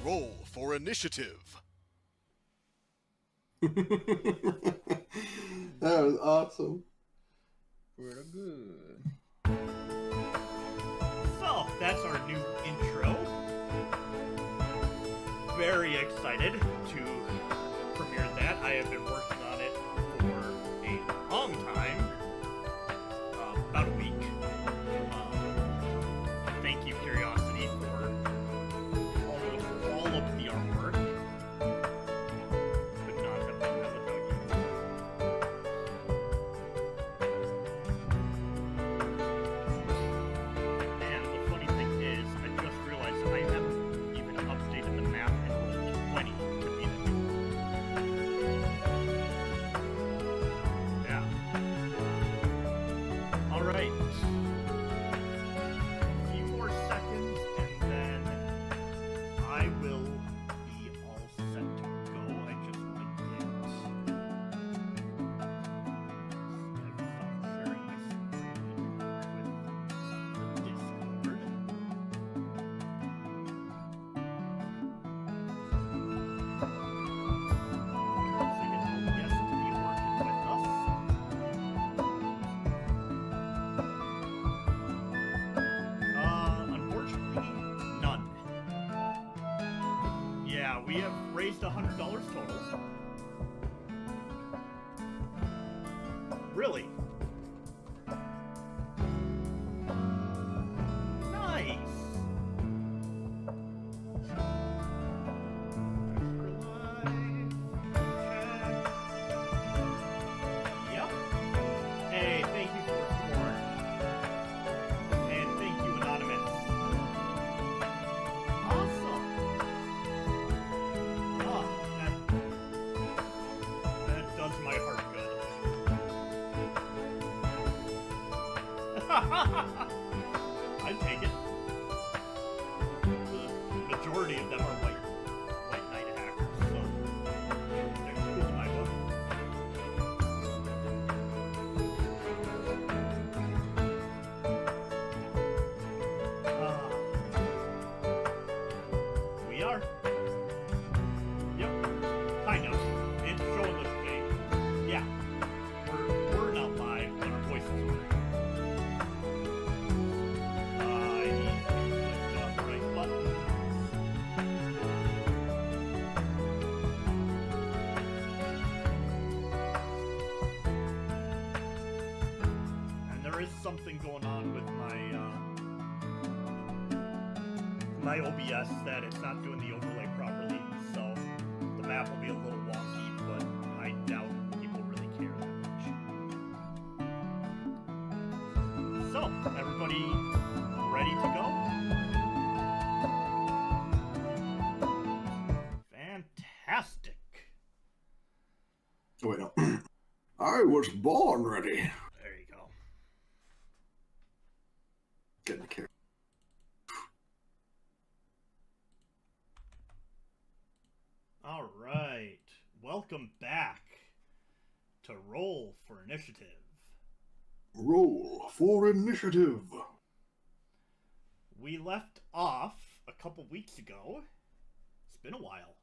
Roll for initiative. That was awesome. Pretty good. So, that's our new intro. Very excited to premiere that. I have been working on it for a long time. About a week. Thank you, Curiosity, for almost all of the artwork. Could not have done that without you. And the funny thing is, I just realized I haven't even updated the map in Roll20 to be the new. Yeah. Alright. A few more seconds, and then I will be all set to go. I just want to get... I've stopped sharing my screen with the Discord. Yes, to be working with us. Unfortunately, none. Yeah, we have raised $100 total. Really? Nice! Yep. Hey, thank you for the support. And thank you, Anonymous. Awesome! Oh, that does my heart good. I'd take it. The majority of them are white knight hackers, so they're cool in my book. We are. Yep. Kind of. It's showing us yeah. We're not live, but our voices are. I need to click the right button. And there is something going on with my OBS that it's not doing the overlay properly, so the map will be a little wonky, but I doubt people really care that much. So, everybody ready to go? Fantastic. Oh, wait, no. I was born ready. There you go. Get the camera. All right. Welcome back to Roll for Initiative. Roll for initiative. We left off a couple weeks ago. It's been a while.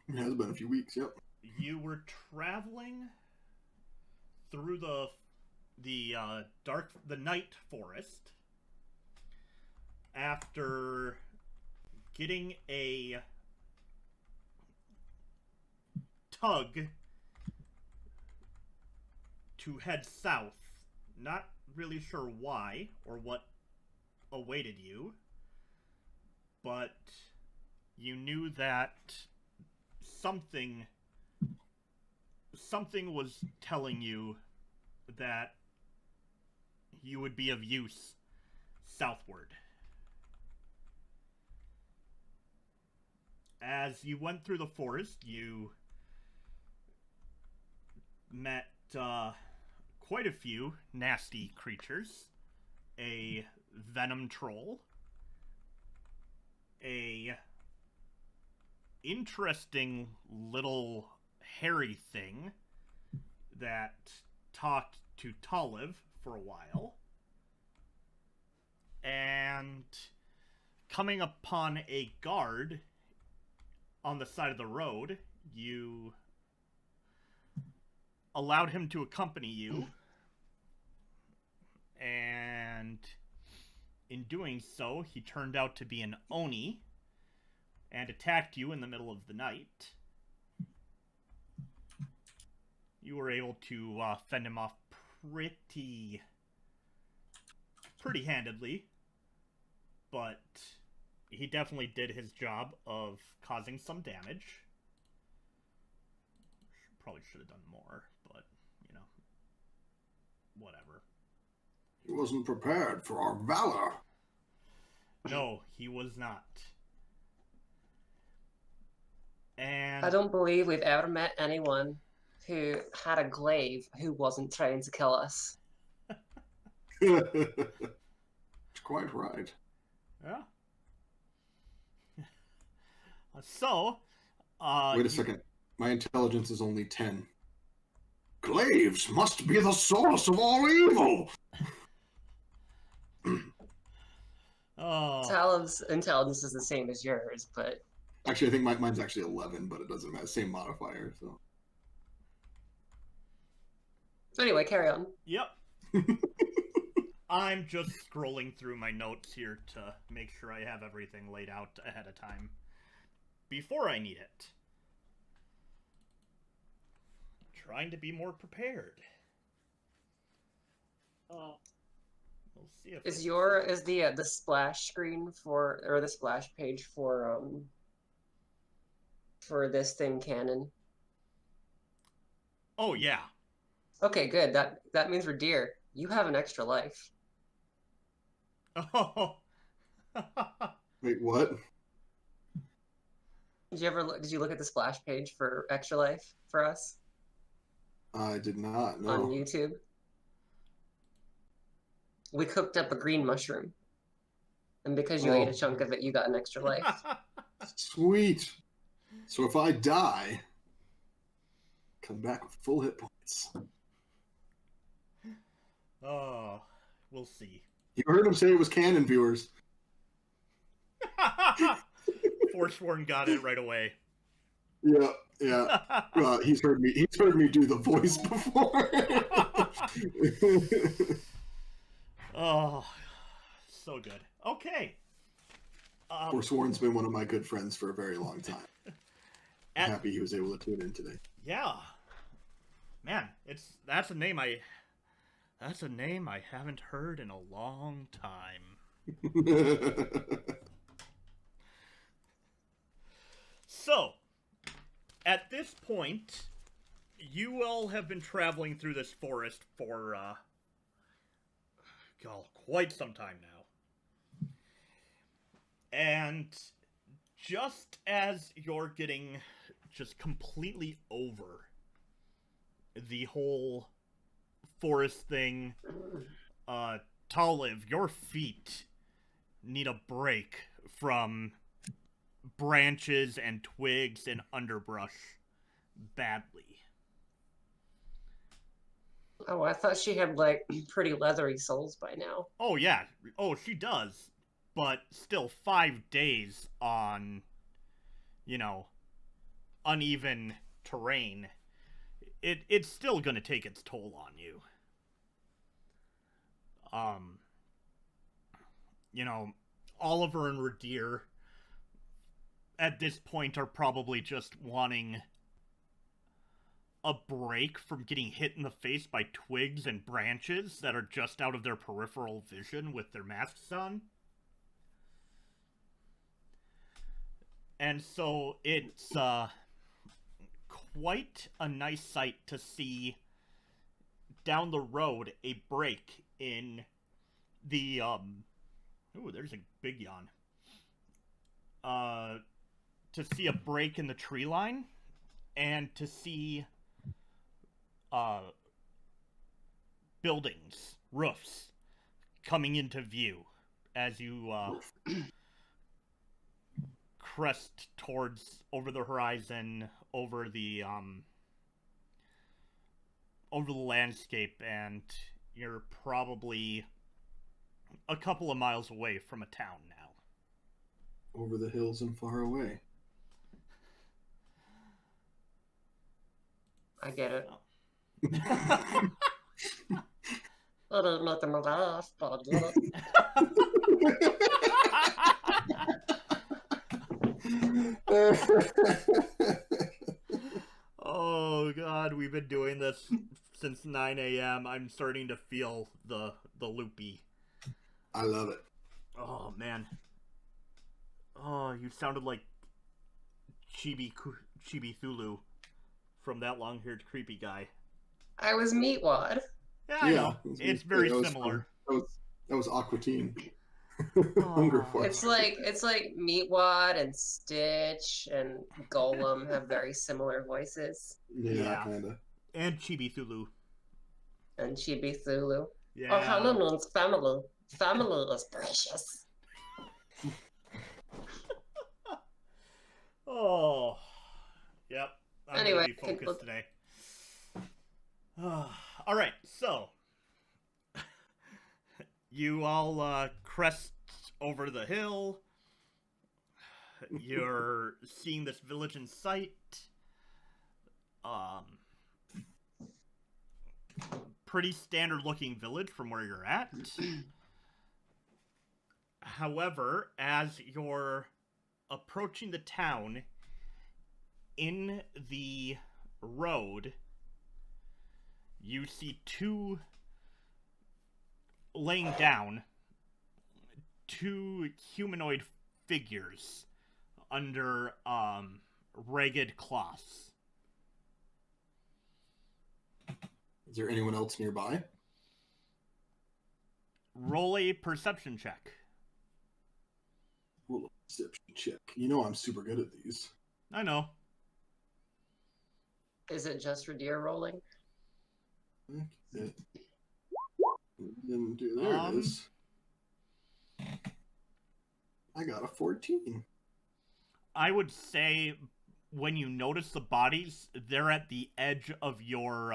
It has been a few weeks, yep. You were traveling through the night forest after getting a tug to head south. Not really sure why or what awaited you, but you knew that something was telling you that you would be of use southward. As you went through the forest, you met quite a few nasty creatures. A Venom Troll, a interesting little hairy thing that talked to Toliv for a while, and coming upon a guard on the side of the road, you allowed him to accompany you, and in doing so, he turned out to be an Oni and attacked you in the middle of the night. You were able to fend him off pretty handedly, but he definitely did his job of causing some damage. Probably should have done more, but, you know, whatever. He wasn't prepared for our valor. No, he was not. And I don't believe we've ever met anyone who had a glaive who wasn't trying to kill us. It's quite right. yeah. So, Wait a second. My intelligence is only 10. Glaives must be the source of all evil! Oh, Talon's intelligence is the same as yours, but Actually, I think mine's actually 11, but it doesn't matter. Same modifier, so. anyway, carry on. yep. I'm just scrolling through my notes here to make sure I have everything laid out ahead of time before I need it. Trying to be more prepared. We'll see if Is the splash screen or the splash page for this thing canon? Oh yeah. Okay, good. That means we're dear. You have an extra life. Oh. Wait, what? Did you look at the splash page for extra life for us I did not, no. on YouTube? We cooked up a green mushroom, and because you ate a chunk of it, you got an extra life. Sweet. So if I die, come back with full hit points. Oh, we'll see. You heard him say it was canon, viewers. Forsworn got it right away. Yeah. He's heard me do the voice before. Oh, so good. Okay. Forsworn's been one of my good friends for a very long time. I'm happy he was able to tune in today. Yeah. Man, that's a name I haven't heard in a long time. So, at this point, you all have been traveling through this forest for quite some time now. And just as you're getting just completely over the whole forest thing, Toliv, your feet need a break from branches and twigs and underbrush badly. Oh, I thought she had, like, pretty leathery soles by now. Oh, yeah. Oh, she does. But still, 5 days on, uneven terrain, it's still going to take its toll on you. You know, Oliver and Radir at this point are probably just wanting a break from getting hit in the face by twigs and branches that are just out of their peripheral vision with their masks on. And so it's quite a nice sight to see down the road a break in the ooh, there's a big yawn. To see a break in the tree line and to see buildings, roofs coming into view as you crest towards over the horizon, over the landscape, and you're probably a couple of miles away from a town now. Over the hills and far away. I get it. I didn't make them laugh, but I get it. Oh god, we've been doing this since 9 a.m. I'm starting to feel the loopy. I love it. Oh man. Oh, you sounded like Chibi Thulu from That Long-Haired Creepy Guy. I was Meatwad. Yeah, I know. It's very similar. That was Aqua Teen. Hunger Force. It's like Meatwad and Stitch and Golem have very similar voices. Yeah. Kinda. And Chibi Thulu. And Chibi Thulu. Yeah. Oh, Helen means family. Family is precious. Oh. Yep. I'm Anyway, gonna be focused today. Alright, so you all crest over the hill. You're seeing this village in sight. Pretty standard looking village from where you're at. However, as you're approaching the town, in the road, you see laying down two humanoid figures under ragged cloths. Is there anyone else nearby? Roll a perception check. Roll a perception check. You know I'm super good at these. I know. Is it just Radir rolling? Okay. Didn't do there it is. I got a 14. I would say when you notice the bodies, they're at the edge of your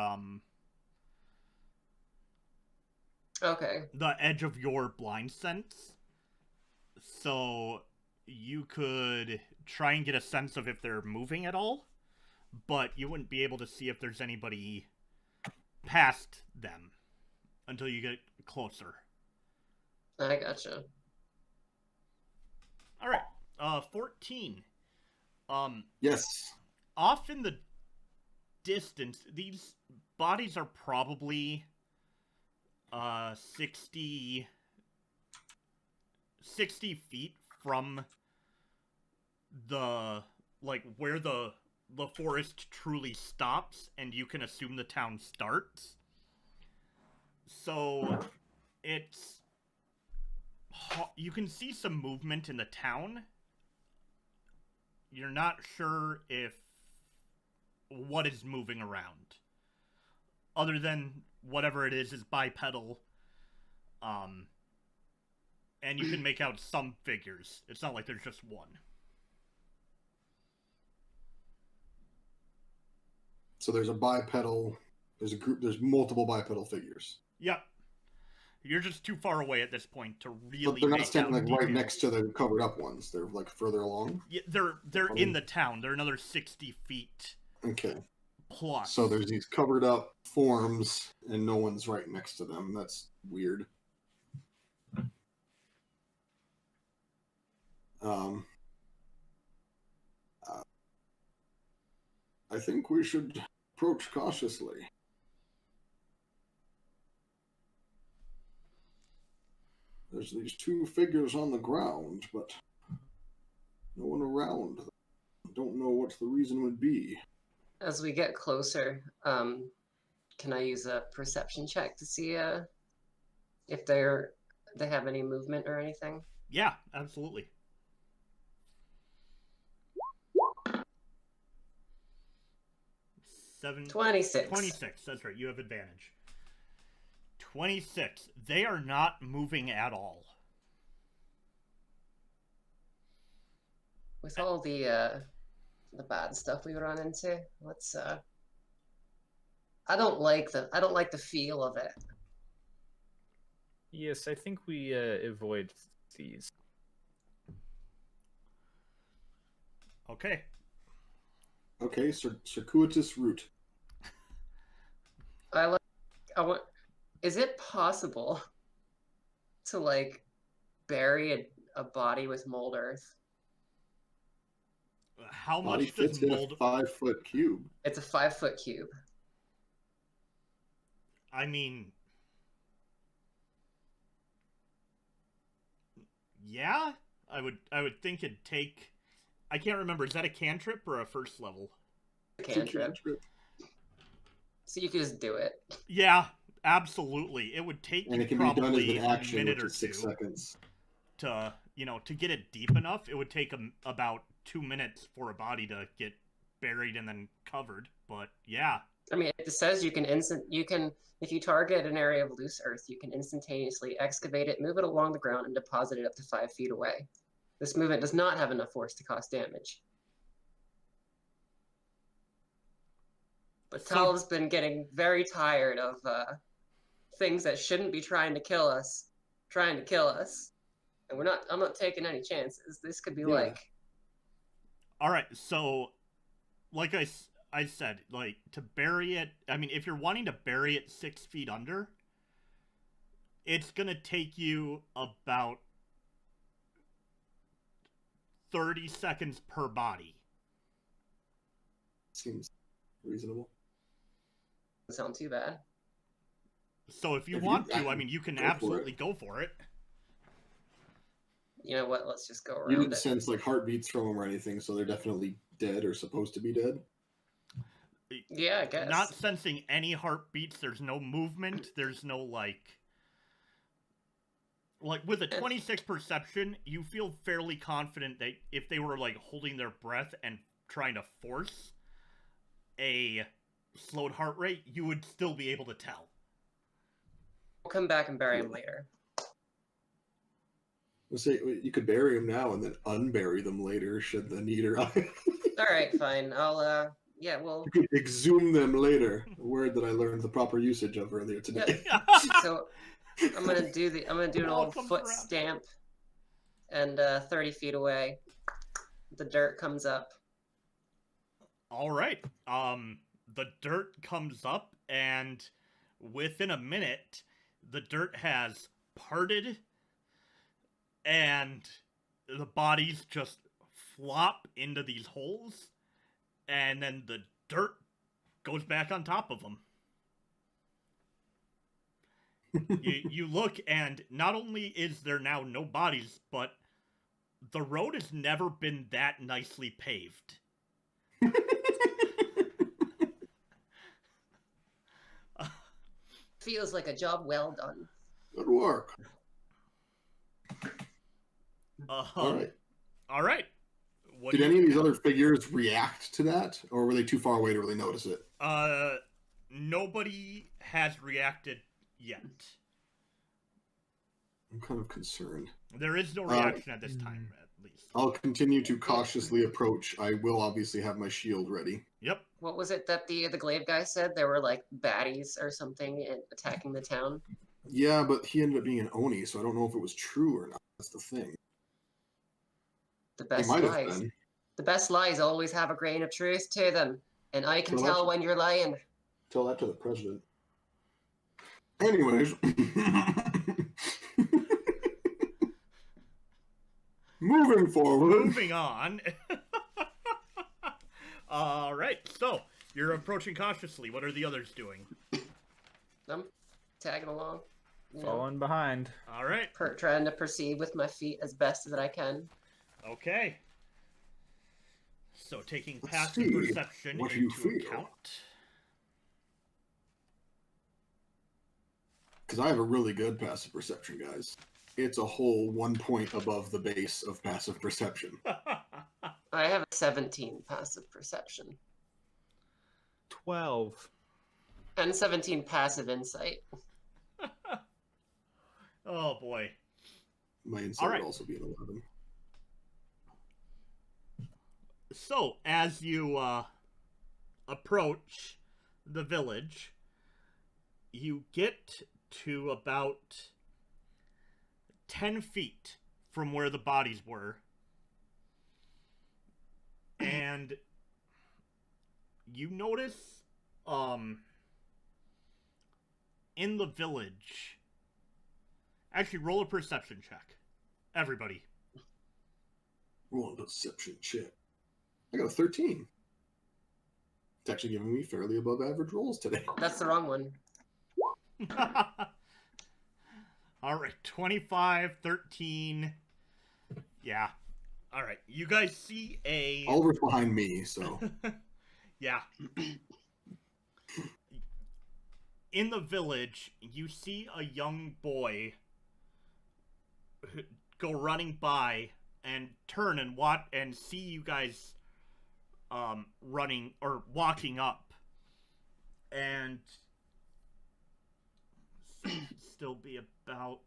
Okay. the edge of your blind sense. So you could try and get a sense of if they're moving at all, but you wouldn't be able to see if there's anybody past them until you get closer. I gotcha. All right. 14. Yes. Off in the distance, these bodies are probably 60 feet from the, like, where the forest truly stops, and you can assume the town starts. So it's, you can see some movement in the town. You're not sure if what is moving around, other than whatever it is bipedal. And you can make out some figures. It's not like there's just one. So there's a bipedal. There's multiple bipedal figures. Yep. You're just too far away at this point to But really they're not make standing out like right details. next to the covered up ones. They're like further along. Yeah, they're in the town. They're another 60 feet Okay. plus. So there's these covered up forms, and no one's right next to them. That's weird. I think we should approach cautiously. There's these two figures on the ground, but no one around. I don't know what the reason would be. As we get closer, can I use a perception check to see if they have any movement or anything? Yeah, absolutely. Seven. 26. 26, that's right, you have advantage. 26. They are not moving at all. With all the bad stuff we run into, let's I don't like the feel of it. Yes, I think we avoid these. Okay. Okay, circuitous route. I want. Is it possible to like bury a body with mold earth? How Body much does fits in a mold... 5-foot cube. It's a 5-foot cube. I mean... Yeah? I would think it'd take... I can't remember, is that a cantrip or a first level? Cantrip. So you can just do it. Yeah, absolutely. It would take And you it can be done as probably an a action, minute which or is two 6 seconds. to, to get it deep enough. It would take about 2 minutes for a body to get buried and then covered. But yeah. I mean, it says you can if you target an area of loose earth, you can instantaneously excavate it, move it along the ground, and deposit it up to 5 feet away. This movement does not have enough force to cause damage. But Tal's been getting very tired of things that shouldn't be trying to kill us. And I'm not taking any chances. This could be like... Alright, so, like I said, like, to bury it... I mean, if you're wanting to bury it 6 feet under, it's gonna take you about 30 seconds per body. Seems reasonable. Doesn't sound too bad. So if you want to, I mean, you can absolutely go for it. You know what? Let's just go around You didn't it. sense like heartbeats from them or anything, so they're definitely dead or supposed to be dead. Yeah, I guess. Not sensing any heartbeats, there's no movement, there's no, like with a 26 perception, you feel fairly confident that if they were, like, holding their breath and trying to force a slowed heart rate, you would still be able to tell. We'll come back and bury him later. Let's say you could bury them now and then unbury them later, should the need arise. All right, fine. I'll well. You could exhume them later. A word that I learned the proper usage of earlier today. So I'm gonna do an old foot around. stamp, and 30 feet away, the dirt comes up. All right. The dirt comes up, and within a minute, the dirt has parted, and the bodies just flop into these holes, and then the dirt goes back on top of them. you look, and not only is there now no bodies, but the road has never been that nicely paved. Feels like a job well done. Good work. All right. Did any of these other figures react to that, or were they too far away to really notice it? Nobody has reacted yet. I'm kind of concerned. There is no reaction at this time, at least. I'll continue to cautiously approach. I will obviously have my shield ready. Yep. What was it that the glaive guy said? There were like baddies or something attacking the town. Yeah, but he ended up being an Oni, so I don't know if it was true or not. That's the thing. The He best might have lies. been. The best lies always have a grain of truth to them, and I can Well, tell that's- when you're lying. Tell that to the president. Anyways. Moving forward. Moving on. All right, so you're approaching cautiously. What are the others doing? I'm tagging along. You know, Falling behind. All right. trying to proceed with my feet as best as I can. Okay. So taking Let's passive see perception what you into feel. account. Because I have a really good passive perception, guys. It's a whole 1 point above the base of passive perception. I have a 17 passive perception 12. and 17 passive insight. Oh boy. My insight All right. would also be an 11. So as you approach the village, you get to about 10 feet from where the bodies were, and you notice in the village, actually roll a perception check, everybody. Roll a perception check. I got a 13. It's actually giving me fairly above average rolls today. That's the wrong one. All right, 25, 13. Yeah. All right, you guys see a... Oliver's behind me, so. Yeah. In the village, you see a young boy go running by and turn and see you guys running or walking up, and still be about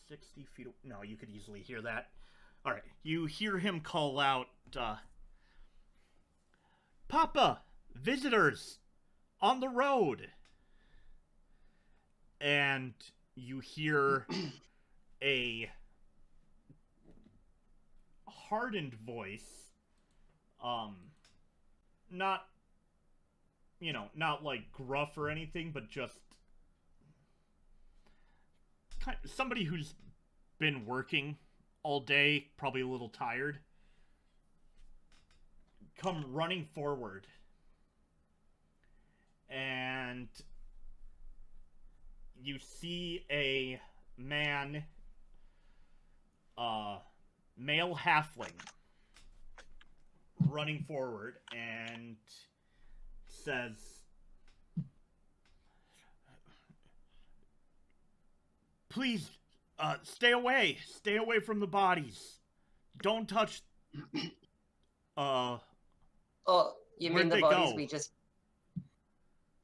60 feet. No, you could easily hear that. All right, you hear him call out, "Papa, visitors on the road." And you hear a hardened voice, not, not like gruff or anything, but just somebody who's been working all day, probably a little tired, come running forward. And you see a man, male halfling, running forward and says, "Please, stay away from the bodies. Don't touch, Oh, you Where'd mean the they bodies go? we just...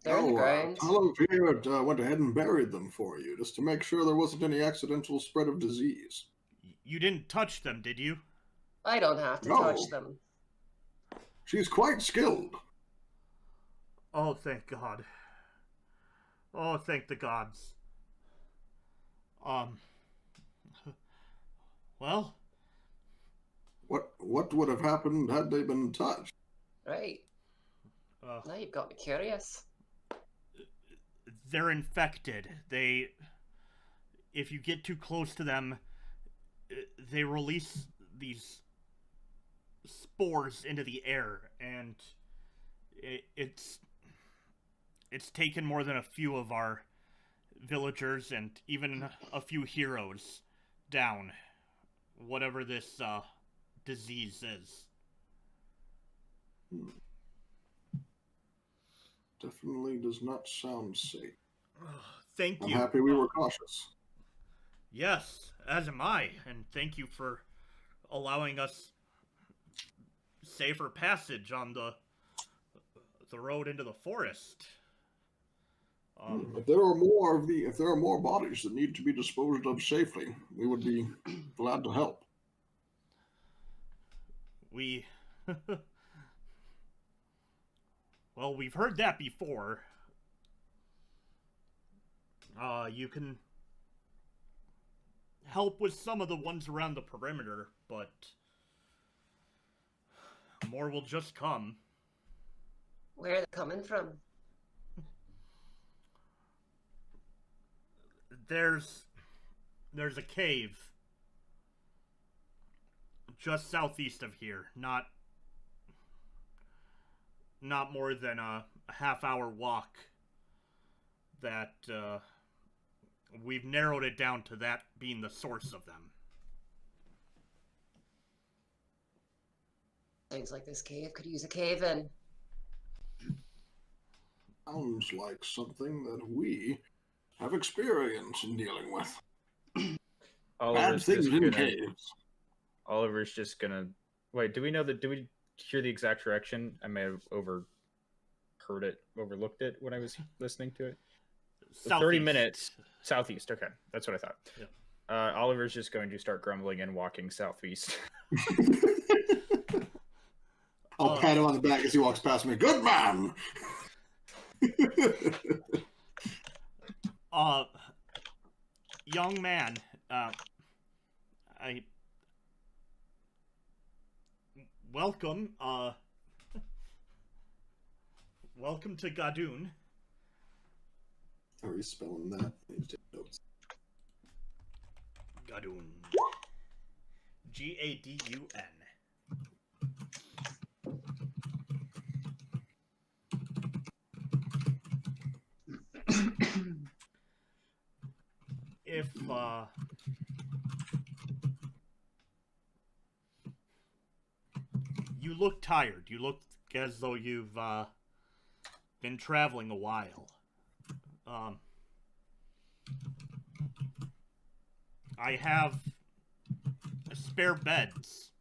They're in the ground. Olive here went ahead and buried them for you, just to make sure there wasn't any accidental spread of disease. You didn't touch them, did you?" I don't have to No. touch them. She's quite skilled. Oh, thank God. Oh, thank the gods. Well, What would have happened had they been touched? Right. Now you've got me curious. they're infected. If you get too close to them, they release these spores into the air, and it's taken more than a few of our villagers and even a few heroes down, whatever this disease is. Definitely does not sound safe. Thank I'm you. happy we were cautious. Yes, as am I, and thank you for allowing us safer passage on the road into the forest. If there are more bodies that need to be disposed of safely, we would be glad to help. Well, we've heard that before. You can help with some of the ones around the perimeter, but more will just come. Where are they coming from? There's a cave just southeast of here, not more than a half-hour walk. That we've narrowed it down to that being the source of them. Things like this cave could use a cave in. Sounds like something that we have experience in dealing with. Bad Oliver's things just in gonna, caves. Oliver's just gonna wait. Do we hear the exact direction? I may have overlooked it when I was listening to it. 30 minutes southeast. Okay, that's what I thought. Yep. Oliver's just going to start grumbling and walking southeast. I'll pat him on the back as he walks past me. Good man! Young man, welcome, welcome to Gadoon. How are you spelling that? I need to take notes. Gadoon. Gadun. If, you look tired. You look as though you've, been traveling a while. I have spare beds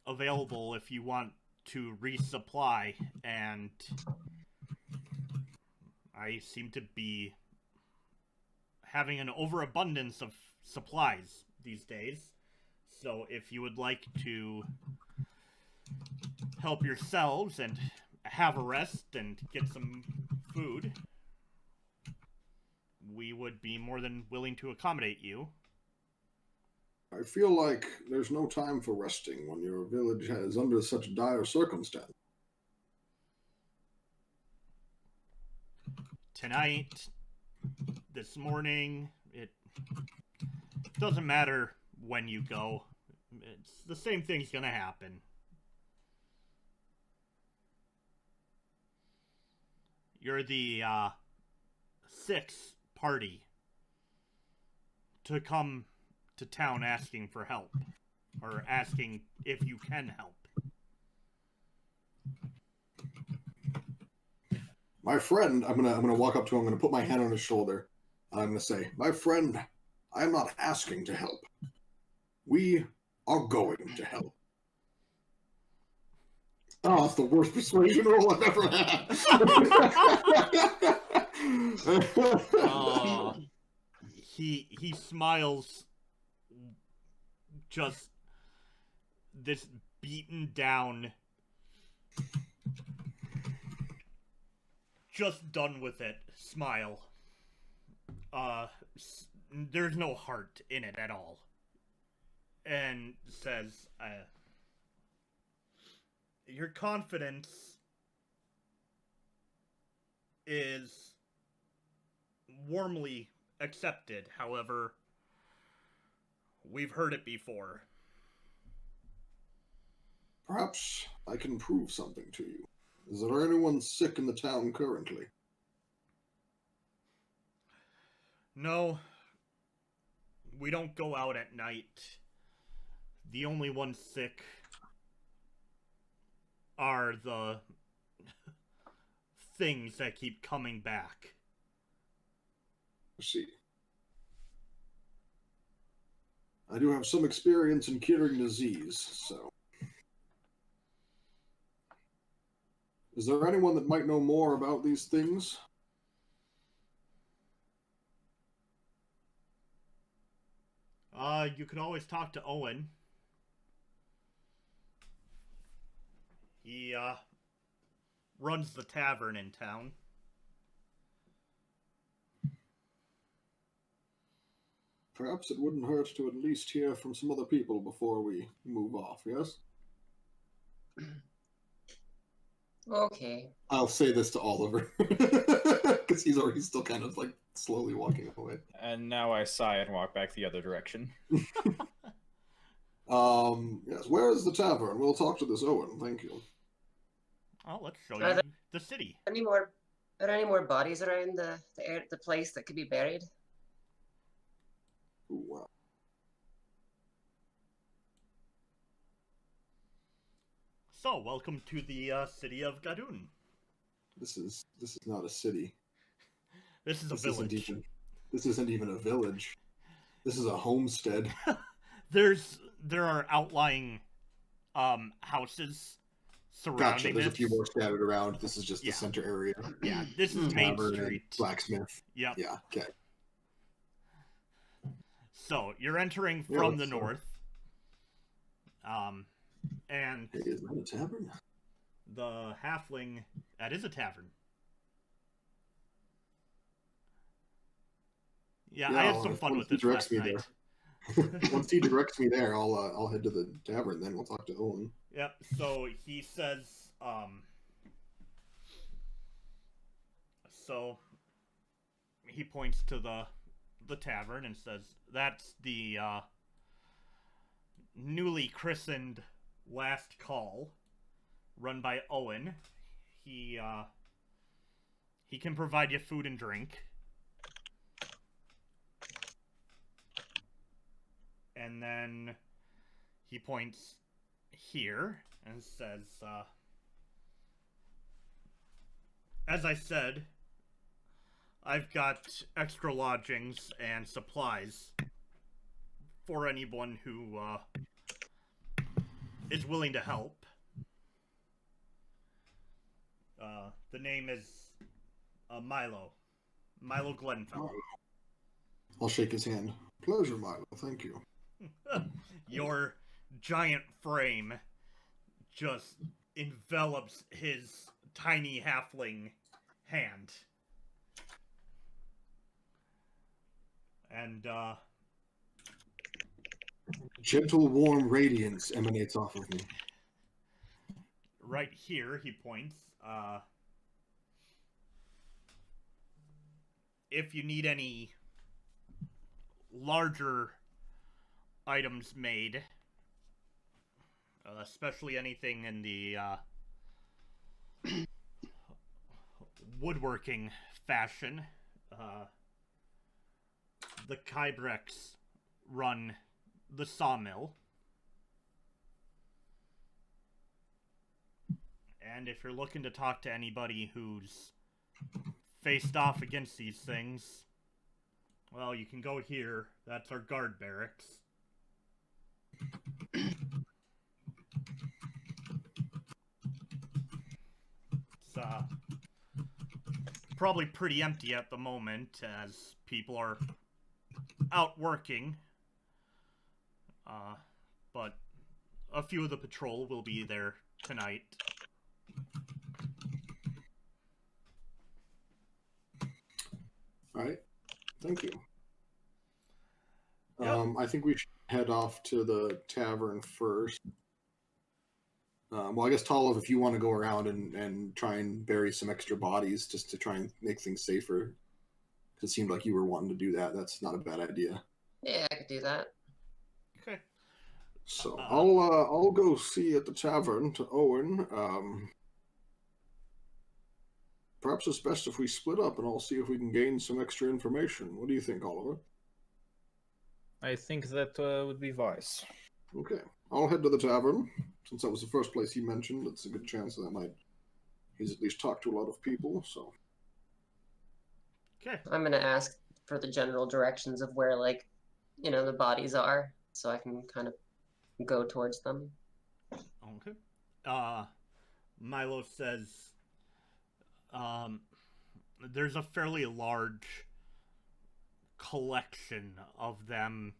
available if you want to resupply, and I seem to be having an overabundance of supplies these days. So if you would like to help yourselves and have a rest and get some food, we would be more than willing to accommodate you. I feel like there's no time for resting when your village is under such dire circumstance. Tonight, this morning, it doesn't matter when you go. It's the same thing's gonna happen. You're the sixth party to come to town asking for help, or asking if you can help. My friend, I'm gonna walk up to him. I'm gonna put my hand on his shoulder. I'm gonna say, my friend, I am not asking to help. We are going to help. Oh, that's the worst persuasion roll I've ever had. He smiles, just this beaten down, just done with it smile. There's no heart in it at all. And says, your confidence is warmly accepted. However, we've heard it before. Perhaps I can prove something to you. Is there anyone sick in the town currently? No. We don't go out at night. The only ones sick are the things that keep coming back. I see. I do have some experience in curing disease, so... Is there anyone that might know more about these things? You could always talk to Owen. He, runs the tavern in town. perhaps it wouldn't hurt to at least hear from some other people before we move off, yes? Okay. I'll say this to Oliver, because he's still kind of like slowly walking away. And now I sigh and walk back the other direction. Yes, where is the tavern? We'll talk to this Owen, thank you. Oh, let's show you the city. Are there any more bodies around the place that could be buried? Ooh, wow. So, welcome to the city of Gadun. This is not a city. This is a village. This isn't even a village. This is a homestead. There are outlying houses surrounding. Gotcha. There's a few more scattered around. This is just the center area. Yeah, this is Main Tavern Street. and blacksmith. Yep. Yeah. Okay. So you're entering from the north. And Hey, is that a tavern? the halfling, that is a tavern. Yeah, I had some fun with this last night. Once he directs me there, I'll head to the tavern. Then we'll talk to Owen. Yep. So he says, so he points to the tavern and says, "That's the newly christened Last Call, run by Owen. He can provide you food and drink." And then he points here and says, as I said, I've got extra lodgings and supplies for anyone who is willing to help. The name is Milo Glenfell. I'll shake his hand. Pleasure, Milo. Thank you. Your giant frame just envelops his tiny halfling hand. And, gentle, warm radiance emanates off of me. Right here, he points, if you need any larger items made, especially anything in the woodworking fashion, the Kybrex run the sawmill. And if you're looking to talk to anybody who's faced off against these things, well, you can go here. That's our guard barracks. It's probably pretty empty at the moment as people are out working. But a few of the patrol will be there tonight. All right. Thank you. Yep. I think we should head off to the tavern first. Well, I guess, Tolov, if you want to go around and try and bury some extra bodies just to try and make things safer. It seemed like you were wanting to do that. That's not a bad idea. Yeah, I could do that. Okay. So I'll go see at the tavern to Owen. Perhaps it's best if we split up and I'll see if we can gain some extra information. What do you think, Oliver? I think that would be wise. Okay. I'll head to the tavern. Since that was the first place he mentioned, it's a good chance that he's at least talked to a lot of people, so. Okay. I'm gonna ask for the general directions of where, like, the bodies are, so I can kind of go towards them. Okay. Milo says, there's a fairly large collection of them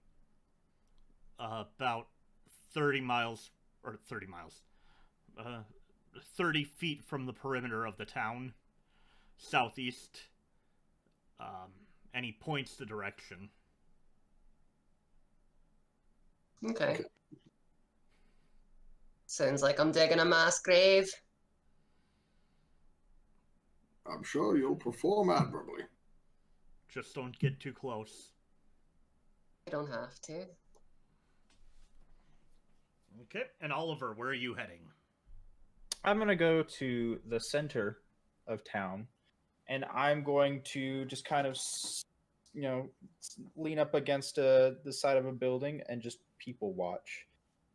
about 30 feet from the perimeter of the town, southeast, and he points the direction. Okay. Sounds like I'm digging a mass grave. I'm sure you'll perform admirably. Just don't get too close. I don't have to. Okay, and Oliver, where are you heading? I'm going to go to the center of town, and I'm going to just kind of, lean up against the side of a building and just people watch.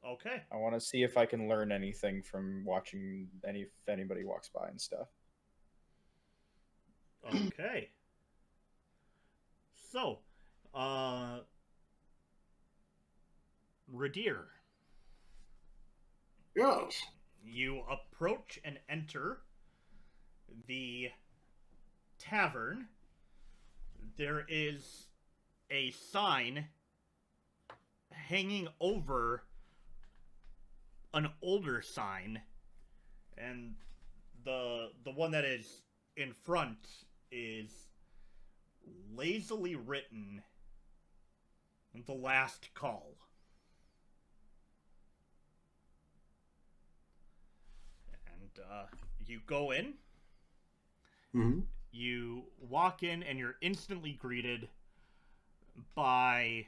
Okay. I want to see if I can learn anything from watching if anybody walks by and stuff. Okay. So, Radir, Yes. you approach and enter the tavern. There is a sign hanging over an older sign, and the one that is in front is lazily written, "The Last Call." And you go in. Mm-hmm. You walk in and you're instantly greeted by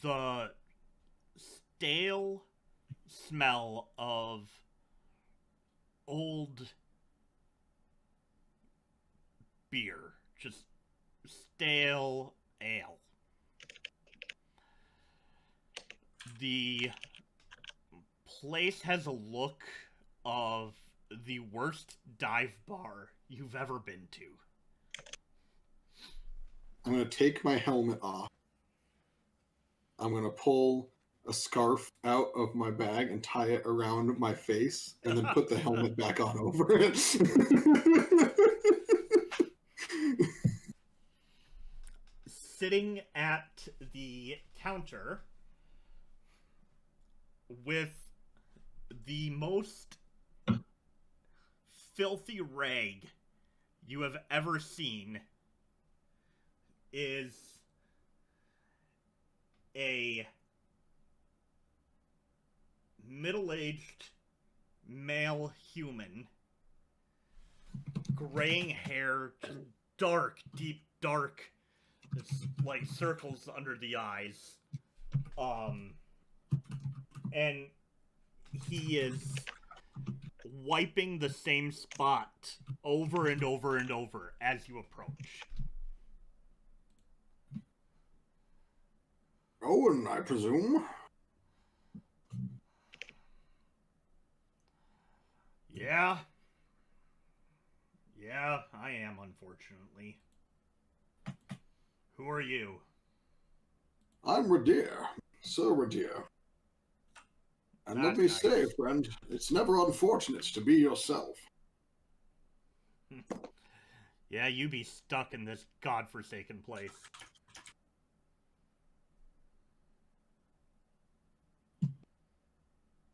the stale smell of old beer. Just stale ale. The place has a look of the worst dive bar you've ever been to. I'm going to take my helmet off. I'm going to pull a scarf out of my bag and tie it around my face, and then put the helmet back on over it. Sitting at the counter with the most filthy rag you have ever seen is a middle-aged male human, graying hair, just dark, deep dark, it's like circles under the eyes, and he is wiping the same spot over and over and over as you approach. Owen, I presume. Yeah. Yeah, I am, unfortunately. Who are you? I'm Radir, Sir Radir. And let That's me nice. say, friend, it's never unfortunate to be yourself. Yeah, you be stuck in this godforsaken place.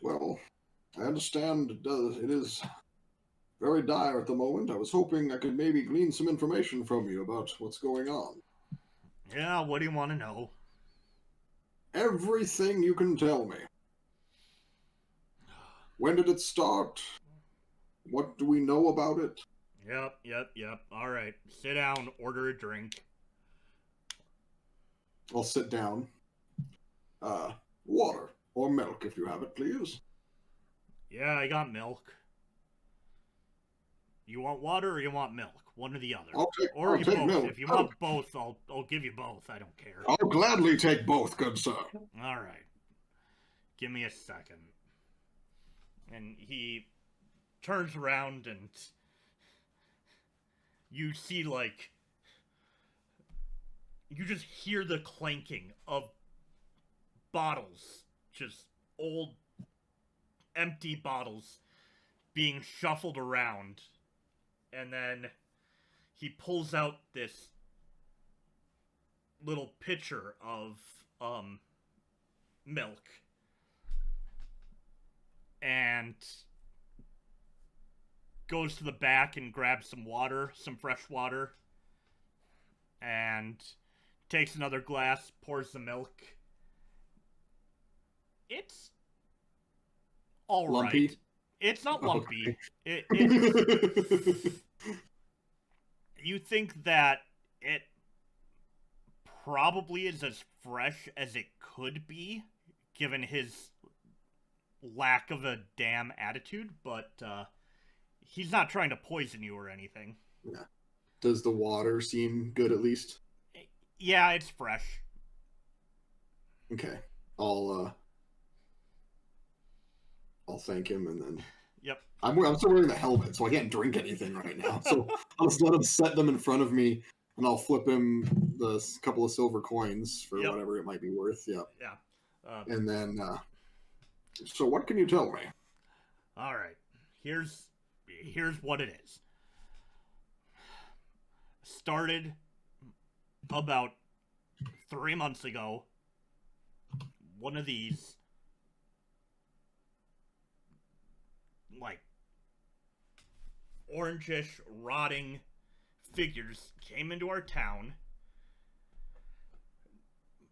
Well, I understand it is very dire at the moment. I was hoping I could maybe glean some information from you about what's going on. Yeah, what do you want to know? Everything you can tell me. When did it start? What do we know about it? Yep. Alright, sit down, order a drink. I'll sit down. Water or milk if you have it, please. Yeah, I got milk. You want water or you want milk? One or the other. I'll take both. milk. If you want both, I'll give you both. I don't care. I'll gladly take both, good sir. Alright. Give me a second. And he turns around and you see, like, you just hear the clanking of bottles. Just old, empty bottles being shuffled around. And then he pulls out this little pitcher of milk and goes to the back and grabs some water, some fresh water, and takes another glass, pours the milk, It's all Lumpy? right. It's not lumpy. Okay. You think that it probably is as fresh as it could be, given his lack of a damn attitude, but he's not trying to poison you or anything. Yeah. Does the water seem good at least? Yeah, it's fresh. Okay. I'll thank him and then... Yep. I'm still wearing the helmet, so I can't drink anything right now. So I'll just let him set them in front of me, and I'll flip him the couple of silver coins for whatever it might be worth. Yep. Yeah. And then, so what can you tell me? All right. Here's what it is. Started about 3 months ago. One of these, like, orangish, rotting figures came into our town.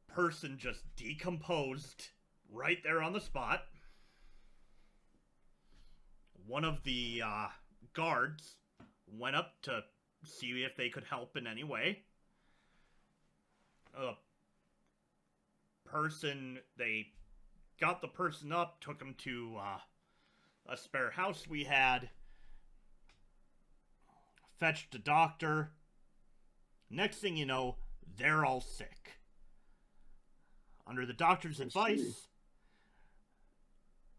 Person just decomposed right there on the spot. One of the guards went up to see if they could help in any way. They got the person up, took him to a spare house we had, fetched a doctor. Next thing you know, they're all sick. Under the doctor's advice,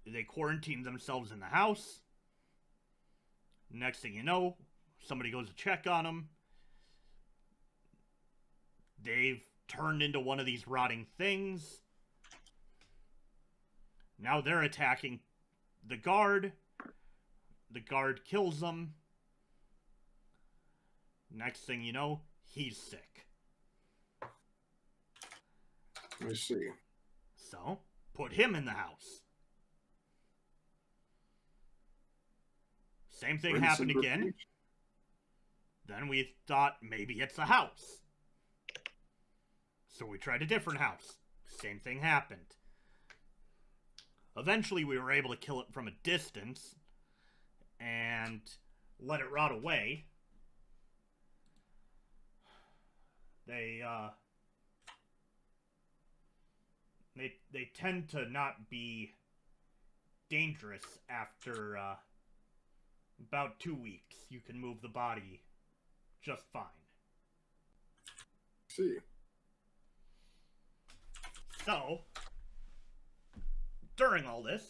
they quarantined themselves in the house. Next thing you know, somebody goes to check on them. They've turned into one of these rotting things. Now they're attacking the guard. The guard kills them. Next thing you know, he's sick. I see. So, put him in the house. Same thing happened again. Then we thought maybe it's a house. So we tried a different house. Same thing happened. Eventually we were able to kill it from a distance and let it rot away. They tend to not be dangerous after about 2 weeks. You can move the body just fine. See. So, during all this,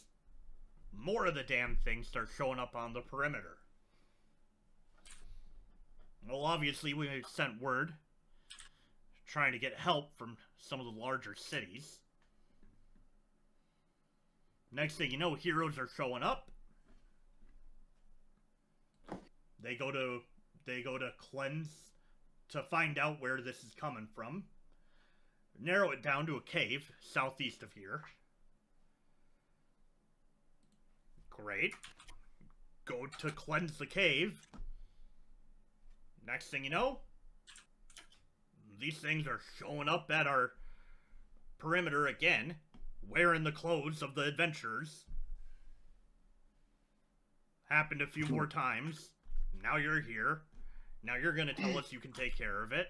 more of the damn things start showing up on the perimeter. Well, obviously we sent word trying to get help from some of the larger cities. Next thing you know, heroes are showing up. They go to cleanse to find out where this is coming from. Narrow it down to a cave southeast of here. Great. Go to cleanse the cave. Next thing you know, these things are showing up at our perimeter again, wearing the clothes of the adventurers. Happened a few more times. Now you're here. Now you're gonna tell us you can take care of it.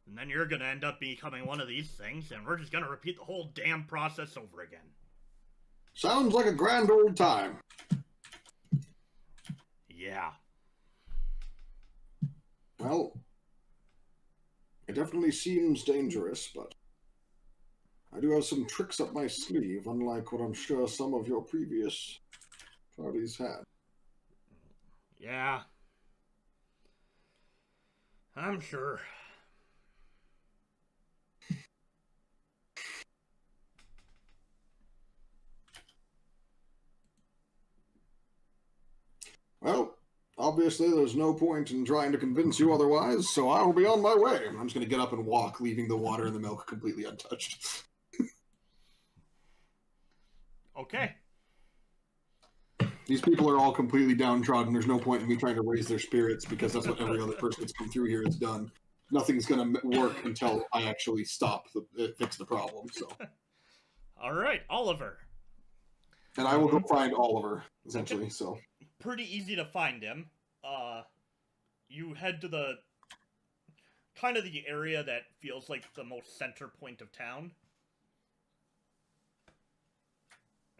And then you're gonna end up becoming one of these things, and we're just gonna repeat the whole damn process over again. Sounds like a grand old time. Yeah. Well, it definitely seems dangerous, but I do have some tricks up my sleeve, unlike what I'm sure some of your previous parties had. Yeah. I'm sure. Well, obviously there's no point in trying to convince you otherwise, so I will be on my way. I'm just going to get up and walk, leaving the water and the milk completely untouched. Okay. These people are all completely downtrodden. There's no point in me trying to raise their spirits because that's what every other person that's come through here has done. Nothing's going to work until I actually fix the problem. So, All right, Oliver. And I will go find Oliver, essentially, Okay. so. Pretty easy to find him. You head to the kind of the area that feels like the most center point of town.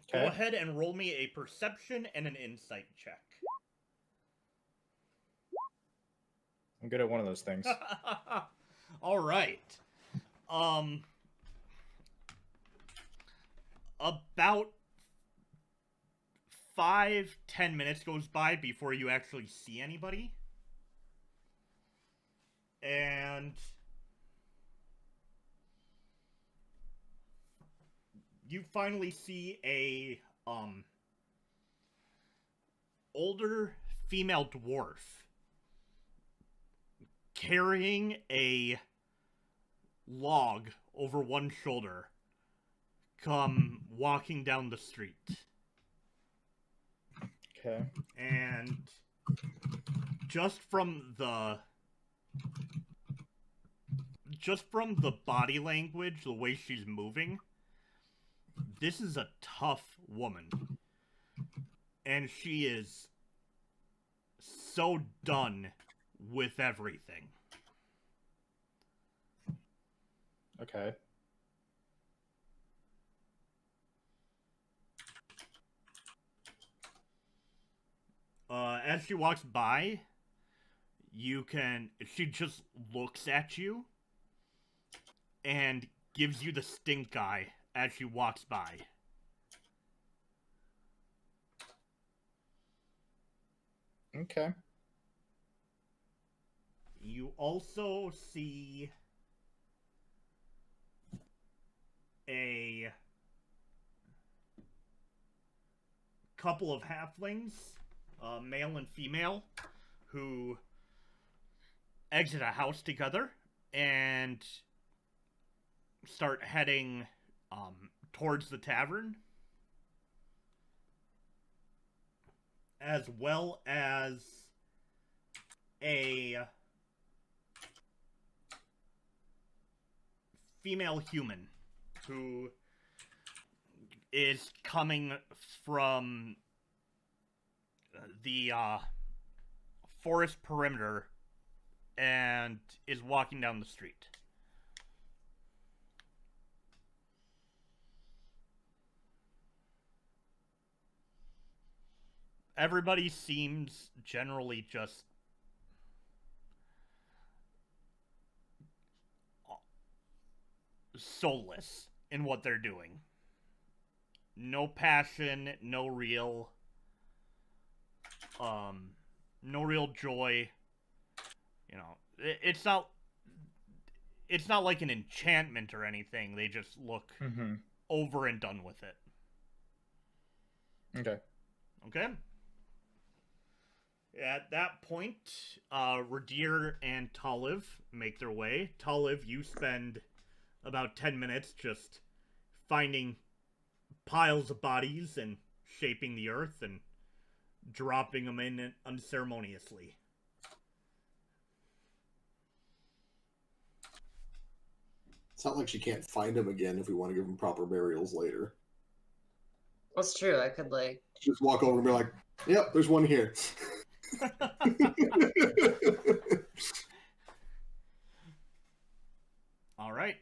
Okay. Go ahead and roll me a perception and an insight check. I'm good at one of those things. All right. About 5-10 minutes goes by before you actually see anybody. And you finally see a older female dwarf carrying a log over one shoulder come walking down the street. Okay. And just from the body language, the way she's moving, this is a tough woman. And she is so done with everything. Okay. As she walks by, she just looks at you and gives you the stink eye as she walks by. Okay. You also see a couple of halflings, male and female, who exit a house together and start heading towards the tavern, as well as a female human who is coming from the forest perimeter and is walking down the street. Everybody seems generally just soulless in what they're doing. No passion, no real joy. You know, it's not like an enchantment or anything. They just look over and done with it. Okay. Okay. At that point, Radir and Taliv make their way. Taliv, you spend about 10 minutes just finding piles of bodies and shaping the earth and dropping them in unceremoniously. It's not like she can't find him again if we want to give him proper burials later. That's true. I could, like... Just walk over and be like, yep, there's one here. All right.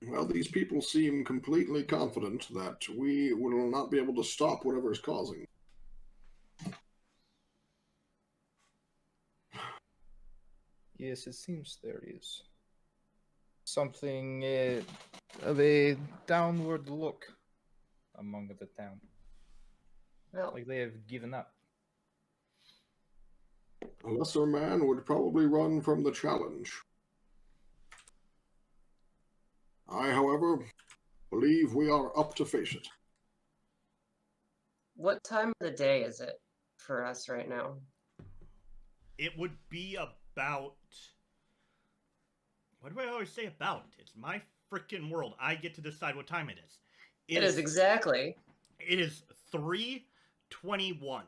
Well, these people seem completely confident that we will not be able to stop whatever is causing. Yes, it seems there is something of a downward look among the town. Well, Like they have given up. A lesser man would probably run from the challenge. I, however, believe we are up to face it. what time of the day is it for us right now? It would be about... What do I always say about? It's my frickin' world. I get to decide what time it is. It is exactly. It is 3:21.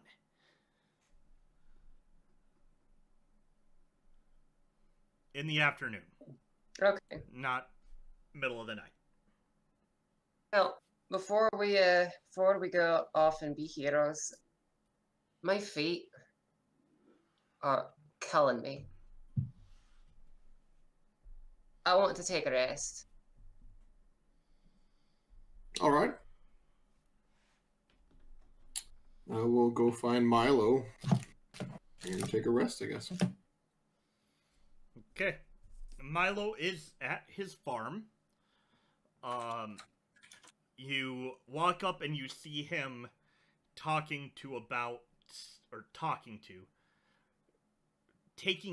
in the afternoon, Okay. not middle of the night. Well, before we go off and be heroes, my feet are killing me. I want to take a rest. All right. We'll go find Milo and take a rest, I guess. Okay. Milo is at his farm. You walk up and you see him taking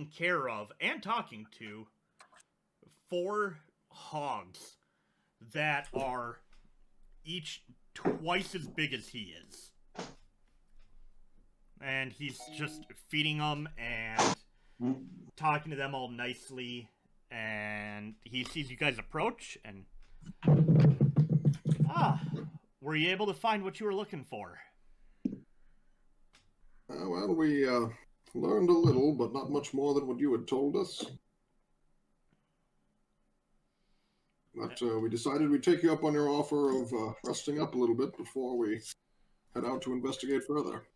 care of and talking to 4 hogs that are each twice as big as he is. And he's just feeding them and talking to them all nicely. And he sees you guys approach and... were you able to find what you were looking for? Well, we learned a little, but not much more than what you had told us. But we decided we'd take you up on your offer of resting up a little bit before we head out to investigate further.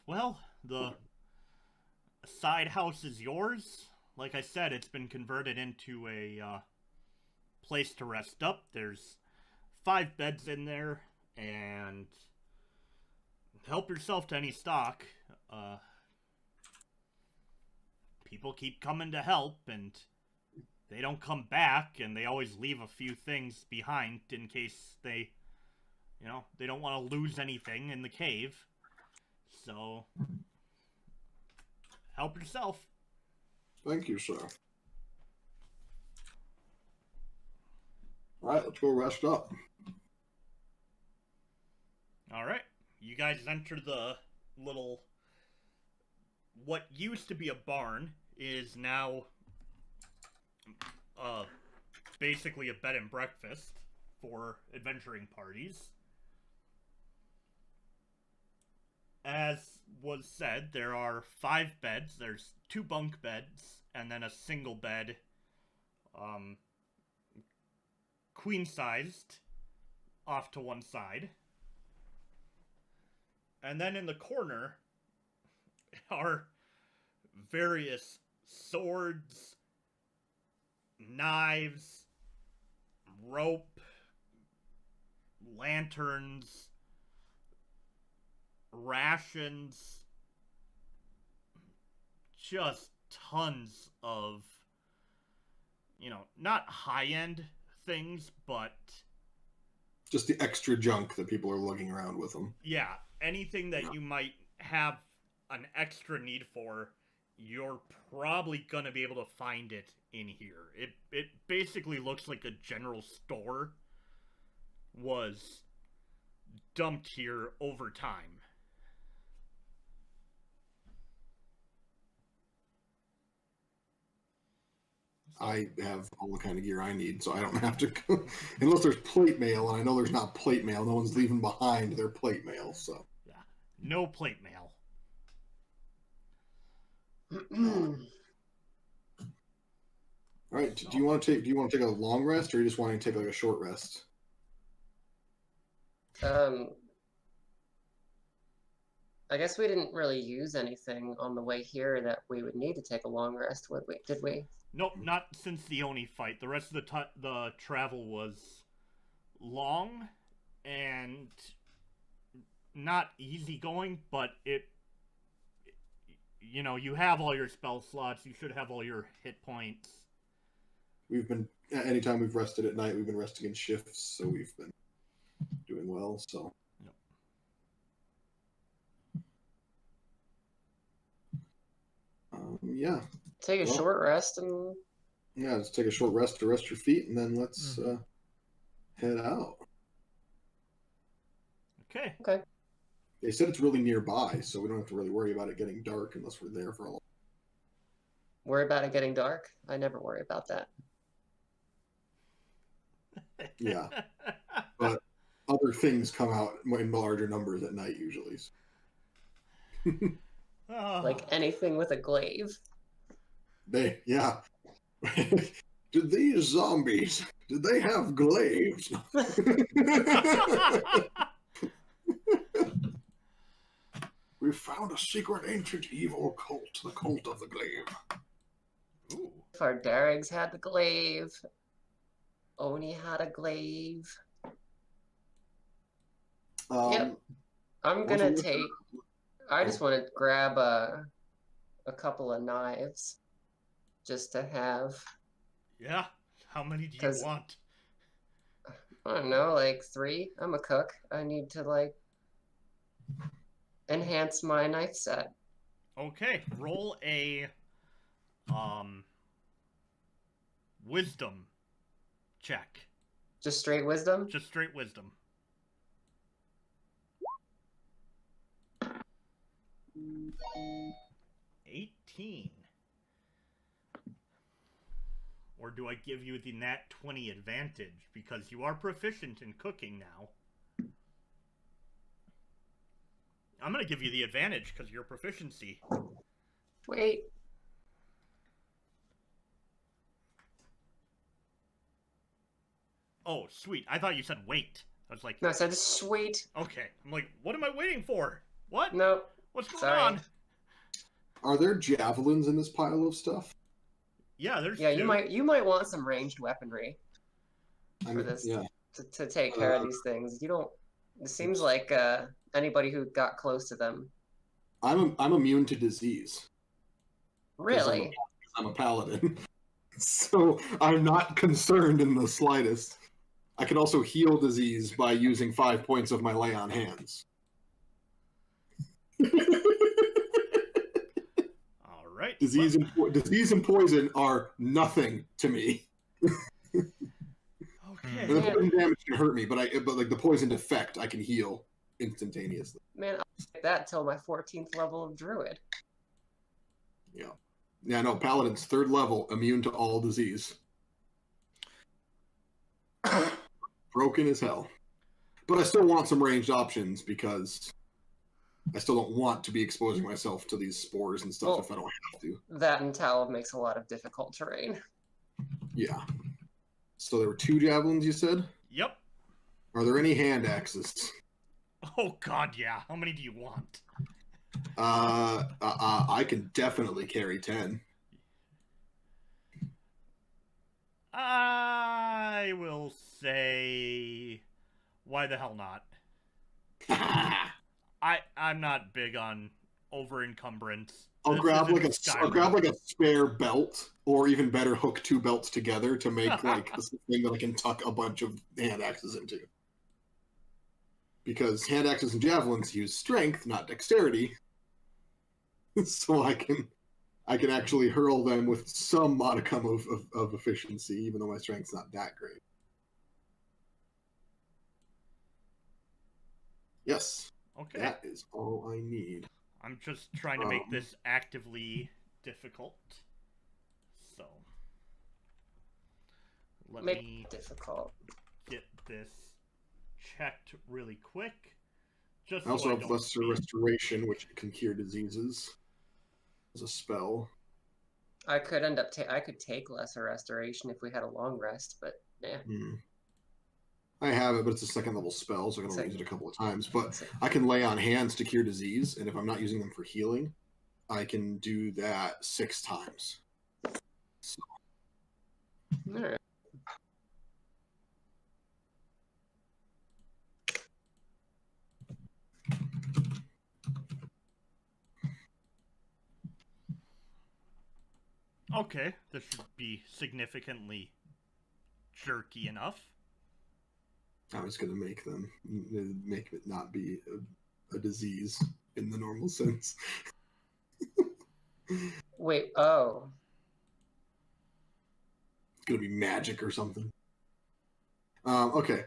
Well, the side house is yours. Like I said, it's been converted into a place to rest up. There's 5 beds in there, and help yourself to any stock. People keep coming to help, and they don't come back, and they always leave a few things behind in case they don't want to lose anything in the cave. So, help yourself. Thank you, sir. All right, let's go rest up. All right. You guys enter the little... What used to be a barn is now basically a bed and breakfast for adventuring parties. As was said, there are 5 beds. There's 2 bunk beds, and then a single bed, queen-sized, off to one side. And then in the corner are various swords, knives, rope, lanterns, rations, just tons of, not high-end things, but... Just the extra junk that people are lugging around with them. Yeah, anything that you might have an extra need for, you're probably going to be able to find it in here. It basically looks like a general store was dumped here over time. I have all the kind of gear I need, so I don't have to go. Unless there's plate mail, and I know there's not plate mail. No one's leaving behind their plate mail, so. Yeah, no plate mail. All right. Do you want to take a long rest, or you just want to take like a short rest? I guess we didn't really use anything on the way here that we would need to take a long rest, would we? Did we? Nope, not since the Oni fight. The rest of the travel was long and not easy going, but you have all your spell slots. You should have all your hit points. Anytime we've rested at night, we've been resting in shifts, so we've been doing well, so. Yep. Yeah. Take a short rest and... Yeah, let's take a short rest to rest your feet, and then let's head out. Okay. Okay. They said it's really nearby, so we don't have to really worry about it getting dark unless we're there for a long time. Worry about it getting dark? I never worry about that. Yeah. But other things come out in larger numbers at night, usually. Like anything with a glaive. Yeah. Did these zombies, did they have glaives? We found a secret ancient evil cult, the cult of the glaive. Ooh. Fardarig's had the glaive. Oni had a glaive. Yep. I'm gonna take. I just want to grab a couple of knives, just to have. Yeah. How many do you want? I don't know, like 3. I'm a cook. I need to like enhance my knife set. Okay, roll a wisdom check. Just straight wisdom? Just straight wisdom. 18. Or do I give you the nat 20 advantage because you are proficient in cooking now? I'm going to give you the advantage because of your proficiency. Wait. Oh, sweet. I thought you said wait. I was like... No, I said sweet. Okay. I'm like, what am I waiting for? What? Nope. What's going Sorry. on? Are there javelins in this pile of stuff? Yeah, there's Yeah, two. you might want some ranged weaponry for this Yeah. to take care of these things. You don't. It seems like anybody who got close to them. I'm immune to disease. Really? I'm a paladin, so I'm not concerned in the slightest. I can also heal disease by using 5 points of my lay on hands. All right. Disease and poison are nothing to me. Okay. The poison damage can hurt me, but like the poisoned effect, I can heal instantaneously. Man, I'll take that till my 14th level of druid. Yeah, no, paladin's 3rd level, immune to all disease. Broken as hell. But I still want some ranged options because I still don't want to be exposing myself to these spores and stuff if I don't have to. That and Tal makes a lot of difficult terrain. Yeah. So there were 2 javelins, you said? Yep. Are there any hand axes? Oh god, yeah. How many do you want? I can definitely carry 10. I will say, why the hell not? I'm not big on over encumbrance. I'll grab like a spare belt, or even better, hook 2 belts together to make like this thing that I can tuck a bunch of hand axes into. Because hand axes and javelins use strength, not dexterity, so I can actually hurl them with some modicum of efficiency, even though my strength's not that great. Yes. Okay. That is all I need. I'm just trying to make this actively difficult. So let me difficult. get this checked really quick. Just I also so have Lesser Restoration, which can cure diseases as a spell. I could I could take Lesser Restoration if we had a long rest, but yeah. I have it, but it's a 2nd level spell, so I can only use it a couple of times. But I can lay on hands to cure disease, and if I'm not using them for healing, I can do that 6 times. So. All right. Okay, this should be significantly jerky enough. I was going to make it not be a disease in the normal sense. Wait, oh. It's going to be magic or something. Okay.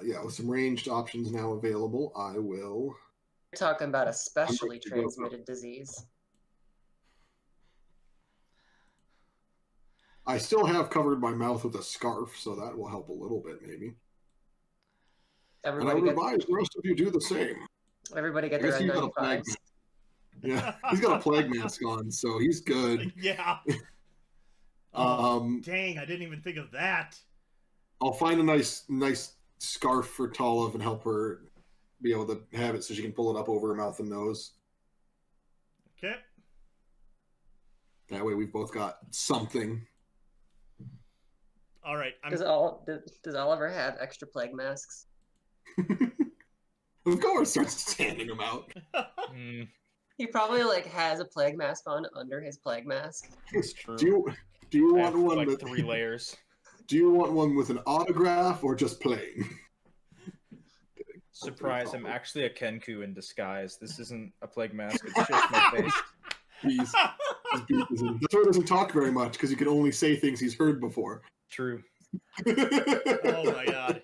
Yeah, with some ranged options now available, I will... You're talking about a specially transmitted disease. I still have covered my mouth with a scarf, so that will help a little bit, maybe. And I would advise the rest of you do the same. Everybody get their N95s. Yeah, he's got a plague mask on, so he's good. Yeah. Oh, dang, I didn't even think of that. I'll find a nice scarf for Tolive and help her be able to have it so she can pull it up over her mouth and nose. Okay. That way we've both got something. All right. Does Oliver have extra plague masks? Of course, starts handing them out. He probably like has a plague mask on under his plague mask. It's true. Do you want one like with 3 layers? Do you want one with an autograph or just plain? Surprise! I'm actually a Kenku in disguise. This isn't a plague mask. It's just my face. That's why he doesn't talk very much, because he can only say things he's heard before. True. Oh my god.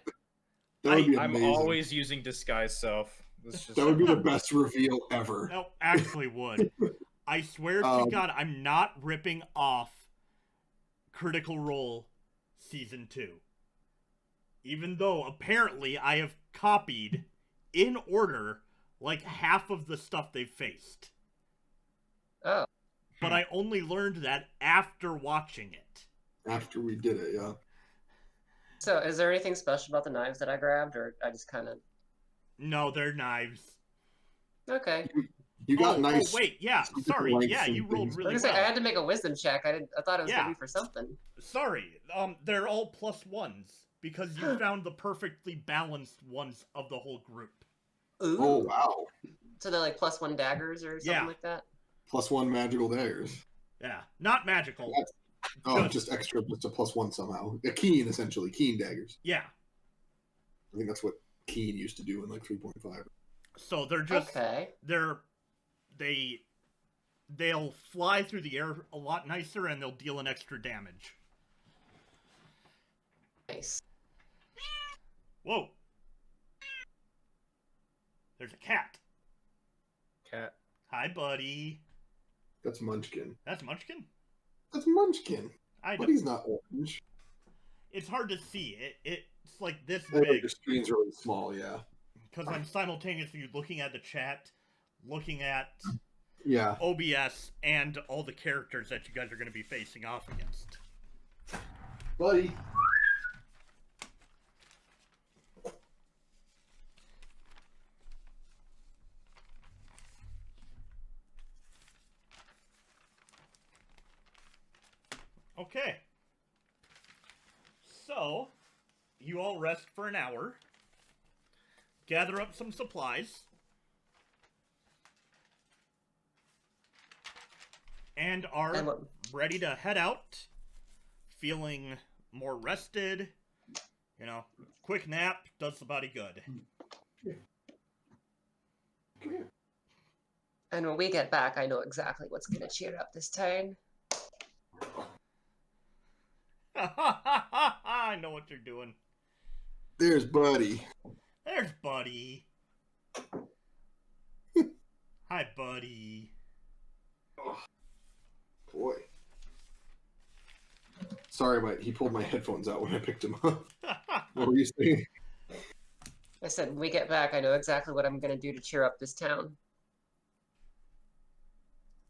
That would be I'm amazing. always using disguise self. That would be the best reveal ever. No, actually would. I swear to God, I'm not ripping off Critical Role Season 2. Even though apparently I have copied, in order, like half of the stuff they've faced. Oh. But I only learned that after watching it. After we did it, yeah. So, is there anything special about the knives that I grabbed, or I just kind of... No, they're knives. Okay. You got nice. Oh, wait, yeah, sorry. Yeah, you rolled really well. I had to make a wisdom check. I thought it was going to be for something. Sorry. They're all +1s, because you found the perfectly balanced ones of the whole group. Ooh. Oh, wow. So they're like +1 daggers or something like that? +1 magical daggers. Yeah, not magical. Just extra, just a +1 somehow. A keen, essentially. Keen daggers. Yeah. I think that's what keen used to do in like 3.5. So they're just... Okay. They'll fly through the air a lot nicer, and they'll deal an extra damage. Nice. Whoa. There's a cat. Cat. Hi, buddy. That's Munchkin. That's Munchkin? That's Munchkin. But he's not orange. It's hard to see. It's like this Your big. screen's really small, yeah. Because I'm simultaneously looking at the chat, looking at OBS, and all the characters that you guys are going to be facing off against. Buddy. Okay. So, you all rest for an hour. Gather up some supplies. And are ready to head out. Feeling more rested. You know, quick nap does the body good. And when we get back, I know exactly what's going to cheer up this turn. I know what you're doing. There's Buddy. There's Buddy. Hi, Buddy. Oh, boy. Sorry, but he pulled my headphones out when I picked him up. What were you saying? I said, when we get back, I know exactly what I'm going to do to cheer up this town.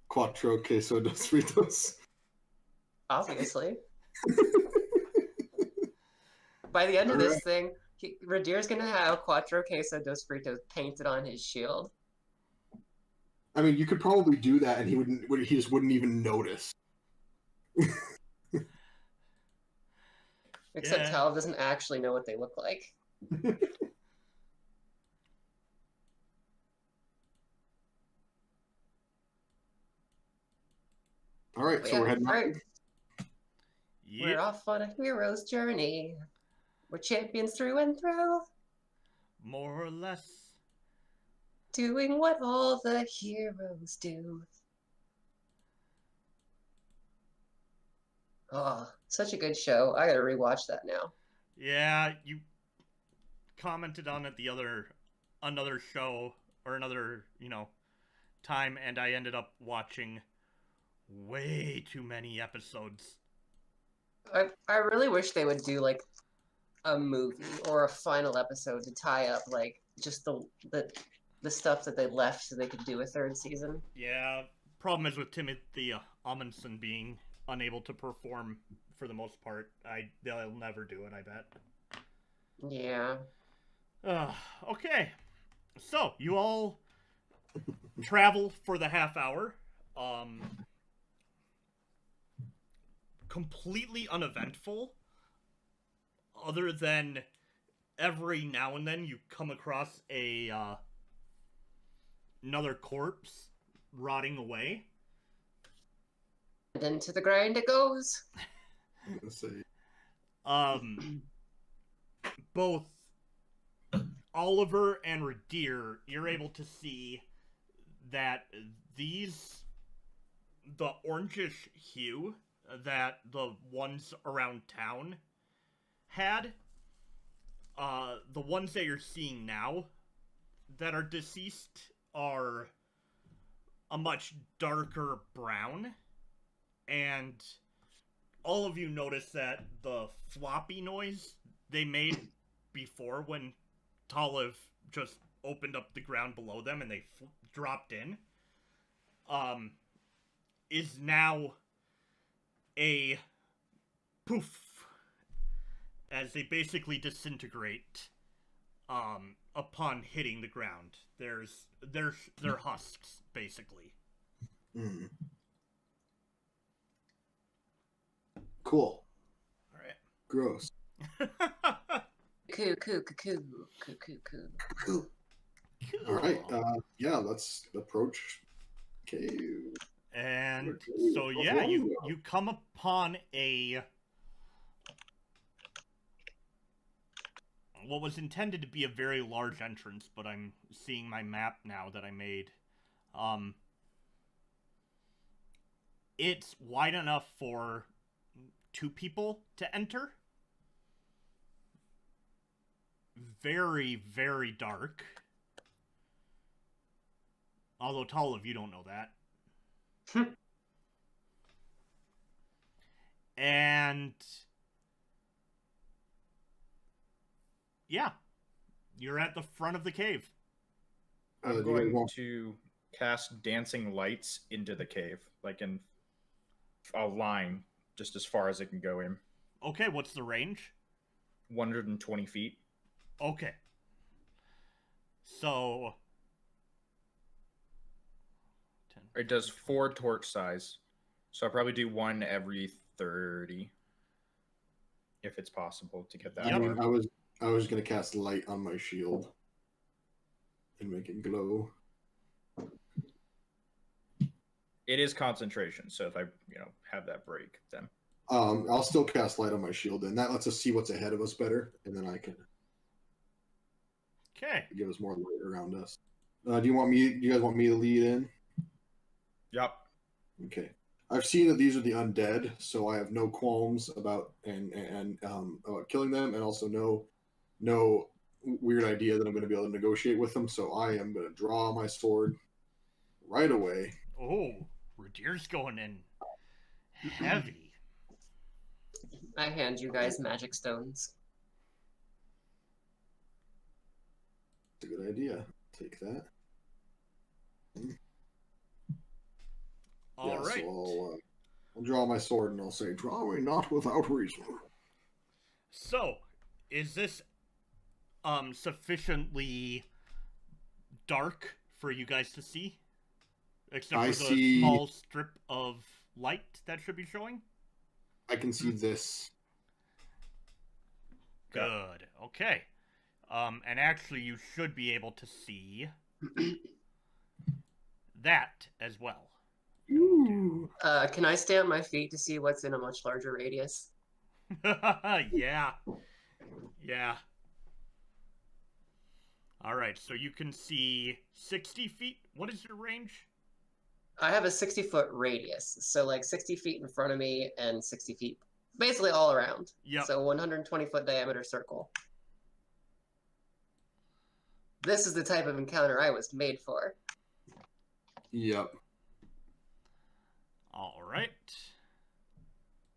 Quattro queso dos fritos. Obviously. By the end of this thing, Radir's going to have Quattro queso dos fritos painted on his shield. I mean, you could probably do that, and he just wouldn't even notice. Except Tal doesn't actually know what they look like. All right, so we're heading out. Yep. We're off on a hero's journey. We're champions through and through. More or less. Doing what all the heroes do. Oh, such a good show. I gotta rewatch that now. Yeah, you commented on it another show, or another, time, and I ended up watching way too many episodes. I really wish they would do, like, a movie or a final episode to tie up, like, just the stuff that they left so they could do a third season. Yeah, problem is with Timothy Amundsen being unable to perform for the most part. They'll never do it, I bet. Yeah. Okay, so you all travel for the half hour. Completely uneventful, other than every now and then you come across another corpse rotting away. And into the grind it goes. I'm gonna say, Both Oliver and Radir, you're able to see that the orangish hue that the ones around town had, the ones that you're seeing now that are deceased are a much darker brown, and all of you notice that the floppy noise they made before when Taliv just opened up the ground below them and they dropped in, is now a poof as they basically disintegrate upon hitting the ground. They're husks, basically. mm. Cool. All right. Gross. Coo, coo, coo, coo, coo, coo, coo. Cool. All right. Yeah, let's approach cave. And Okay. so yeah, you come upon what was intended to be a very large entrance, but I'm seeing my map now that I made. It's wide enough for 2 people to enter. Very, very dark. Although Taliv, you don't know that. And yeah, you're at the front of the cave. I'm going to cast dancing lights into the cave, like in a line, just as far as it can go in. Okay, what's the range? 120 feet. Okay. So... It does 4 torch size. So I'll probably do 1 every 30. If it's possible to get that. Yep. I mean, I was gonna cast light on my shield and make it glow. It is concentration, so if I, have that break, then I'll still cast light on my shield, and that lets us see what's ahead of us better, and then I can give us more light around us. Do you guys want me to lead in? Yep. Okay. I've seen that these are the undead, so I have no qualms about about killing them, and also no weird idea that I'm going to be able to negotiate with them. So I am going to draw my sword right away. Oh, Radir's going in heavy. I hand you guys magic stones. That's a good idea. Take that. All right. So I'll draw my sword and I'll say, "Draw me not without reason." So, is this sufficiently dark for you guys to see? Except for the small strip of light that should be showing? I can see this. Good. Okay. And actually you should be able to see that as well. Ooh. Can I stay on my feet to see what's in a much larger radius? Yeah. Yeah. Alright, so you can see 60 feet. What is your range? I have a 60-foot radius, so like 60 feet in front of me and 60 feet basically all around. Yep. So 120-foot diameter circle. This is the type of encounter I was made for. Yep. All right.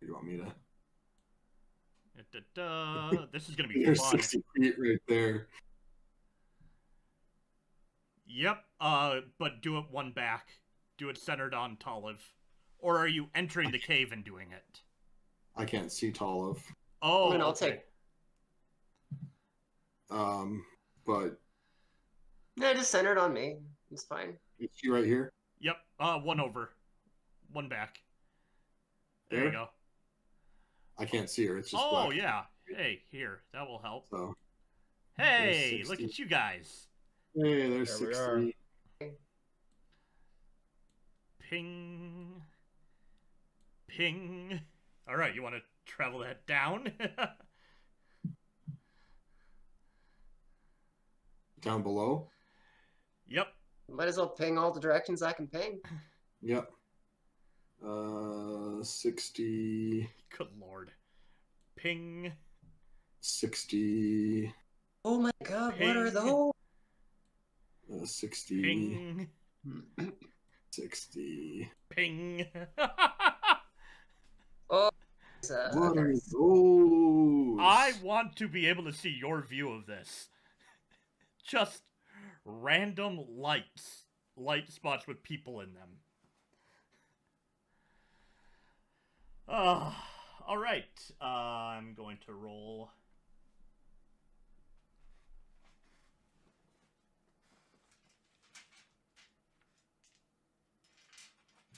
You want me to? This is gonna be There's fun. 60 feet right there. Yep. But do it one back. Do it centered on Toliv. Or are you entering the cave and doing it? I can't see Toliv. Oh, I mean, I'll okay. But No, just centered on me. It's fine. is she right here? Yep. One over. One back. There you There? go. I can't see her. It's just Oh, black. yeah. Hey, here. That will help. So Hey, There's look 60. at you guys. hey, there's There we 60. Ping. Ping. All right, you want to travel that down? Down below. Yep. Might as well ping all the directions I can ping. Yep. 60, Good lord. Ping. 60, Oh my god, what are Ping. those? 60, Ping. 60. Ping. Oh, What are those? I want to be able to see your view of this. Just random lights. Light spots with people in them. Alright. I'm going to roll.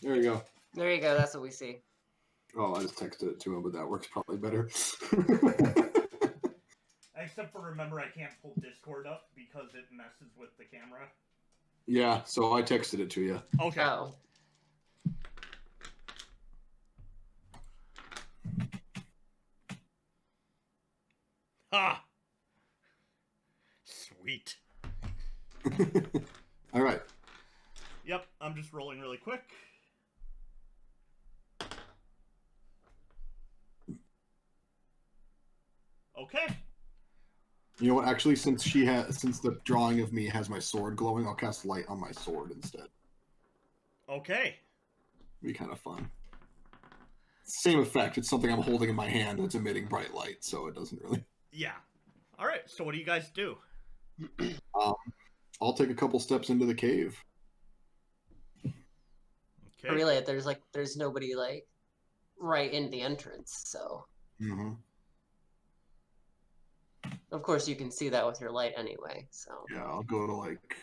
There you go. there you go. That's what we see. Oh, I just texted it to him, but that works probably better. Except for remember, I can't pull Discord up because it messes with the camera. Yeah, so I texted it to you. Okay. Oh, Ah! Sweet. All right. Yep, I'm just rolling really quick. Okay. You know what? Actually, since the drawing of me has my sword glowing, I'll cast light on my sword instead. Okay. Be kind of fun. Same effect. It's something I'm holding in my hand that's emitting bright light, so it doesn't really. Yeah. Alright, so what do you guys do? I'll take a couple steps into the cave. Okay. really? There's nobody like right in the entrance. So Mm-hmm. of course you can see that with your light anyway. So Yeah, I'll go to like.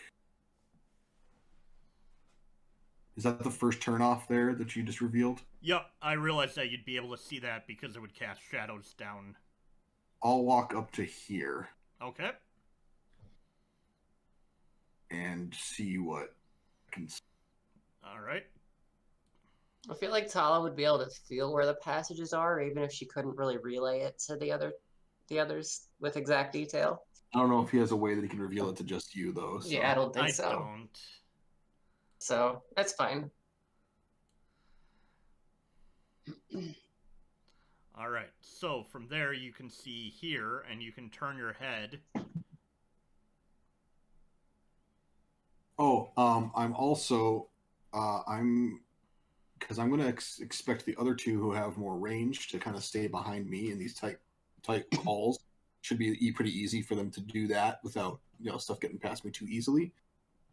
Is that the first turn off there that you just revealed? Yep, I realized that you'd be able to see that because it would cast shadows down. I'll walk up to here Okay. and see what I can. Alright. I feel like Tala would be able to feel where the passages are, even if she couldn't really relay it to the others with exact detail. I don't know if he has a way that he can reveal it to just you though. So. Yeah, I don't think I so. don't. So that's fine. Alright, so from there you can see here, and you can turn your head. Oh, I'm also, because I'm going to expect the other two who have more range to kind of stay behind me in these tight calls. Should be pretty easy for them to do that without stuff getting past me too easily.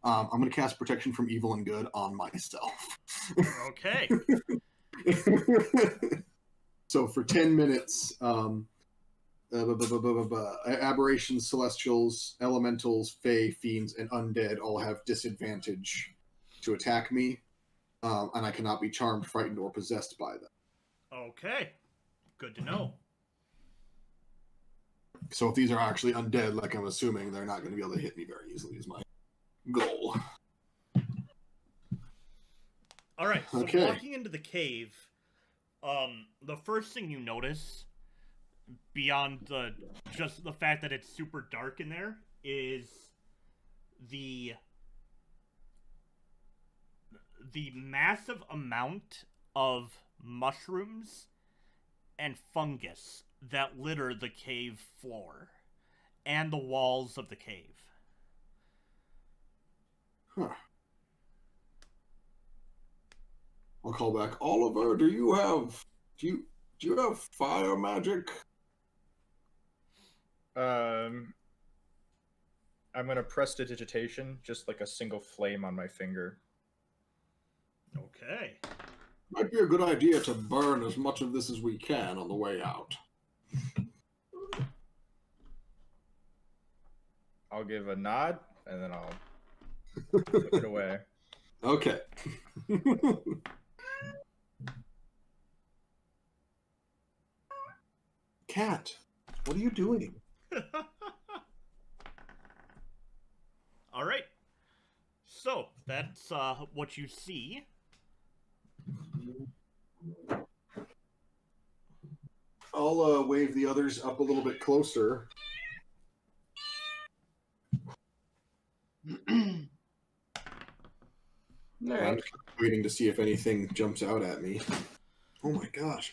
I'm going to cast Protection from Evil and Good on myself. Okay. So for 10 minutes, aberrations, celestials, elementals, fae, fiends, and undead all have disadvantage to attack me, and I cannot be charmed, frightened, or possessed by them. Okay. Good to know. So if these are actually undead, like I'm assuming, they're not going to be able to hit me very easily, is my goal. Alright, so Okay. walking into the cave, the first thing you notice, beyond just the fact that it's super dark in there, is the massive amount of mushrooms and fungus that litter the cave floor and the walls of the cave. Huh. I'll call back. Oliver, do you have fire magic? I I'm gonna prestidigitation, just like a single flame on my finger. Okay. Might be a good idea to burn as much of this as we can on the way out. I'll give a nod, and then I'll put it away. Okay. Cat, what are you doing? All right. So that's what you see. I'll wave the others up a little bit closer. I'm Alright. just waiting to see if anything jumps out at me. Oh my gosh.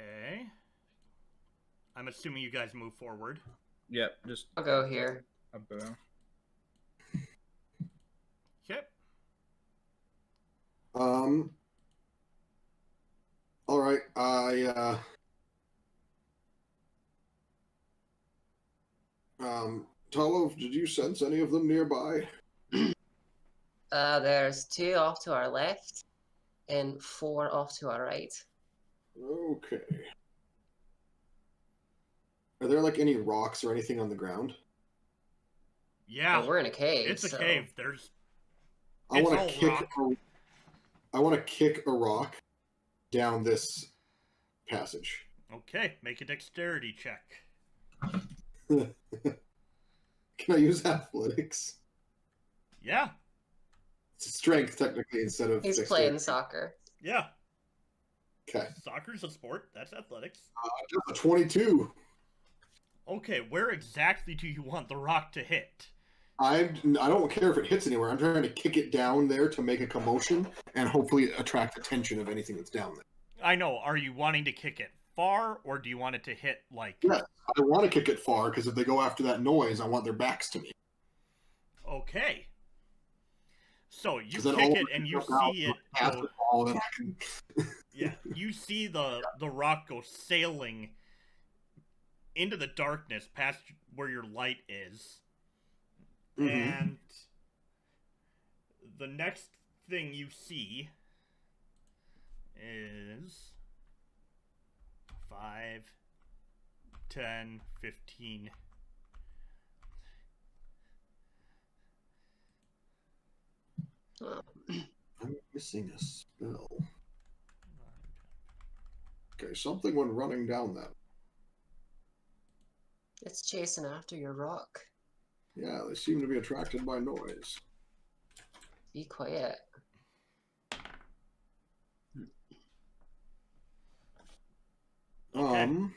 Okay. I'm assuming you guys move forward. Yep, just I'll go here. a bow. Okay. All right. Tolov, did you sense any of them nearby? There's 2 off to our left and 4 off to our right. Okay. Are there like any rocks or anything on the ground? Yeah. Well, we're in a cave. It's a so- cave. There's. I It's want all to kick. rock. I want to kick a rock down this passage. Okay. Make a dexterity check. Can I use athletics? Yeah. It's strength technically instead of. He's dexterity. playing soccer. Yeah. Okay. Soccer's a sport. That's athletics. A 22. Okay. Where exactly do you want the rock to hit? I don't care if it hits anywhere. I'm trying to kick it down there to make a commotion and hopefully attract attention of anything that's down there. I know. Are you wanting to kick it far, or do you want it to hit like? Yeah, I want to kick it far because if they go after that noise, I want their backs to me. Okay. So you 'Cause then kick all it and you jump out, see it pass go, the ball, and I can. yeah, you see the rock go sailing into the darkness past where your light is. Mhm. And the next thing you see is 5, 10, 15. Oh, I'm missing a spell. Okay, something went running down that. it's chasing after your rock. Yeah, they seem to be attracted by noise. Be quiet. Okay.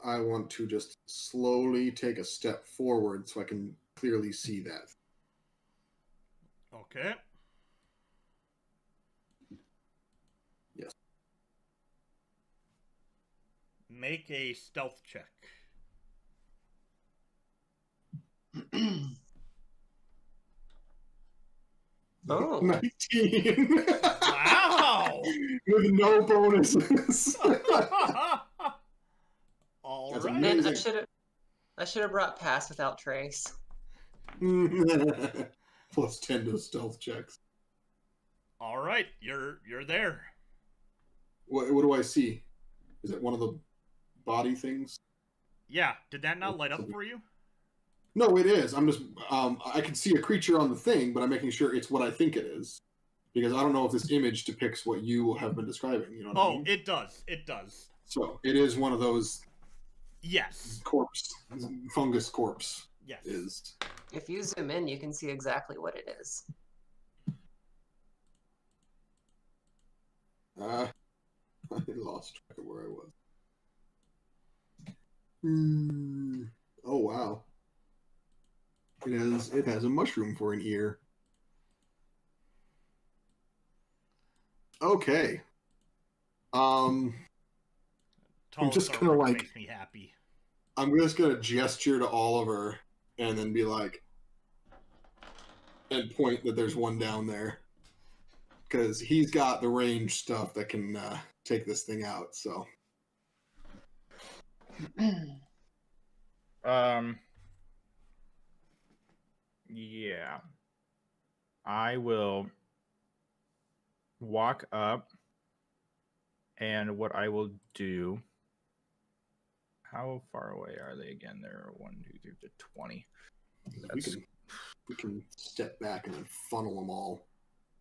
I want to just slowly take a step forward so I can clearly see that. Okay. Yes. Make a stealth check. Oh, 19! Wow! With no bonuses. All That's right. man, amazing. I should have brought pass without trace. Plus 10 to stealth checks. All right. You're there. What do I see? Is it one of the body things? Yeah. Did that not light up for you? No, it is. I'm just I can see a creature on the thing, but I'm making sure it's what I think it is. Because I don't know if this image depicts what you have been describing, you know what I Oh, mean? it does. It does. So it is one of those Yes. corpse, fungus corpse Yes. is. If you zoom in, you can see exactly what it is. I lost track of where I was. Oh wow. It has a mushroom for an ear. Okay. Tall just Star gonna, Wars like- makes me happy. I'm just gonna gesture to Oliver and then be like, and point that there's one down there. because he's got the range stuff that can take this thing out. So, yeah, I will walk up, and what I will do. How far away are they again? They're 1, 2, 3, 20. we can step back and then funnel them all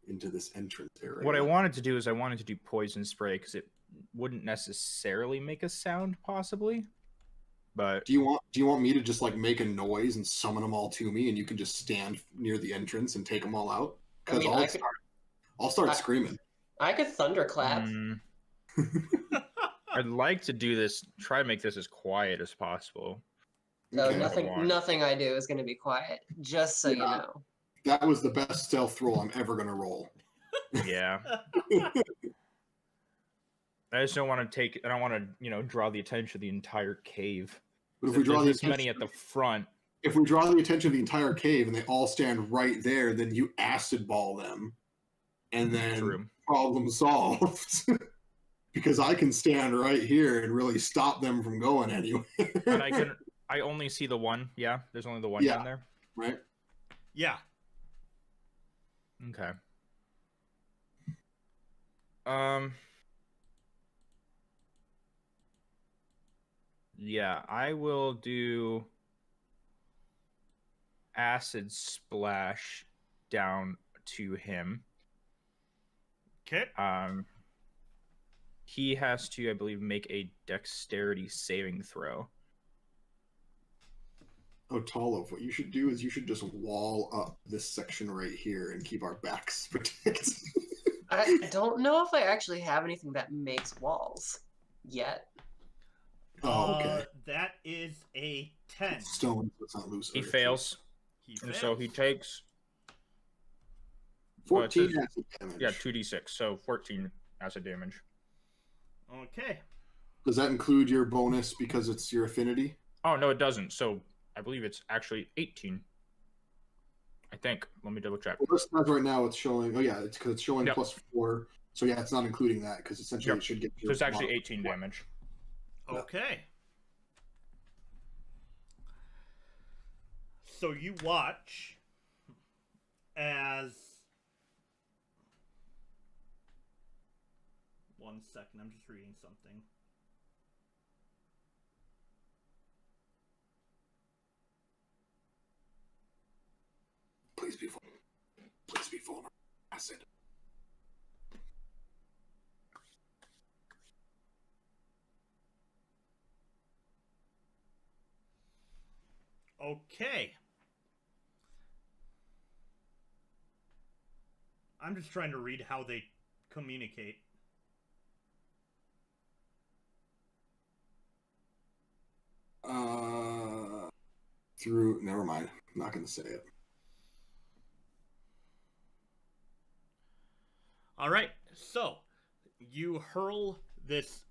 into this entrance area. What I wanted to do is I wanted to do poison spray because it wouldn't necessarily make a sound, possibly. But do you want me to just like make a noise and summon them all to me, and you can just stand near the entrance and take them all out? Because I'll start screaming. I could thunderclap. I'd like to do this. Try to make this as quiet as possible. So Okay. nothing I do is going to be quiet. Just so you know. That was the best stealth roll I'm ever gonna roll. Yeah. I just don't want to take. I don't want to, draw the attention of the entire cave. But if we draw this many at the front, if we draw the attention of the entire cave and they all stand right there, then you acid ball them, and then problem solved. Because I can stand right here and really stop them from going anywhere. But I only see the one. Yeah, there's only the one down there. Right? Yeah. Okay. Yeah, I will do acid splash down to him. Okay. He has to, I believe, make a dexterity saving throw. Oh, Tolov, what you should do is you should just wall up this section right here and keep our backs protected. I don't know if I actually have anything that makes walls yet. Oh, okay. That is a 10. Stone, so it's not loose. He fails. And so he takes 14 acid damage. Yeah, 2d6, so 14 acid damage. Okay. Does that include your bonus because it's your affinity? Oh, no, it doesn't. So I believe it's actually 18. I think. Let me double check. Well, this right now it's showing. Oh, yeah, it's because it's showing Yep. +4. So, yeah, it's not including that because essentially it should get So it's actually 18 damage. Okay. So you watch as... One second, I'm just reading something. Please be vulnerable. Please be vulnerable. Acid. Okay. I'm just trying to read how they communicate. Never mind. I'm not going to say it. All right, so you hurl this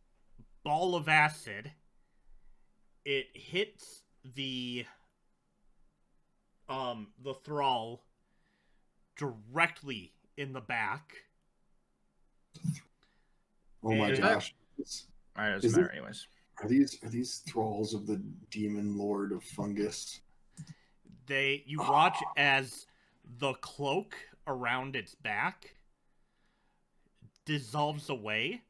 ball of acid. It hits the thrall directly in the back. Oh my gosh! All right, doesn't matter anyways. Are these thralls of the demon lord of fungus? You watch as the cloak around its back dissolves away,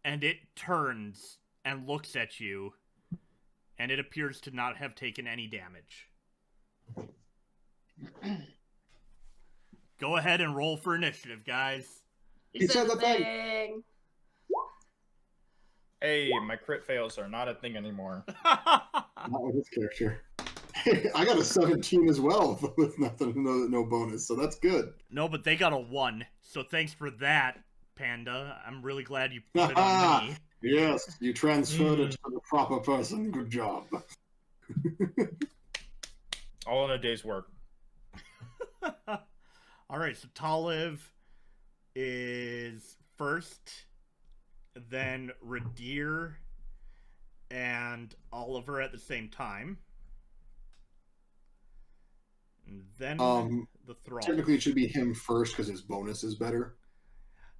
and it turns and looks at you, and it appears to not have taken any damage. Go ahead and roll for initiative, guys. He said the thing. Hey, my crit fails are not a thing anymore. Not with this character. I got a 17 as well with no bonus, so that's good. No, but they got a 1, so thanks for that, Panda. I'm really glad you put it on me. Yes, you transferred it to the proper person. Good job. All in a day's work. Alright, so Taliv is first, then Radir and Oliver at the same time. And then the thrall. Technically, it should be him first because his bonus is better.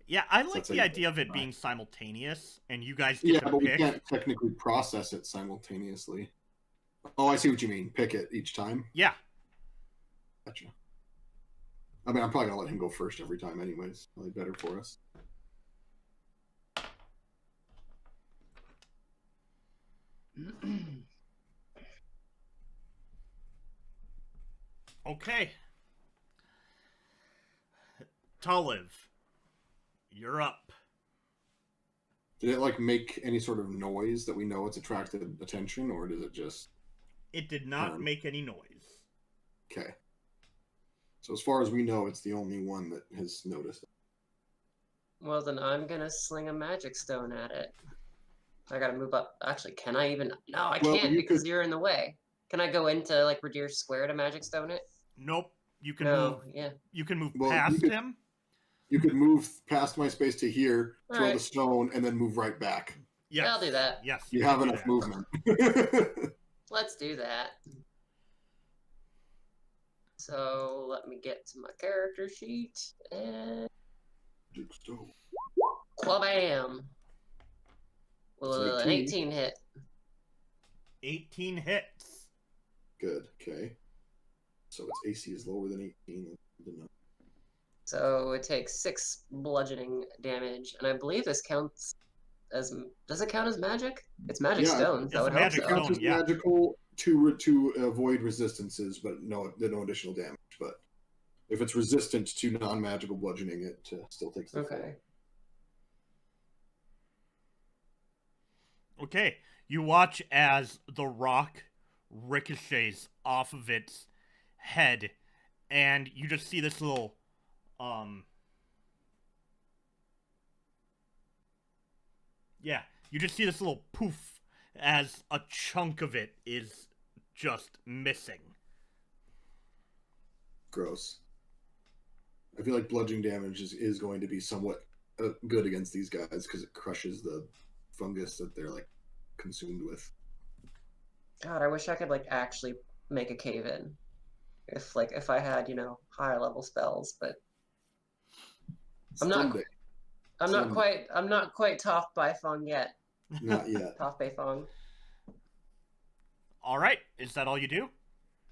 Yeah, I So like that's the how you idea of it right. being simultaneous, and you guys Yeah, get to but we pick. can't technically process it simultaneously. Oh, I see what you mean. Pick it each time. Yeah. Gotcha. I mean, I'm probably gonna let him go first every time, anyways. Probably better for us. Okay. Toliv, you're up. Did it like make any sort of noise that we know it's attracted attention, or does it just? It did not make any noise. Okay. So as far as we know, it's the only one that has noticed it. Well, then I'm gonna sling a magic stone at it. I gotta move up. Actually, can I even? No, I Well, can't you because could- you're in the way. Can I go into like Radir Square to magic stone it? Nope. You can No, move. yeah. You can move Well, you past could- him. You could move past my space to here, All throw right. the stone, and then move right back. Yes. I'll do that. Yes. You can have do enough that. movement. Let's do that. So let me get to my character sheet and Clubam. Well, It's an 18. 18 hit. 18 hits. Good. Okay. So its AC is lower than 18. That's good enough. So it takes 6 bludgeoning damage, and I believe this counts as. Does it count as magic? It's magic Yeah, stones. it's I would hope magic so. stone. Counts as yeah. magical to avoid resistances, but no additional damage. But if it's resistant to non-magical bludgeoning, it still takes the full. Okay. Okay. You watch as the rock ricochets off of its head, and you just see this little you just see this little poof as a chunk of it is just missing. Gross. I feel like bludgeoning damage is going to be somewhat good against these guys because it crushes the fungus that they're like consumed with. God, I wish I could like actually make a cave in. If I had, higher level spells, but I'm not Someday. I'm not quite Toph by Fung yet. Not yet. Toph by Fung. All right. Is that all you do?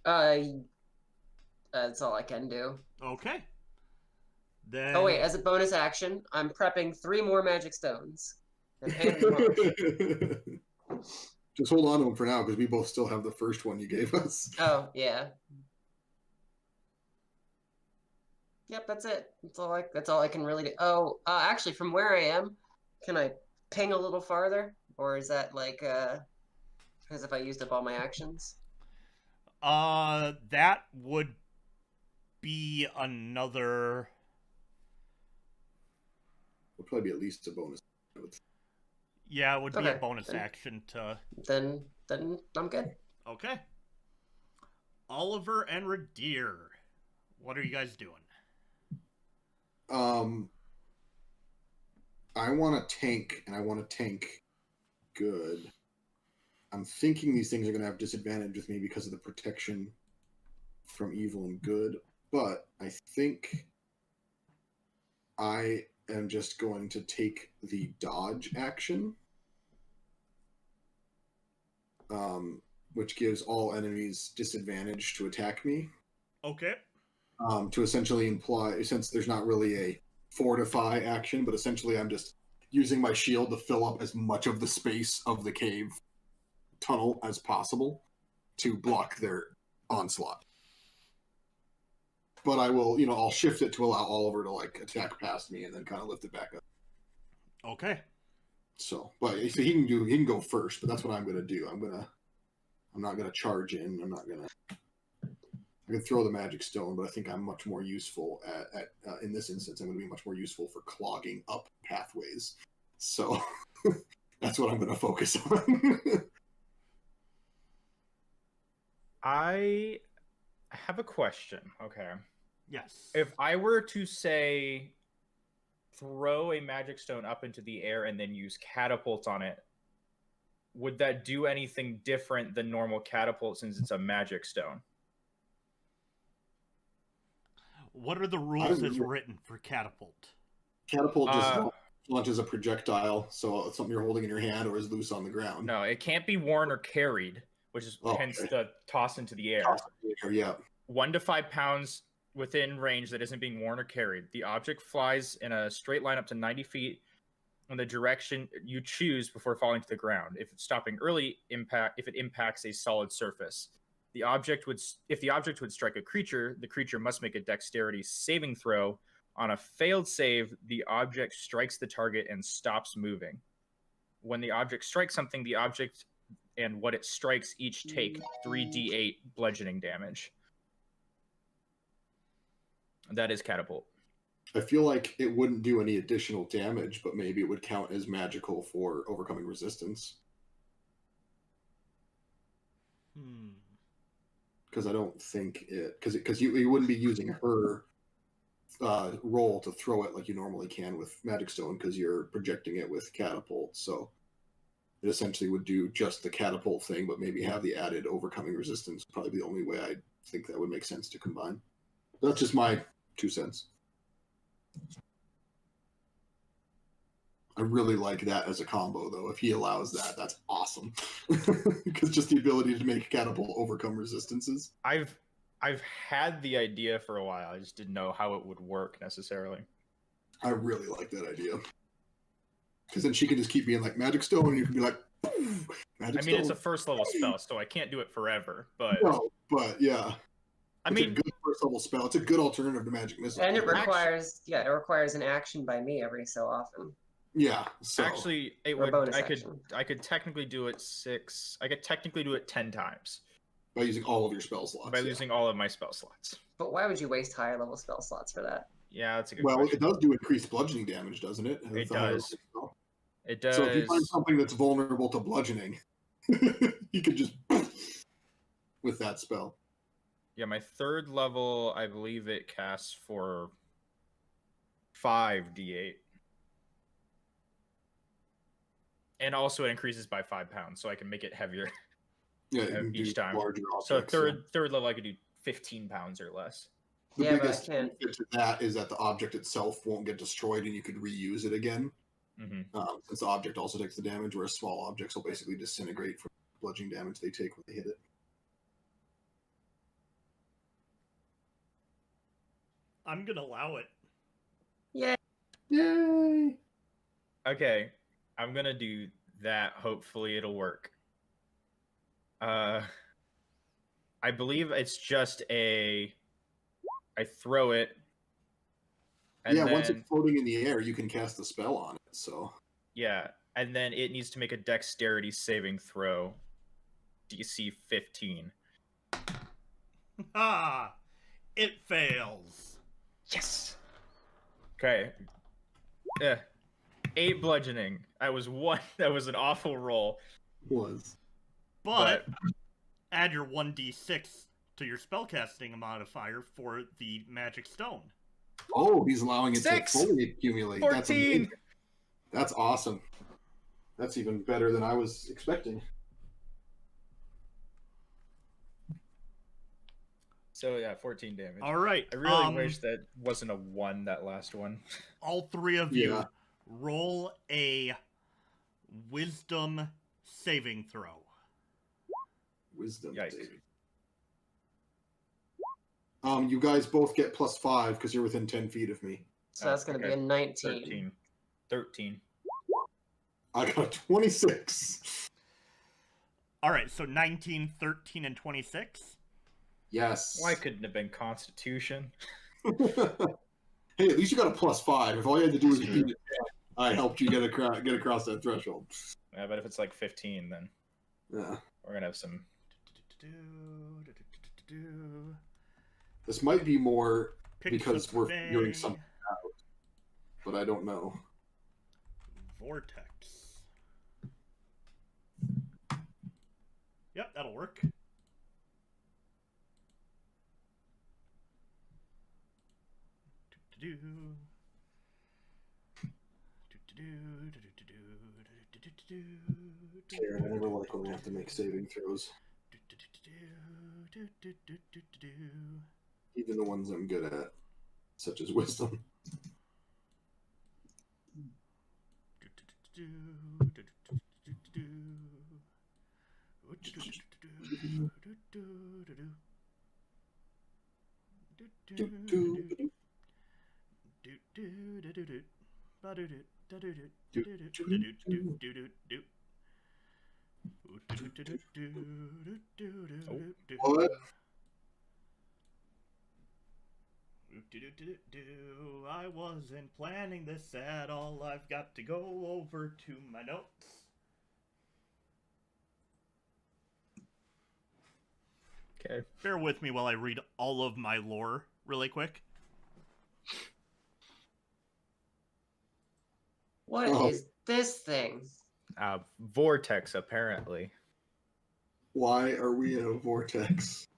That's all I can do. Okay. Then Oh wait, as a bonus action, I'm prepping 3 more magic stones. And handing them off. Just hold on to them for now because we both still have the first one you gave us. Oh, yeah. Yep, that's it. That's all I can really do. Oh, actually, from where I am, can I ping a little farther? Or is that like, as if I used up all my actions? that would be another. Would probably be at least a bonus. Yeah, it would be a Okay, bonus then. action to. Then I'm good. Okay. Oliver and Radir, what are you guys doing? I want to tank, and I want to tank good. I'm thinking these things are going to have disadvantage with me because of the protection from evil and good, but I think I am just going to take the dodge action, which gives all enemies disadvantage to attack me. Okay. To essentially imply, since there's not really a fortify action, but essentially I'm just using my shield to fill up as much of the space of the cave tunnel as possible to block their onslaught. But I will, I'll shift it to allow Oliver to like attack past me and then kind of lift it back up. Okay. So he can go first, but that's what I'm gonna do. I'm not gonna charge in. I can throw the magic stone, but I think I'm much more useful in this instance. I'm going to be much more useful for clogging up pathways. So that's what I'm going to focus on. I have a question. Okay. Yes. If I were to say throw a magic stone up into the air and then use catapults on it, would that do anything different than normal catapult since it's a magic stone? What are the rules as written for catapult? Catapult just launches a projectile, so it's something you're holding in your hand or is loose on the ground. No, it can't be worn or carried, which is hence the toss into the air. Yeah. 1 to 5 pounds within range that isn't being worn or carried. The object flies in a straight line up to 90 feet in the direction you choose before falling to the ground. If it's stopping early, if it impacts a solid surface. If the object would strike a creature, the creature must make a dexterity saving throw. On a failed save, the object strikes the target and stops moving. When the object strikes something, the object and what it strikes each take 3d8 bludgeoning damage. That is catapult. I feel like it wouldn't do any additional damage, but maybe it would count as magical for overcoming resistance. Because I don't think it... Because you wouldn't be using her roll to throw it like you normally can with Magic Stone, because you're projecting it with catapult. So it essentially would do just the catapult thing, but maybe have the added overcoming resistance. Probably the only way I think that would make sense to combine. That's just my 2 cents. I really like that as a combo, though. If he allows that, that's awesome. Because just the ability to make catapult overcome resistances. I've had the idea for a while. I just didn't know how it would work necessarily. I really like that idea. Because then she can just keep being like Magic Stone, and you can be like, Magic Stone. It's a first level spell, so I can't do it forever. But no, but yeah. It's a good first level spell. It's a good alternative to Magic Missile. And it requires an action by me every so often. Yeah. So. Actually, I could technically do it 6. I could technically do it 10 times. By using all of your spell slots. By using all of my spell slots. But why would you waste higher level spell slots for that? Yeah, that's a good question. Well, it does do increased bludgeoning damage, doesn't it? It does. It does. So if you find something that's vulnerable to bludgeoning, you could just with that spell. Yeah, my 3rd level, I believe it casts for 5d8. And also it increases by 5 pounds, so I can make it heavier. Yeah, each time. Objects, so third level, I could do 15 pounds or less. The biggest benefit to that is that the object itself won't get destroyed, and you could reuse it again. Since the object also takes the damage, whereas small objects will basically disintegrate from bludgeoning damage they take when they hit it. I'm gonna allow it. Yay! Yay! Okay, I'm gonna do that. Hopefully it'll work. I believe it's just I throw it. And then, once it's floating in the air, you can cast the spell on it. So yeah, and then it needs to make a dexterity saving throw, DC 15. Ah, it fails. Yes. Okay. 8 bludgeoning. That was an awful roll. But add your 1d6 to your spellcasting modifier for the magic stone. Oh, he's allowing it to fully accumulate. 14. That's awesome. That's even better than I was expecting. So yeah, 14 damage. All right. I really wish that wasn't a 1, that last one. All 3 of you roll a wisdom saving throw. Wisdom saving. You guys both get +5 because you're within 10 feet of me. So that's going to be a 19. 13. I got a 26. All right, so 19, 13, and 26? Yes. Why couldn't it have been Constitution? Hey, at least you got a +5. If all you had to do was beat it, I helped you get across that threshold. Yeah, but if it's like 15, then yeah, we're gonna have some. This might be more because we're figuring something out, but I don't know. Vortex. Yep, that'll work. Karen, I never like when we have to make saving throws. Even the ones I'm good at. such as wisdom. What? I wasn't planning this at all. I've got to go over to my notes. Okay. Bear with me while I read all of my lore really quick. What is this thing? Vortex, apparently. Why are we in a vortex?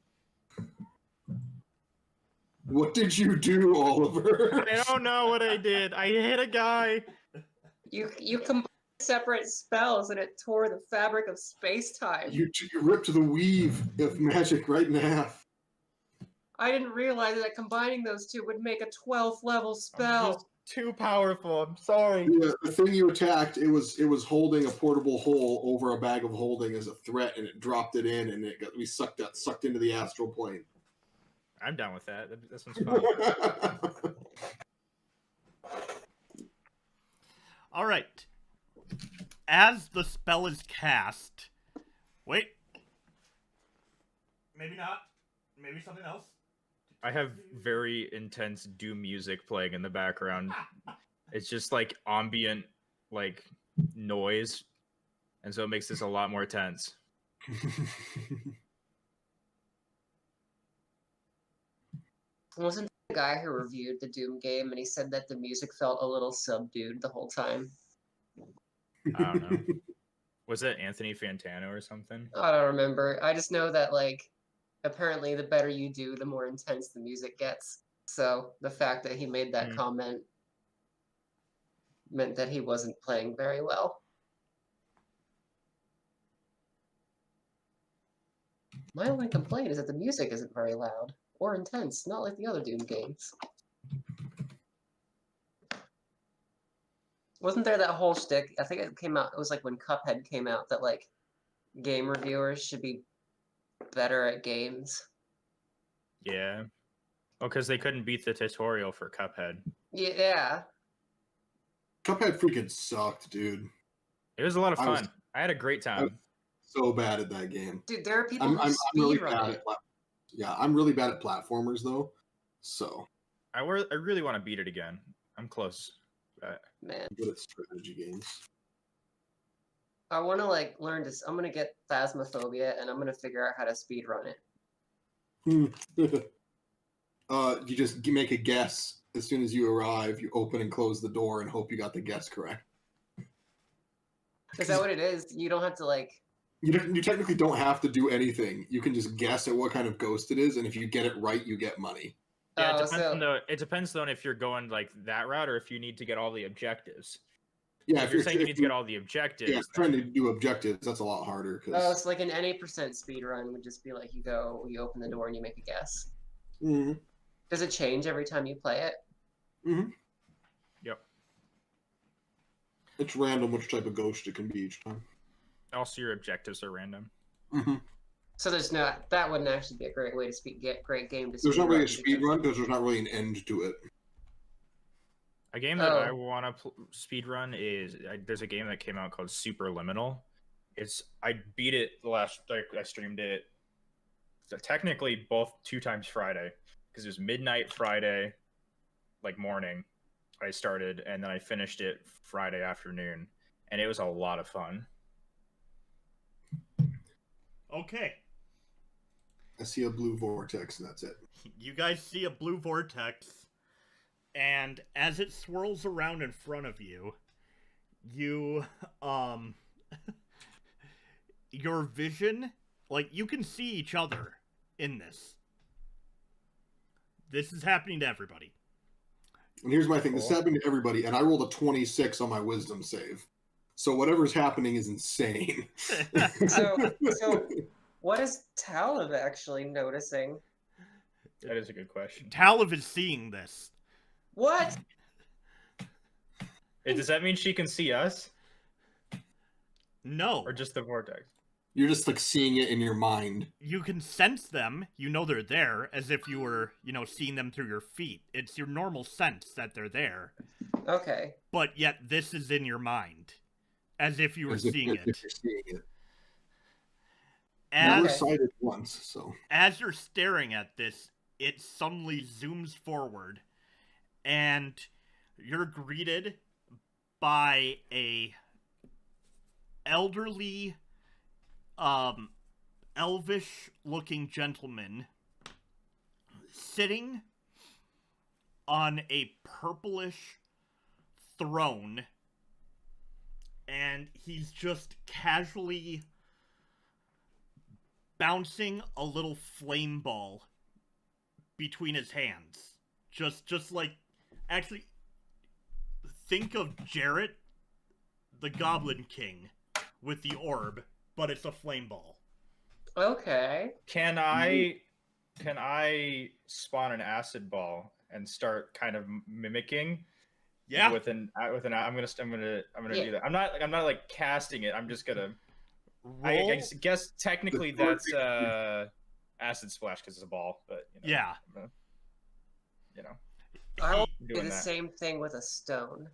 What did you do, Oliver? I don't know what I did. I hit a guy. You combined separate spells and it tore the fabric of space-time. You ripped the weave of magic right in half. I didn't realize that combining those two would make a 12th level I'm spell. just too powerful. I'm sorry. Yeah, the thing you attacked, it was holding a portable hole over a bag of holding as a threat, and it dropped it in, and we sucked into the astral plane. I'm down with that. This one's fun. All right. As the spell is cast... Wait. Maybe not. Maybe something else. I have very intense doom music playing in the background. It's just like ambient, like noise, and so it makes this a lot more tense. Wasn't the guy who reviewed the Doom game and he said that the music felt a little subdued the whole time? I don't know. Was it Anthony Fantano or something? I don't remember. I just know that, like, apparently the better you do, the more intense the music gets. So the fact that he made that comment meant that he wasn't playing very well. My only complaint is that the music isn't very loud or intense, not like the other Doom games. Wasn't there that whole shtick? I think it came out, it was like when Cuphead came out, that like game reviewers should be better at games. Yeah. Oh, because they couldn't beat the tutorial for Cuphead. Yeah. Cuphead freaking sucked, dude. It was a lot of fun. I had a great time. So bad at that game. Dude, there are people I'm who really speedrun bad it. I'm really bad at platformers though. So I really want to beat it again. I'm close. Man. I'm good at strategy games. I want to like learn this. I'm gonna get Phasmophobia, and I'm gonna figure out how to speedrun it. You just make a guess. As soon as you arrive, you open and close the door and hope you got the guess correct. Is that what it is? You don't have to like. You technically don't have to do anything. You can just guess at what kind of ghost it is, and if you get it right, you get money. Yeah, it depends on if you're going like that route or if you need to get all the objectives. Yeah, if you're saying you need to get all the objectives. Yeah, trying to do objectives, that's a lot harder. Oh, it's like an any percent speed run would just be like you open the door and you make a guess. Mm-hmm. Does it change every time you play it? Mm-hmm. Yep. It's random which type of ghost it can be each time. Also, your objectives are random. Mm-hmm. So that wouldn't actually be a great way to great game to. There's not really a speed run because there's not really an end to it. A game that I want to speed run is there's a game that came out called Superliminal. I beat it I streamed it. So technically both 2 times Friday because it was midnight Friday, like morning. I started and then I finished it Friday afternoon, and it was a lot of fun. Okay. I see a blue vortex, and that's it. You guys see a blue vortex, and as it swirls around in front of you, your vision, like, you can see each other in this. This is happening to everybody. And here's my thing. This is happening to everybody, and I rolled a 26 on my wisdom save. So whatever's happening is insane. So what is Talib actually noticing? That is a good question. Talib is seeing this. What? Does that mean she can see us? No. Or just the vortex? You're just like seeing it in your mind. You can sense them. You know they're there, as if you were, seeing them through your feet. It's your normal sense that they're there. Okay. But yet this is in your mind, as if you were As if seeing you're it. seeing it. As, Never sighted once, so. As you're staring at this, it suddenly zooms forward, and you're greeted by a elderly, elvish-looking gentleman sitting on a purplish throne, and he's just casually bouncing a little flame ball between his hands. Just like, actually, think of Jarrett, the Goblin King, with the orb, but it's a flame ball. Okay. Can I spawn an acid ball and start kind of mimicking? Yeah. With an I'm gonna Yeah. do that. I'm not like casting it. I'm just gonna. Roll. I guess technically that's acid splash because it's a ball, but Yeah. I'll I'm do doing the that. same thing with a stone.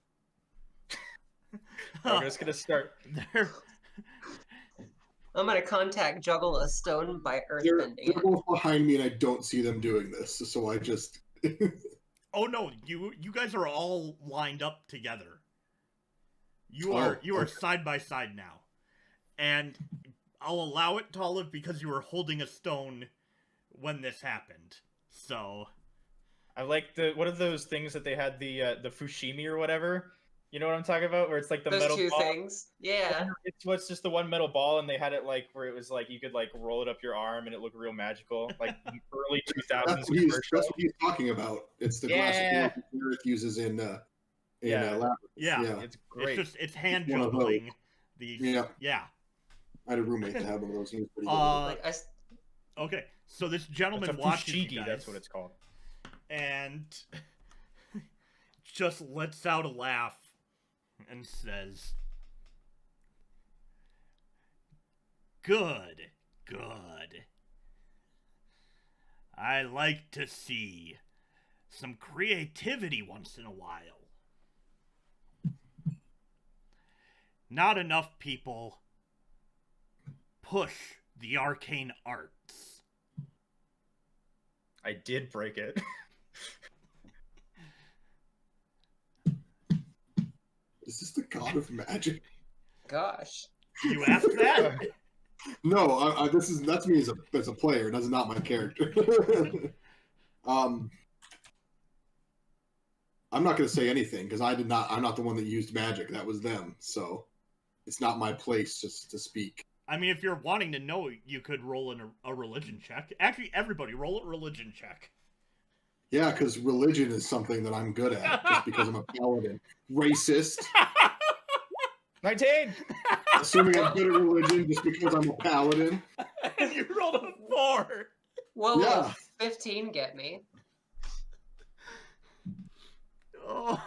I'm just gonna start. There, I'm gonna contact juggle a stone by They're earthbending it. both behind me and I don't see them doing this, so I just... oh no, you guys are all lined up together. You are okay. side by side now. And I'll allow it, Tolive, because you were holding a stone when this happened. So I like what are those things that they had the fushimi or whatever? You know what I'm talking about? Where it's like the Those metal two ball. things. Yeah. It's what's just the one metal ball, and they had it like where it was like you could like roll it up your arm and it looked real magical, like early 2000s That's commercial. what he's talking about. It's the glass that Earth uses in Labyrinth. yeah, It's great. it's hand One of those. juggling these. Yeah. I had a roommate that had one of those. He was pretty good. Like Okay, so this gentleman It's a watches you fushigi, guys, that's what it's called. and just lets out a laugh and says, "Good. I like to see some creativity once in a while. Not enough people push the arcane arts." I did break it. Is this the god of magic? gosh. You asked that? No, that's me as a player. That's not my character. I'm not going to say anything because I'm not the one that used magic. That was them. So it's not my place just to speak. I mean, if you're wanting to know, you could roll in a religion check. Actually, everybody, roll a religion check. Yeah, because religion is something that I'm good at just because I'm a paladin. Racist. 19! Assuming I'm good at religion just because I'm a paladin. And you rolled a 4! What will Yeah. 15 get me? Oh.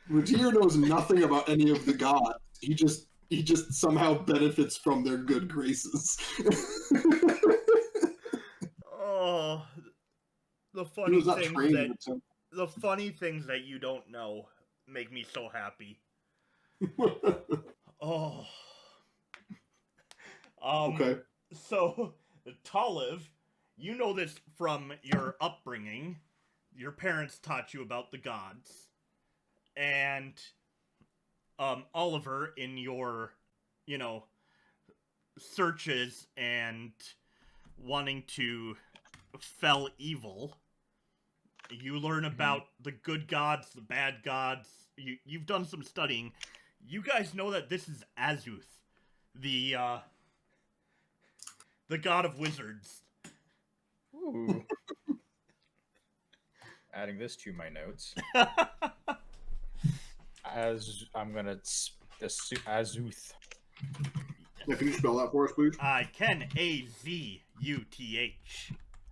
Rutier knows nothing about any of the gods. He just somehow benefits from their good graces. Oh. The He funny was not things trained that in it. the funny things that you don't know make me so happy. Oh. Okay. So, Tolive, you know this from your upbringing. Your parents taught you about the gods. And, Oliver, in your, searches and wanting to fell evil, you learn about the good gods, the bad gods. You've done some studying. You guys know that this is Azuth, the god of wizards. Ooh. Adding this to my notes. As I'm gonna Azuth. Yeah, can you spell that for us, please? I can Azuth.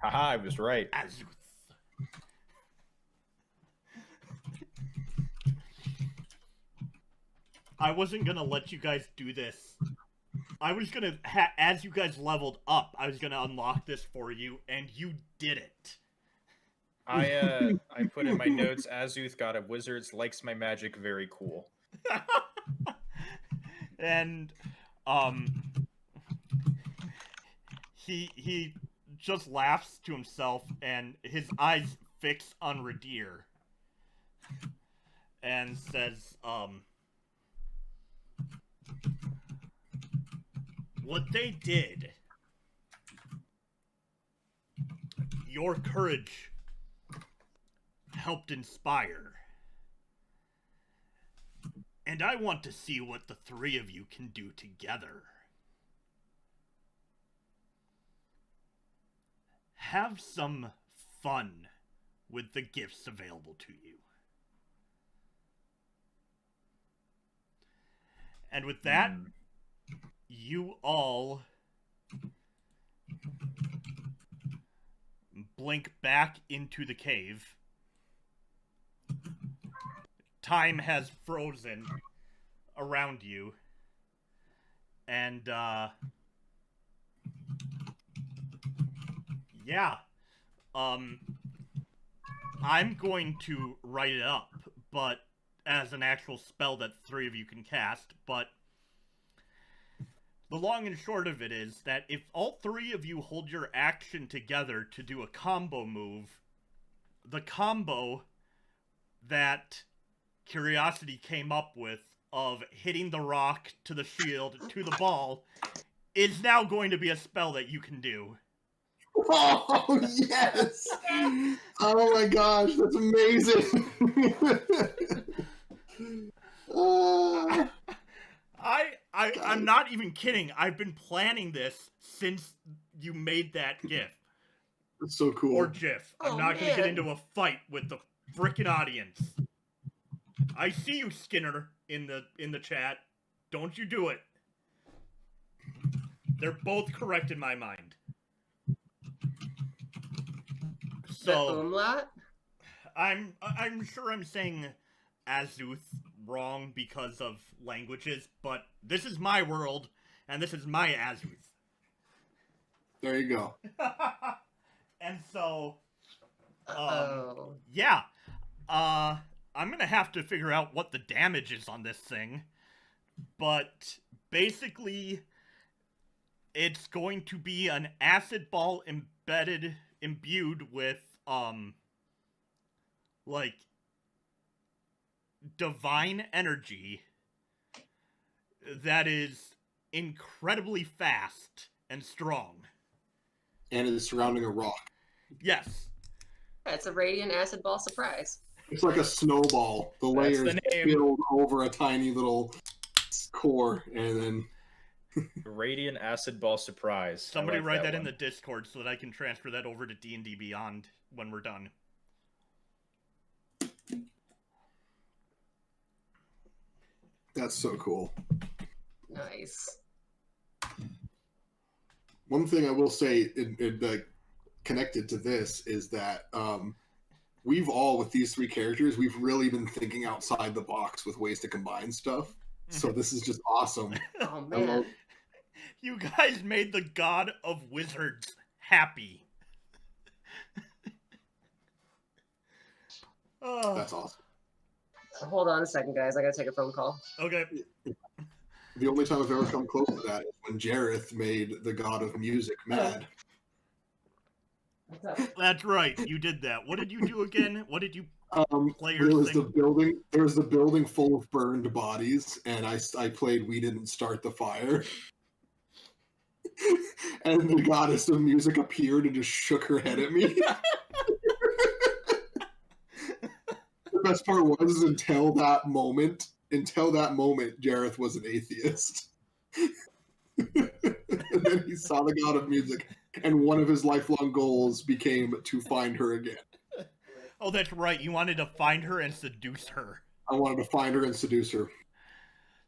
Haha, I was right. Azuth. I wasn't gonna let you guys do this. I was gonna, as you guys leveled up, I was gonna unlock this for you, and you did it. I put in my notes, Azuth, god of wizards, likes my magic, very cool. And, he just laughs to himself, and his eyes fix on Radir, and says, what they did, your courage helped inspire. And I want to see what the three of you can do together. Have some fun with the gifts available to you. And with that, you all blink back into the cave. Time has frozen around you. And, yeah. I'm going to write it up, but as an actual spell that three of you can cast, but the long and short of it is that if all three of you hold your action together to do a combo move, the combo that Curiosity came up with of hitting the rock to the shield to the ball is now going to be a spell that you can do. Oh, yes! Oh my gosh, that's amazing! I'm not even kidding. I've been planning this since you made that GIF. That's so cool. Or GIF. I'm not going to get into a fight with the frickin' audience. I see you, Skinner, in the chat. Don't you do it. They're both correct in my mind. The So umlaut? I'm sure I'm saying Azuth wrong because of languages, but this is my world, and this is my Azuth. There you go. And so, Oh. yeah. I'm gonna have to figure out what the damage is on this thing, but basically, it's going to be an acid ball imbued with, like, divine energy that is incredibly fast and strong. And it is surrounding a rock. Yes. It's a radiant acid ball surprise. It's like a snowball. The layers the name. build over a tiny little core, and then... Radiant acid ball surprise. Somebody write that in one. the Discord so that I can transfer that over to D&D Beyond when we're done. That's so cool. Nice. One thing I will say, connected to this, is that we've all, with these three characters, we've really been thinking outside the box with ways to combine stuff. So this is just awesome. Oh, man. You guys made the god of wizards happy. Oh. That's awesome. Hold on a second, guys. I gotta take a phone call. Okay. The only time I've ever come close to that is when Jareth made the god of music mad. What's up? That's right. You did that. What did you do again? What did you play There your was thing? the building full of burned bodies, and I played We Didn't Start the Fire. And the goddess of music appeared and just shook her head at me. The best part was until that moment, Jareth was an atheist. And then he saw the god of music, and one of his lifelong goals became to find her again. Oh, that's right. You wanted to find her and seduce her. I wanted to find her and seduce her,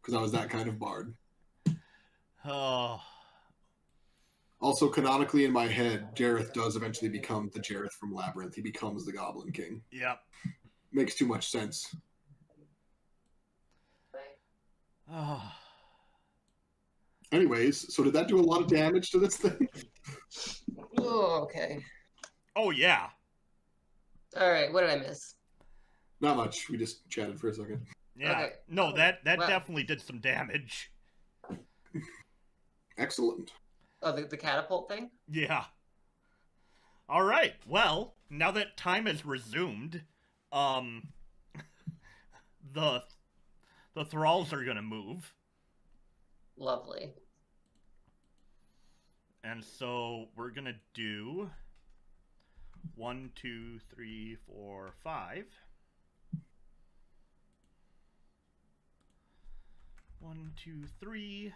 because I was that kind of bard. Oh. Also, canonically in my head, Jareth does eventually become the Jareth from Labyrinth. He becomes the Goblin King. Yep. Makes too much sense. Anyways, so did that do a lot of damage to this thing? Oh, okay. Oh, yeah. All right, what did I miss? Not much. We just chatted for a second. Yeah. Okay. No, that wow. definitely did some damage. Excellent. Oh, the catapult thing? Yeah. All right. Well, now that time has resumed, the thralls are gonna move, Lovely. and so we're gonna do 1, 2, 3, 4, 5. 1, 2, 3.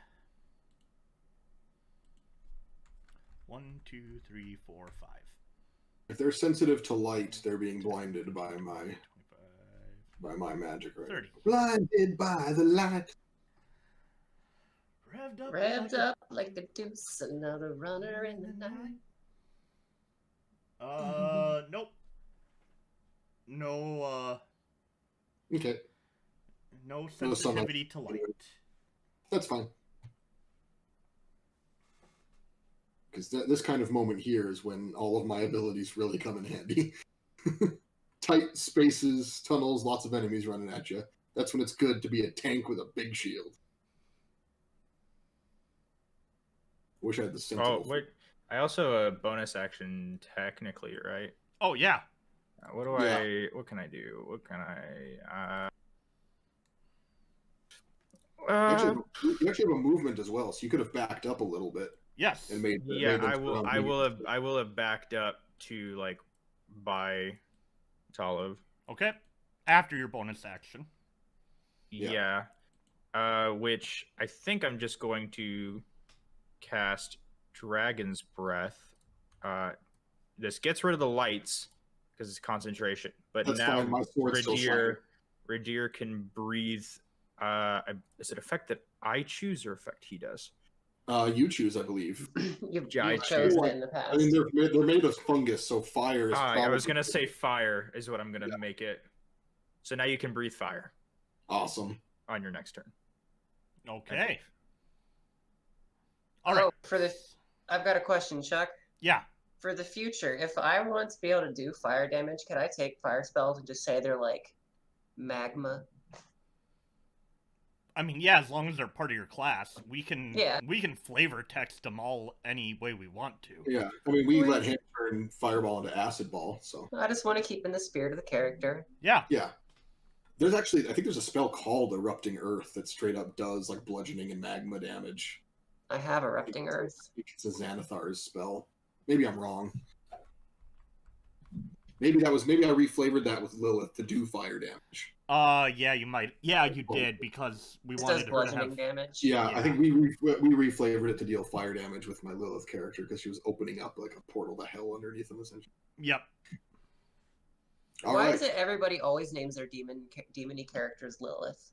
1, 2, 3, 4, 5. If they're sensitive to light, they're being blinded by 25, my magic, right? 30. Blinded by the light. Revved up. Like a deuce, another runner in the night. Nope. No, Okay, no No sunlight. sensitivity to light. that's fine. Because this kind of moment here is when all of my abilities really come in handy. Tight spaces, tunnels, lots of enemies running at you. That's when it's good to be a tank with a big shield. Wish I had the sentinel. Oh wait, I also a bonus action technically, right? Oh, yeah. What do Yeah. What can I do? What can I? You actually have a movement as well, so you could have backed up a little bit Yes. and made. Yeah, made them I will. surround I you. will have backed up to like by Toliv. Okay. After your bonus action. Yeah. Yeah. Which I think I'm just going to cast Dragon's Breath. This gets rid of the lights because it's concentration. But That's now fine, my sword's still shining. Radir can breathe. Is it effect that I choose or effect he does? You choose, I believe. You've Yeah, I chosen choose. in the past. I mean, they're made of fungus, so fire is. I was probably- gonna say fire is what I'm gonna make it. So now you can breathe fire Awesome. on your next turn. Okay. All right. Oh, I've got a question, Chuck. Yeah. For the future, if I want to be able to do fire damage, can I take fire spells and just say they're like magma? I mean, yeah, as long as they're part of your class, we can Yeah. flavor text them all any way we want to. Yeah, I mean, we let him turn fireball into acid ball, so I just want to keep in the spirit of the character. Yeah. yeah. There's actually, I think there's a spell called Erupting Earth that straight up does like bludgeoning and magma damage. I have Erupting Earth. I think it's a Xanathar's spell. Maybe I'm wrong. Maybe I reflavored that with Lilith to do fire damage. Yeah, you might. Yeah, you did, because we This wanted does her to bludgeoning have... damage. Yeah, Yeah. I think we reflavored it to deal fire damage with my Lilith character because she was opening up like a portal to hell underneath them, essentially. Yep. All Why right. is it everybody always names their demony characters Lilith?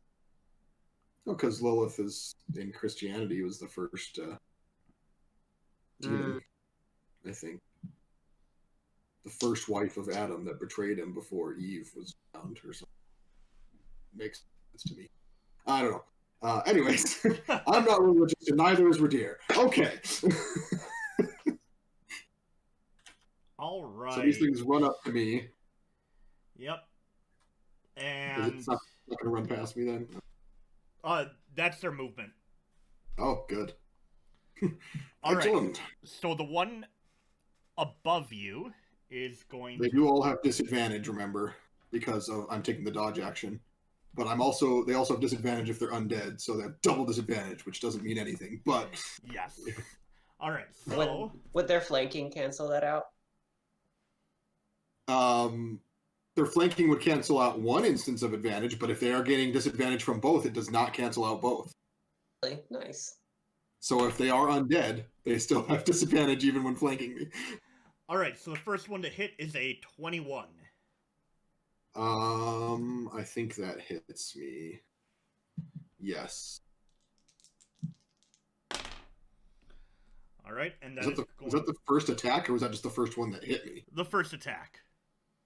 Because Lilith is in Christianity was the first demon, I think. The first wife of Adam that betrayed him before Eve was found or something. Makes sense to me. I don't know. Anyways, I'm not religious and neither is Radir. Okay. All right. So these things run up to me. Yep. Is And it's not going to run past me then? that's their movement. Oh, good. All right. Excellent. So the one above you is going They to... do all have disadvantage, remember, because I'm taking the dodge action. But they also have disadvantage if they're undead, so they have double disadvantage, which doesn't mean anything. But Yes. All right. So Would their flanking cancel that out? their flanking would cancel out one instance of advantage, but if they are gaining disadvantage from both, it does not cancel out both. Really? Nice. So if they are undead, they still have disadvantage even when flanking me. all right. So the first one to hit is a 21. I think that hits me. Yes. All right, and Was that is was that the first attack, or was that just the first one that hit me? the first attack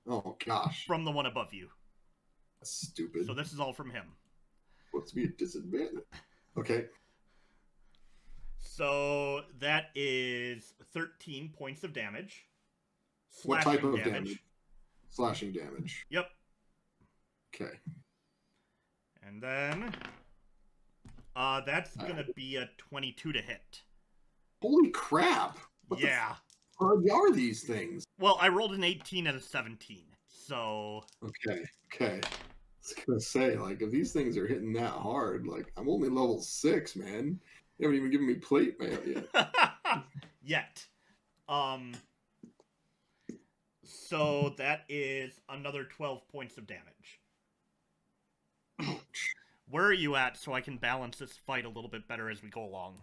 Oh gosh, from the one above you. that's stupid. So this is all from him. What's me a disadvantage? Okay. So that is 13 points of damage. What type Slashing of damage? Slashing damage. Yep. Okay. And then that's gonna be a 22 to hit. Holy crap! What Yeah. the hard are these things? Well, I rolled an 18 and a 17, so... Okay. I was gonna say, like, if these things are hitting that hard, like, I'm only level 6, man. You haven't even given me plate mail yet. Yet. So that is another 12 points of damage. Ouch. Where are you at so I can balance this fight a little bit better as we go along?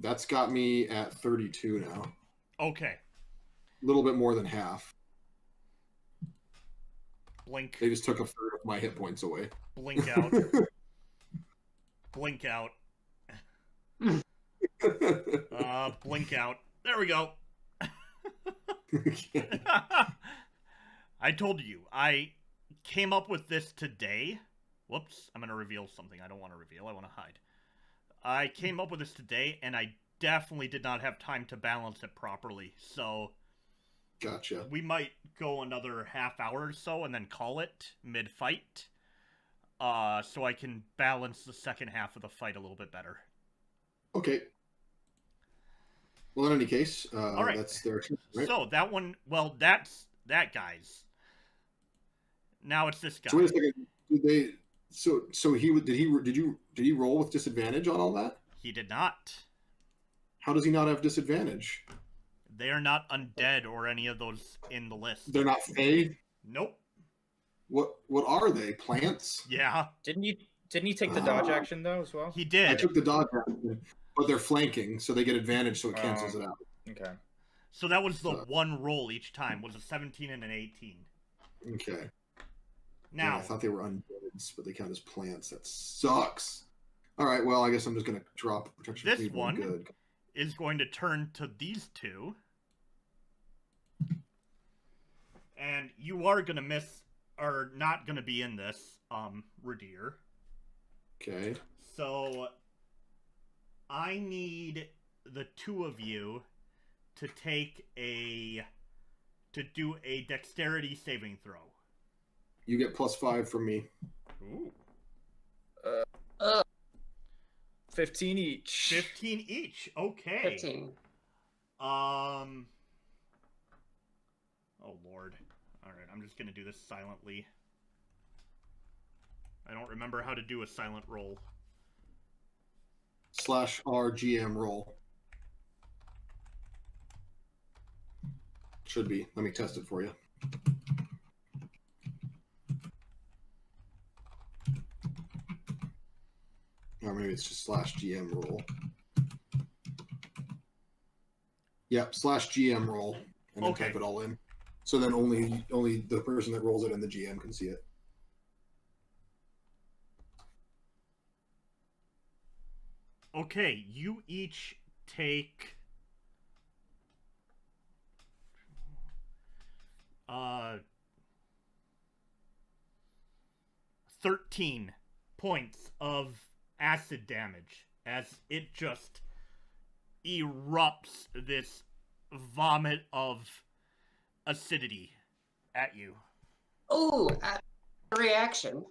That's got me at 32 now. Okay. A little bit more than half. Blink. They just took a third of my hit points away. Blink out. Blink out. Blink out. There we go. I told you, I came up with this today. Whoops, I'm going to reveal something I don't want to reveal. I want to hide. I came up with this today, and I definitely did not have time to balance it properly. So, Gotcha. we might go another half hour or so and then call it mid-fight. So I can balance the second half of the fight a little bit better. Okay. Well, in any case, All right. that's their turn, right? So that one, well, that's that guy's. Now it's this guy. So wait a second. Did they? So did he roll with disadvantage on all that? He did not. How does he not have disadvantage? They are not undead or any of those in the list. They're not fey. Nope. What are they? Plants? Yeah, Didn't you take the dodge action though as well? he I did. took the dodge action, but they're flanking, so they get advantage, so it cancels it out. Okay. So that was the one roll each time. Was a 17 and an 18. Okay. Now, Yeah, I thought they were undeads, but they count as plants. That sucks. All right. Well, I guess I'm just gonna drop protection. This Cleave one Good. is going to turn to these two. And you are going to miss, or not going to be in this, Radir. Okay. So, I need the two of you to do a dexterity saving throw. You get +5 from me. Ooh. 15 each. 15 each. Okay. 15. Oh Lord. Alright, I'm just gonna do this silently. I don't remember how to do a silent roll. /RGM roll. Should be. Let me test it for you. Or maybe it's just /GM roll. Yep, /GM roll, and then Okay. type it all in. So then only the person that rolls it and the GM can see it. Okay, you each take 13 points of acid damage as it just erupts this vomit of acidity at you. Oh, reaction.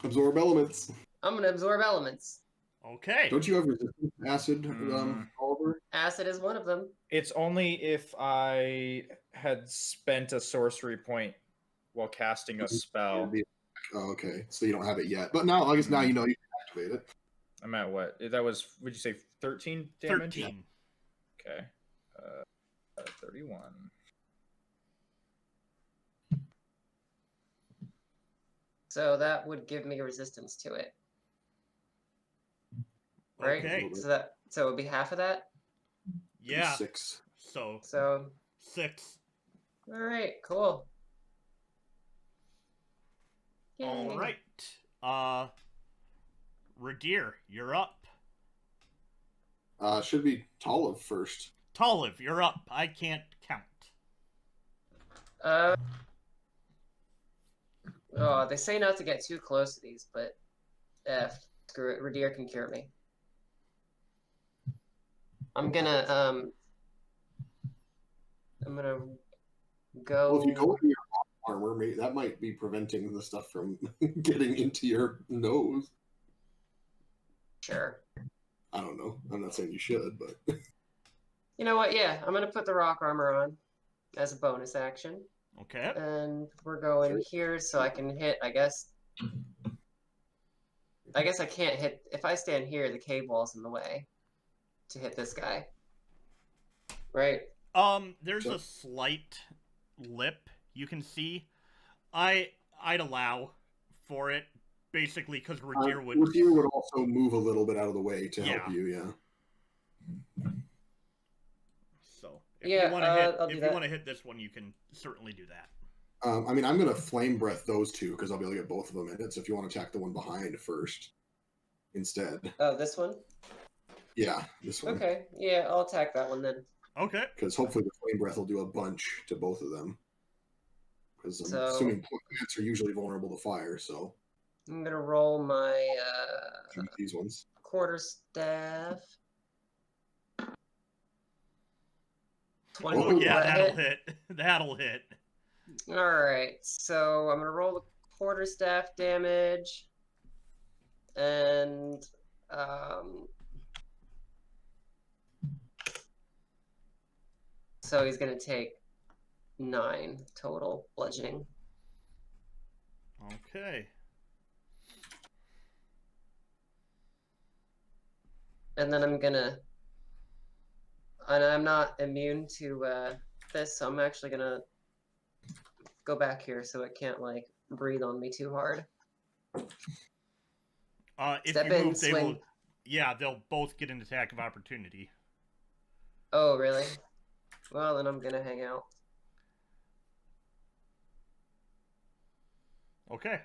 Absorb elements. I'm gonna absorb elements. Okay. Don't you have resistance to acid, Oliver? Acid is one of them. It's only if I had spent a sorcery point while casting a spell. Oh, okay, so you don't have it yet. But now, I guess now you know you can activate it. I'm at what? That was, would you say 13 damage? 13. Okay. 31. So that would give me resistance to it. Right? Okay. So it would be half of that? Yeah. 6. So So 6. alright, cool. Yay. All right. Radir, you're up. Should be Toliv first. Toliv, you're up. I can't count. Oh, they say not to get too close to these, but screw it. Radir can cure me. I'm gonna go. Well, if you go into your armor, maybe that might be preventing the stuff from getting into your nose. Sure. I don't know. I'm not saying you should, but You know what? Yeah, I'm gonna put the rock armor on as a bonus action. Okay. And we're going here, so I can hit. I guess I can't hit. If I stand here, the cave wall's in the way to hit this guy. Right? There's a slight lip you can see. I'd allow for it, basically, because Radir would... Radir would also move a little bit out of the way to help you, yeah. So, if you want to hit this one, you can certainly do that. I mean, I'm going to flame breath those two, because I'll be able to get both of them in it, so if you want to attack the one behind first, instead. Oh, this one? Yeah, this one. Okay, yeah, I'll attack that one then. Okay. Because hopefully the flame breath will do a bunch to both of them. Because I'm assuming plants are usually vulnerable to fire, so... I'm gonna roll my these ones. quarterstaff. 20. Oh yeah, that'll hit. That'll hit. Alright, so I'm gonna roll the quarterstaff damage. And so he's gonna take 9 total bludgeoning. Okay. And then I'm not immune to this, so I'm actually gonna go back here so it can't like breathe on me too hard. If you move, they will. Yeah, they'll both get an attack of opportunity. Oh, really? Well, then I'm gonna hang out. Okay.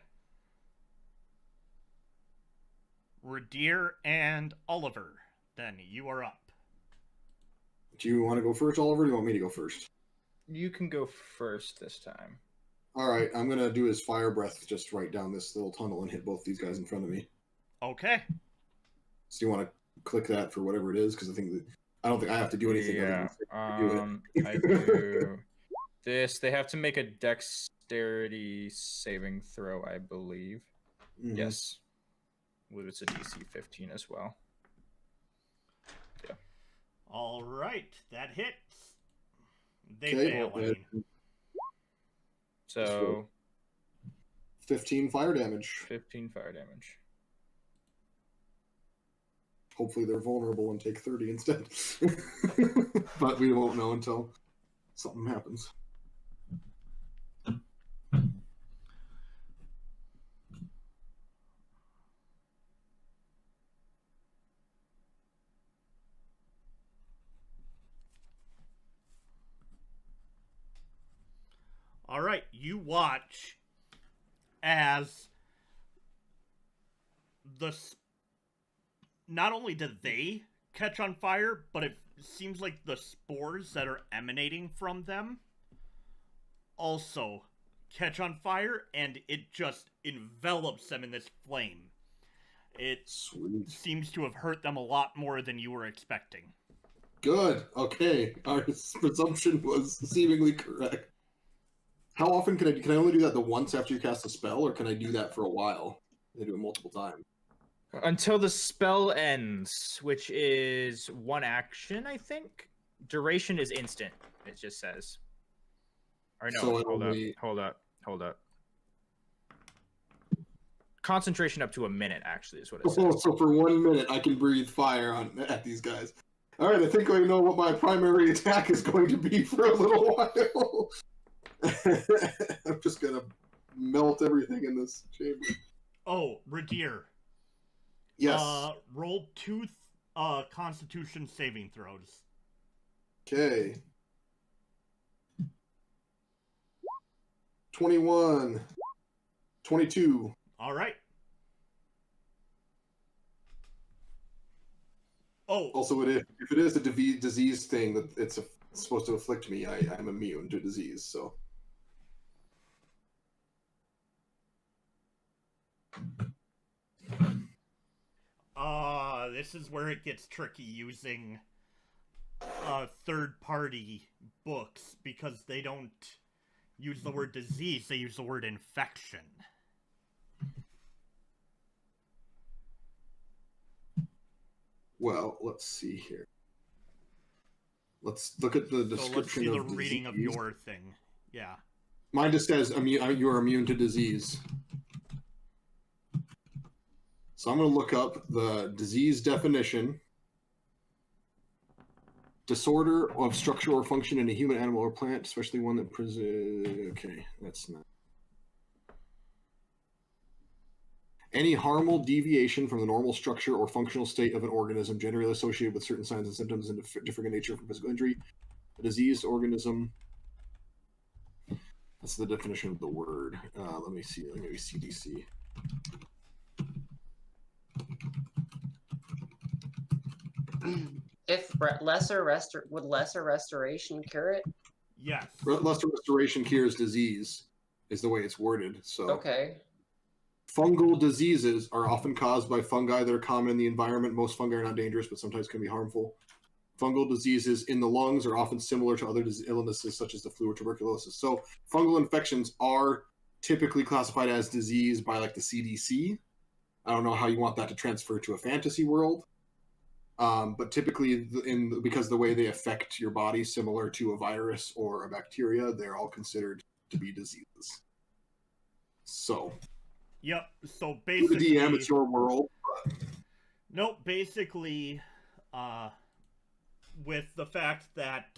Radir and Oliver, then you are up. Do you want to go first, Oliver, or do you want me to go first? You can go first this time. All right, I'm going to do his fire breath just right down this little tunnel and hit both these guys in front of me. Okay. So you want to click that for whatever it is? Because I don't think I have to do anything. Yeah, I do this. They have to make a Dexterity saving throw, I believe. Mm-hmm. Yes. Well, it's a DC 15 as well. Yeah. All right, that hits. They fail. So 15 fire damage. 15 fire damage. Hopefully they're vulnerable and take 30 instead. But we won't know until something happens. All right, you watch as not only do they catch on fire, but it seems like the spores that are emanating from them also catch on fire, and it just envelops them in this flame. It seems to have hurt them a lot more than you were expecting. Good. Okay. Our presumption was seemingly correct. How often can I only do that the once after you cast a spell, or can I do that for a while? Can I do it multiple times? Until the spell ends, which is 1 action, I think. Duration is instant, it just says. Or no, so hold up. Concentration up to a minute, actually, is what it says. So for 1 minute, I can breathe fire at these guys. All right, I think I know what my primary attack is going to be for a little while. I'm just gonna melt everything in this chamber. Oh, Radir. Yes. Roll 2 Constitution saving throws. Okay. 21. 22. All right. Oh. Also, if it is a disease thing that it's supposed to afflict me, I'm immune to disease, so. this is where it gets tricky using third-party books, because they don't use the word disease, they use the word infection. Well, let's see here. Let's look at the description So let's see the of reading disease. of your thing. Yeah. Mine just says you are immune to disease. So I'm going to look up the disease definition. Disorder of structure or function in a human, animal, or plant, especially one that okay, that's not. Any harmful deviation from the normal structure or functional state of an organism, generally associated with certain signs and symptoms and differing in nature from physical injury. A diseased organism. That's the definition of the word. Let me see. Let me CDC. If would lesser restoration cure it? Yes. Lesser restoration cures disease, is the way it's worded. So Okay. fungal diseases are often caused by fungi that are common in the environment. Most fungi are not dangerous, but sometimes can be harmful. Fungal diseases in the lungs are often similar to other illnesses such as the flu or tuberculosis. So fungal infections are typically classified as disease by like the CDC. I don't know how you want that to transfer to a fantasy world. But typically, because the way they affect your body, similar to a virus or a bacteria, they're all considered to be diseases. So, Yep. So to basically, the DM, it's your world. nope. Basically, with the fact that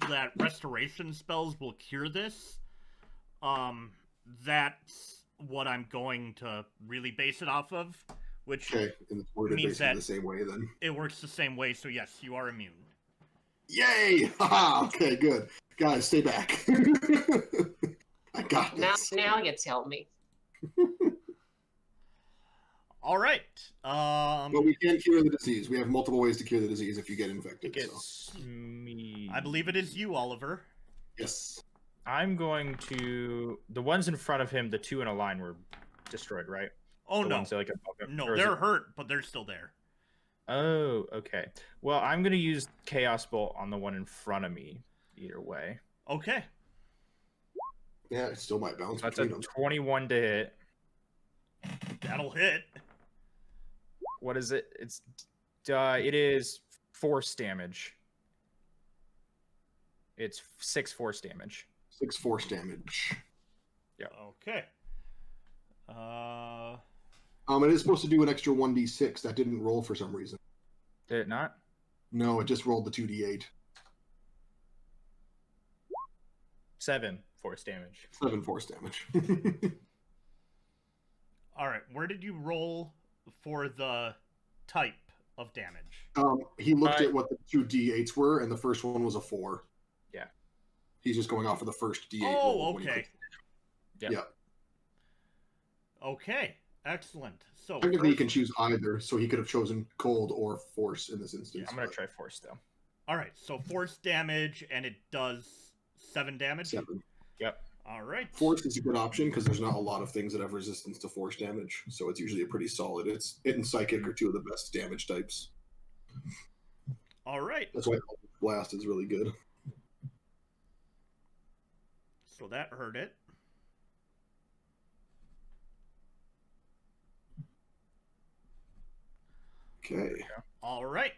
that restoration spells will cure this, that's what I'm going to really base it off of. Which Okay, and it's worded means basically that the same way then. it works the same way, so yes, you are immune. Yay! Haha! Okay, good. Guys, stay back. I got this. Now you tell me. All right. But we can cure the disease. We have multiple ways to cure the disease if you get infected. It's me. I believe it is you, Oliver. Yes. I'm going to. The ones in front of him, the two in a line, were destroyed, right? Oh, The no. ones that, like, above him? No, Or is they're it- hurt, but they're still there. Oh, okay. Well, I'm going to use Chaos Bolt on the one in front of me, either way. Okay. Yeah, it still might bounce That's a between them. 21 to hit. That'll hit. What is it? It is force damage. It's 6 force damage. 6 force damage. Okay. It is supposed to do an extra 1d6. That didn't roll for some reason. Did it not? No, it just rolled the 2d8. 7 force damage. 7 force damage. All right. Where did you roll for the type of damage? He looked at what the 2 d8s were, and the first one was a 4. Yeah. He's just going off of the first d8. Oh, roll when he okay. Yeah. Yeah. Okay. Excellent. So Technically, he first- can choose either, so he could have chosen cold or force in this Yeah, instance. I'm going to but try force, though. All right. So force damage, and it does 7 damage. 7. Yep. All right. Force is a good option because there's not a lot of things that have resistance to force damage, so it's usually a pretty solid. It and psychic are 2 of the best damage types. All right. That's why Eldritch Blast is really good. So that hurt it. Okay. All right.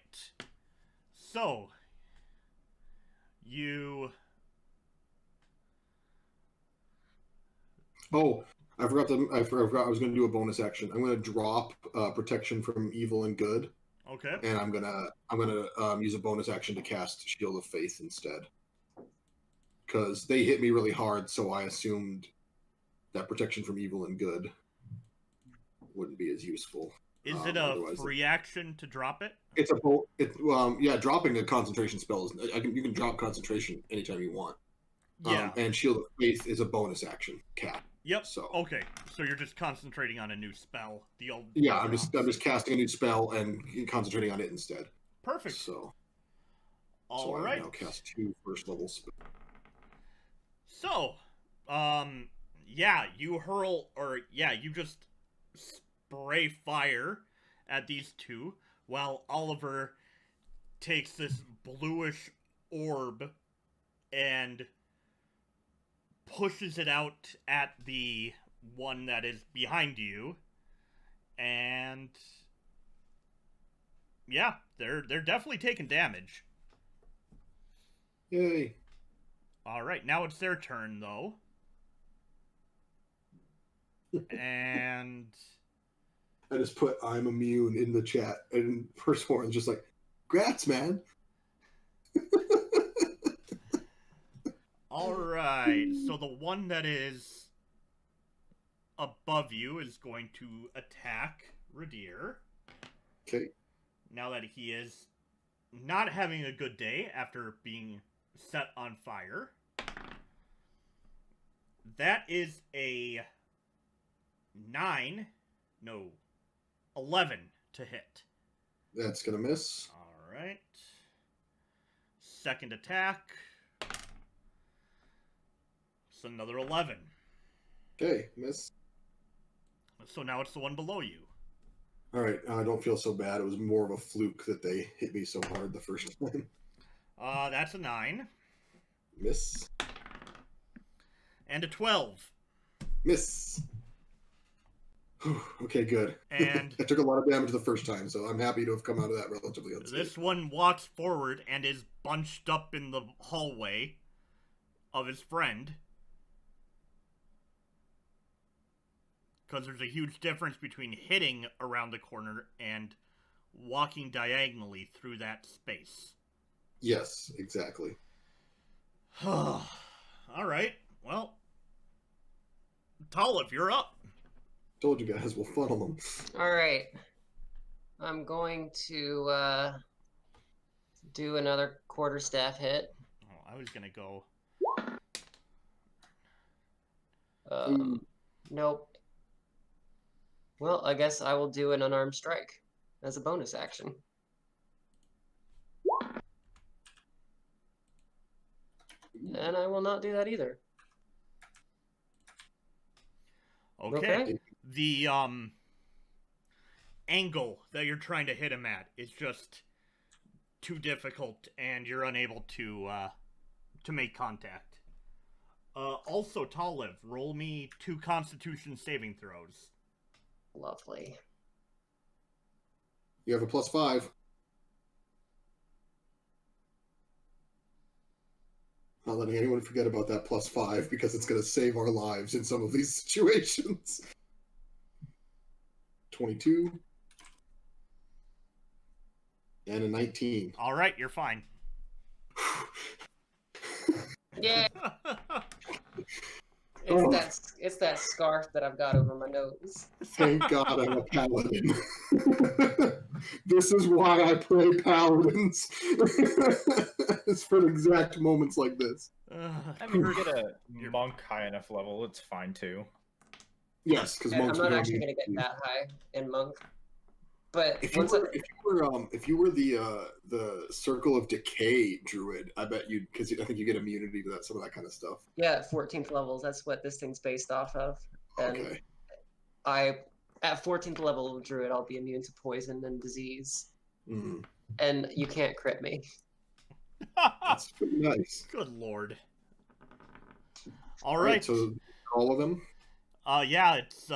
So you. Oh, I forgot I was going to do a bonus action. I'm going to drop protection from evil and good, Okay. and I'm gonna use a bonus action to cast Shield of Faith instead. Because they hit me really hard, so I assumed that protection from evil and good wouldn't be as useful. Is it a otherwise free action to drop it? It's dropping a concentration spell is you can drop concentration anytime you want. Yeah. And Shield of Faith is a bonus action. Yep. So Okay. So you're just concentrating on a new spell. The old. yeah, I'm just casting a new spell and concentrating on it instead. Perfect. So All I right. now cast 2 first level spells. So, yeah, you hurl, or yeah, you just spray fire at these two, while Oliver takes this bluish orb and pushes it out at the one that is behind you. And yeah, they're definitely taking damage. Yay. All right, now it's their turn though. And I just put "I'm immune" in the chat, and Firstborn's just like, "Grats, man." all right, so the one that is above you is going to attack Radir. Okay. Now that he is not having a good day after being set on fire. That is a 11 to hit. That's gonna miss. All right. Second attack. It's another 11. Okay, miss. So now it's the one below you. All right, I don't feel so bad. It was more of a fluke that they hit me so hard the first time. That's a 9. Miss. And a 12. Miss. Okay, good. And I took a lot of damage the first time, so I'm happy to have come out of that relatively unscathed. this one walks forward and is bunched up in the hallway of his friend. Because there's a huge difference between hitting around the corner and walking diagonally through that space. Yes, exactly. All right. Well, Tolliv, you're up. Told you guys, we'll funnel them. All right. I'm going to do another quarterstaff hit. Oh, I was going to go. Nope. Well, I guess I will do an unarmed strike as a bonus action. And I will not do that either. Okay. The angle that you're trying to hit him at is just too difficult, and you're unable to make contact. Also, Tolliv, roll me 2 Constitution saving throws. Lovely. You have a +5. Not letting anyone forget about that +5 because it's going to save our lives in some of these situations. 22. And a 19. All right, you're fine. Yeah. It's that scarf that I've got over my nose. Thank God I'm a paladin. This is why I play paladins. It's for exact moments like this. I mean, we get a monk high enough level, it's fine too. Yes, because I'm monks. not actually going to get that high in monk. But if you were the Circle of Decay druid, I bet you, because I think you get immunity to that, some of that kind of stuff. yeah, at 14th levels, that's what this thing's based off of. And Okay. At 14th level of druid, I'll be immune to poison and disease. Mm. And you can't crit me. That's pretty nice. Good lord. All right. So all of them. Yeah, it's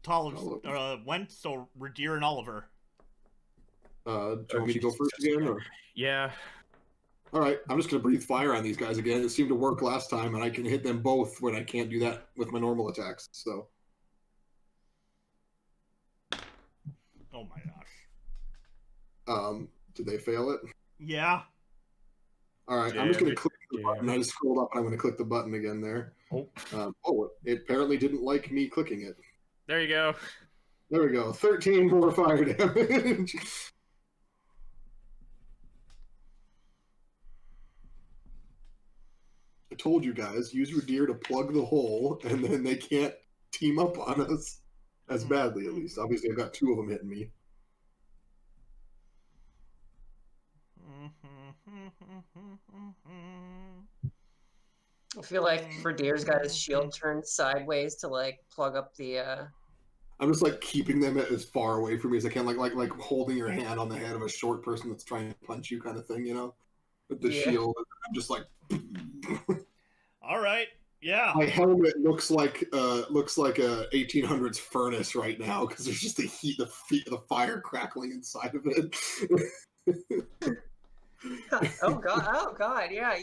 Tolliv went, so Radir and Oliver. Do you want me to go first again, or? Yeah. All right, I'm just gonna breathe fire on these guys again. It seemed to work last time, and I can hit them both when I can't do that with my normal attacks. So. Oh my gosh. Did they fail it? Yeah. All right, I'm just gonna click the button. I just scrolled up, and I'm gonna click the button again there. Oh. It apparently didn't like me clicking it. There you go. There we go. 13 more fire damage. I told you guys, use your deer to plug the hole, and then they can't team up on us as badly, at least. Obviously, I've got 2 of them hitting me. I feel like Radir's got his shield turned sideways to like plug up the I'm just like keeping them as far away from me as I can, like holding your hand on the head of a short person that's trying to punch you, kind of thing, you know, with the shield. I'm just like. All right. Yeah. My helmet looks like a 1800s furnace right now because there's just the fire crackling inside of it. Oh god, yeah.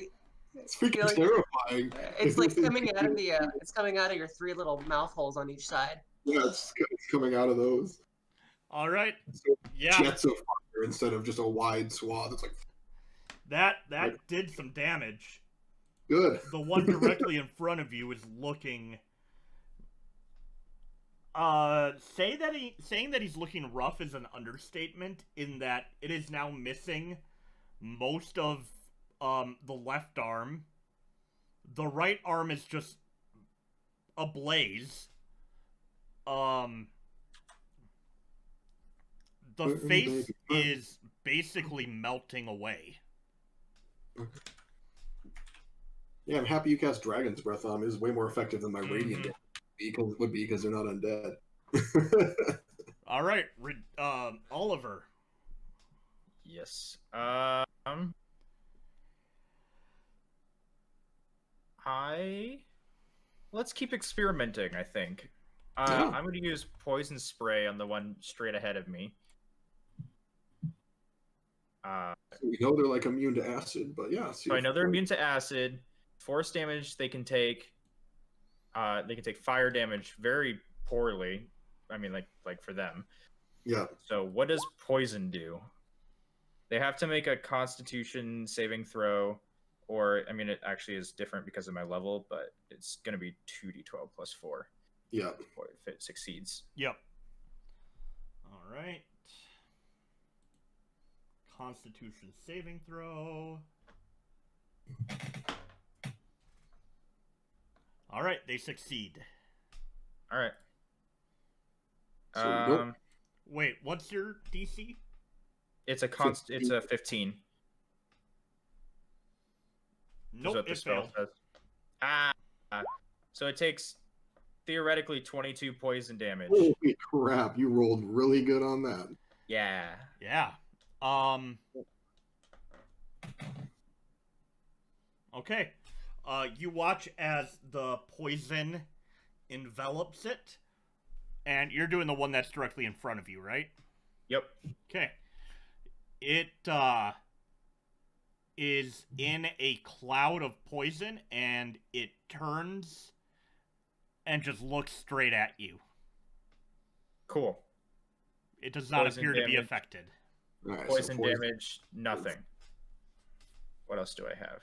It's freaking terrifying. It's like coming out of it's coming out of your 3 little mouth holes on each side. Yeah, it's coming out of those. All right. So Yeah. Jets of fire instead of just a wide swath. It's like that did some damage. Good. The one directly in front of you is looking. Saying that he's looking rough is an understatement. In that it is now missing most of the left arm. The right arm is just ablaze. The face is basically melting away. Okay. Yeah, I'm happy you cast Dragon's Breath on. It is way more effective than my Radiant would be because they're not undead. All right, Oliver. Yes. Let's keep experimenting, I think. I'm going to use Poison Spray on the one straight ahead of me. So we know they're like immune to acid, but yeah. So I know they're immune to acid. Force damage they can take. They can take fire damage very poorly. I mean, like for them. Yeah. So what does poison do? They have to make a Constitution saving throw, or I mean, it actually is different because of my level, but it's going to be 2d12 plus 4. Yeah. If it succeeds. Yep. All right. Constitution saving throw. All right, they succeed. All right. Wait, what's your DC? It's a 15. Nope, it failed. So it takes theoretically 22 poison damage. Holy crap! You rolled really good on that. Yeah. Yeah. Okay. You watch as the poison envelops it, and you're doing the one that's directly in front of you, right? Yep. Okay. It is in a cloud of poison, and it turns and just looks straight at you. Cool. It does not Poison appear to be damage. affected. Right, Poison damage, nothing. What else do I have?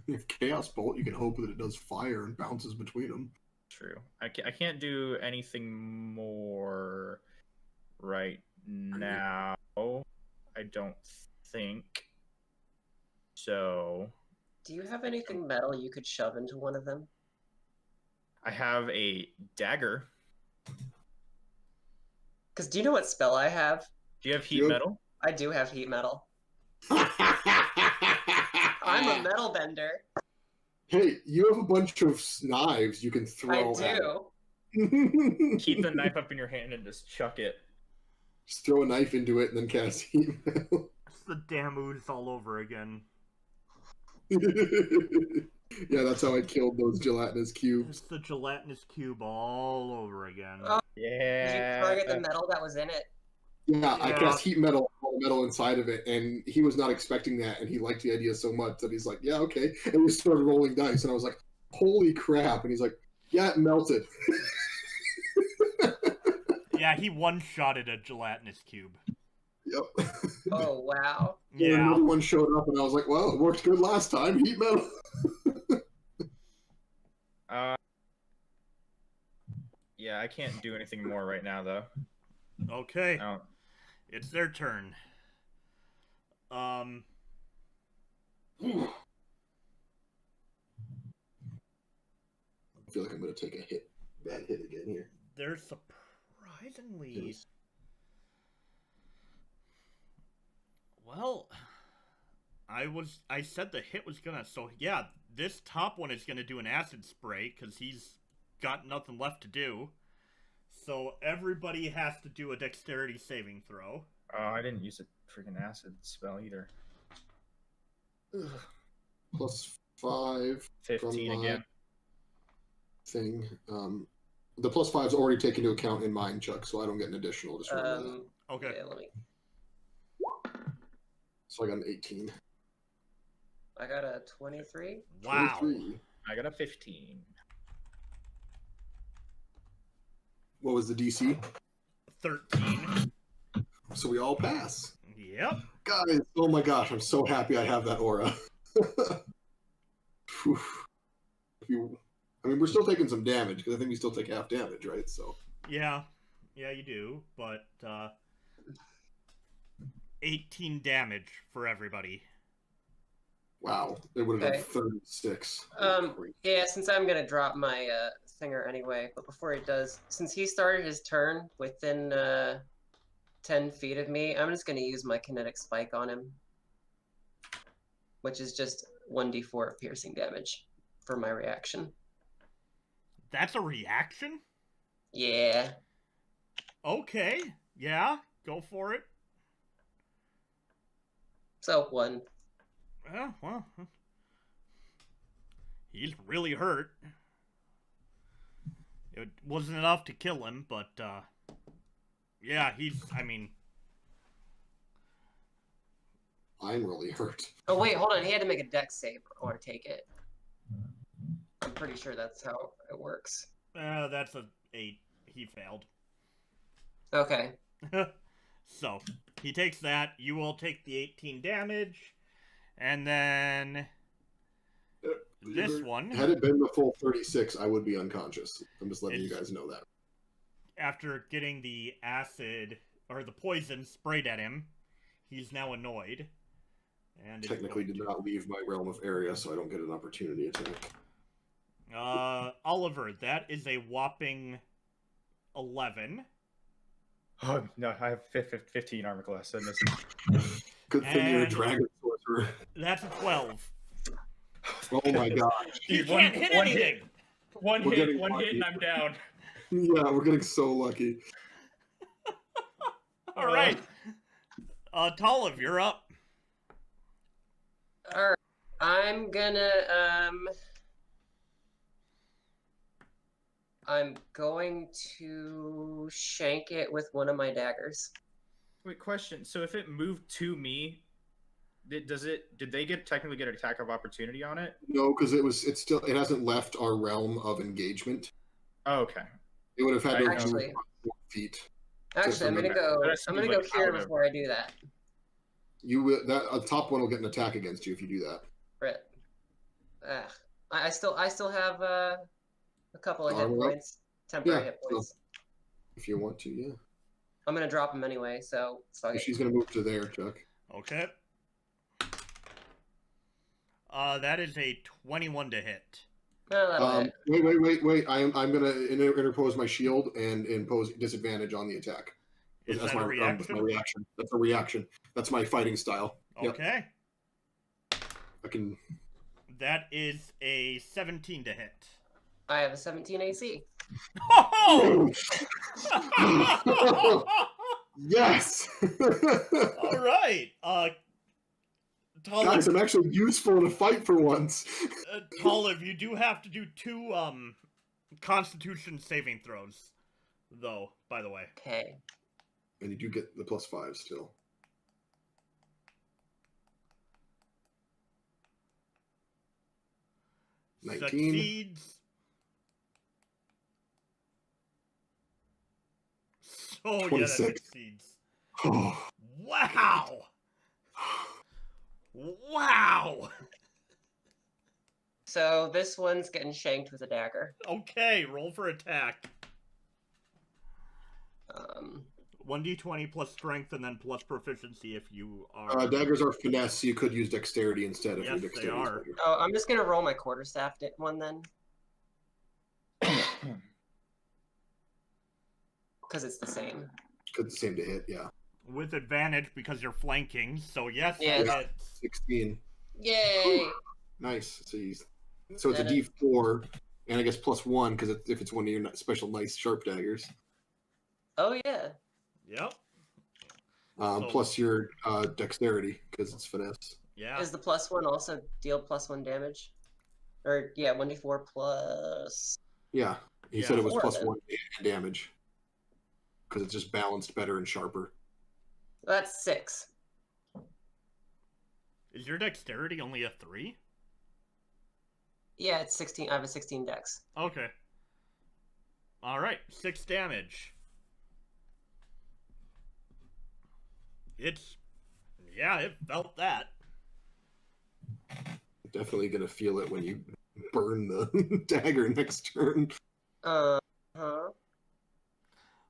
If Chaos Bolt, you can hope that it does fire and bounces between them. True. I can't do anything more right now. I don't think. So... Do you have anything metal you could shove into one of them? I have a dagger. Because do you know what spell I have? Do you have heat metal? I do have heat metal. I'm a metal bender. Hey, you have a bunch of knives you can throw. I do. Keep the knife up in your hand and just chuck it. Just throw a knife into it and then cast heat metal. It's the damn ooze all over again. Yeah, that's how I killed those gelatinous cubes. It's the gelatinous cube all over again. Oh, Yeah. did you target the metal that was in it? Yeah, I cast heat metal, all the metal inside of it, and he was not expecting that, and he liked the idea so much that he's like, yeah, okay. And we started rolling dice, and I was like, holy crap. And he's like, yeah, it melted. Yeah, he one-shotted a gelatinous cube. Yep. Oh, wow. And Yeah. another one showed up, and I was like, well, it worked good last time. Heat metal. Yeah, I can't do anything more right now, though. Okay. Oh. It's their turn. I feel like I'm going to take a bad hit again here. They're surprisingly... Yes. Well, I said the hit was gonna, so yeah, this top one is gonna do an acid spray, because he's got nothing left to do. So everybody has to do a dexterity saving throw. Oh, I didn't use a freaking acid spell either. +5 15 from my again. thing. The +5's already taken into account in mine, Chuck, so I don't get an additional. Just remember that. Okay. Yeah, let me. So I got an 18. I got a 23. Wow. 23. I got a 15. What was the DC? 13. So we all pass. Yep. Guys, oh my gosh, I'm so happy I have that aura. Whew. I mean, we're still taking some damage, because I think we still take half damage, right? So. Yeah. Yeah, you do, but 18 damage for everybody. Wow, it would have Okay. been 36. Yeah, since I'm gonna drop my thinger anyway, but before he does, since he started his turn within 10 feet of me, I'm just gonna use my kinetic spike on him, which is just 1d4 of piercing damage for my reaction. That's a reaction? Yeah. Okay. Yeah, go for it. So 1. Yeah, well, he's really hurt. It wasn't enough to kill him, but, yeah, I mean... I'm really hurt. Oh wait, hold on. He had to make a dex save or take it. I'm pretty sure that's how it works. That's a 8. He failed. Okay. So, he takes that. You will take the 18 damage. And then... this one... Had it been the full 36, I would be unconscious. I'm just letting you guys know that. After getting the acid, or the poison sprayed at him, he's now annoyed. And Technically did not leave my realm of area, so I don't get an opportunity attack. Oliver, that is a whopping 11. Oh, no, I have 15 armor class. So Good thing you're a And- dragon sorcerer. That's a 12. Oh my gosh. You Dude, can't hit anything! One We're hit, getting and lucky. I'm down. Yeah, we're getting so lucky. Alright. Toliv, you're up. Alright. I'm gonna I'm going to shank it with one of my daggers. Wait, question. So if it moved to me, did they technically get an attack of opportunity on it? No, because it hasn't left our realm of engagement. Oh, okay. It would have had to Actually- move 4 feet. Actually, I'm gonna go like here out of- before I do that. You will the top one will get an attack against you if you do that. Right. I still have a couple of hit Armor up? points, temporary Yeah, hit points. If you want to, yeah. I'm gonna drop them anyway, so fuck it. She's gonna move to there, Chuck. Okay. That is a 21 to hit. No, that'll hit. Wait. I'm gonna interpose my shield and impose disadvantage on the attack. Is That's that a my reaction? reaction. That's a reaction. That's my fighting style. Yep. Okay. I can. That is a 17 to hit. I have a 17 AC. Oh! Yes. All right. Guys, I'm actually useful in a fight for once. Toliv, you do have to do 2 Constitution saving throws, though. By the way. Okay. And you do get the +5 still. Succeeds. Oh, yeah, that 26. succeeds. Oh. Wow! Wow! So this one's getting shanked with a dagger. Okay, roll for attack. 1d20 plus strength and then plus proficiency if you are... Daggers are finesse, so you could use dexterity instead if Yes, your they dexterity is are. better. Oh, I'm just gonna roll my quarterstaff one then. Because it's the same. It's the same to hit, yeah. With advantage because you're flanking, so yes, Yeah. it hits. 16. Yay! Nice. So it's a That is- D4, and I guess +1 because if it's one of your special nice sharp daggers. Oh yeah. Yep. So- Plus your dexterity, because it's finesse. Yeah. Is the +1 also deal +1 damage? Or yeah, 1d4 plus. Yeah, he Yeah. said it was Four plus then. 1 damage. Because it's just balanced better and sharper. That's 6. Is your dexterity only a 3? Yeah, it's 16. I have a 16 dex. Okay. Alright, 6 damage. It's... Yeah, it felt that. Definitely gonna feel it when you burn the dagger next turn. Huh.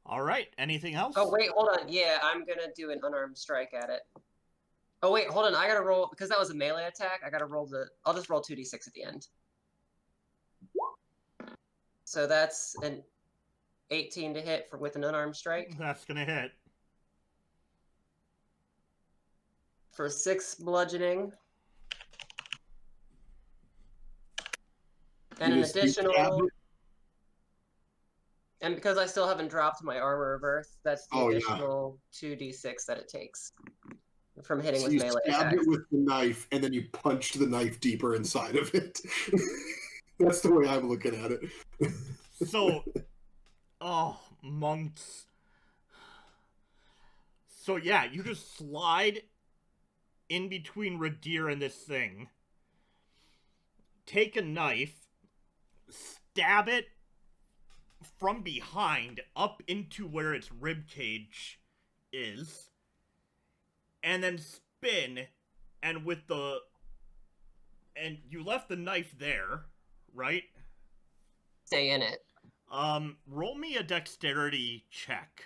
Alright, anything else? Oh wait, hold on. Yeah, I'm gonna do an unarmed strike at it. Oh wait, hold on. I gotta roll because that was a melee attack. I gotta roll the. I'll just roll 2d6 at the end. So that's an 18 to hit with an unarmed strike That's gonna hit. for 6 bludgeoning. And You an just- you stab additional. it? And because I still haven't dropped my armor of earth, that's the Oh, yeah. additional 2d6 that it takes from hitting So with you melee stabbed attacks. it with the knife, and then you punched the knife deeper inside of it. That's the way I'm looking at it. So... Oh, monks. So yeah, you just slide in between Radir and this thing. Take a knife, stab it from behind up into where its rib cage is, and then spin, and with the... And you left the knife there, right? Stay in it. Roll me a dexterity check.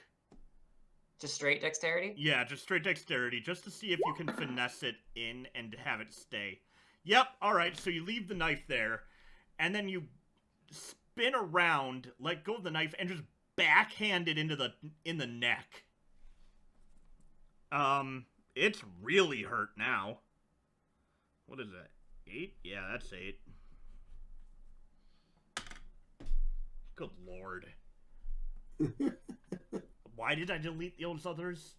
Just straight dexterity? Yeah, just straight dexterity, just to see if you can finesse it in and have it stay. Yep, alright, so you leave the knife there, and then you spin around, let go of the knife, and just backhand it in the neck. It's really hurt now. What is that? 8? Yeah, that's 8. Good lord. Why did I delete those others?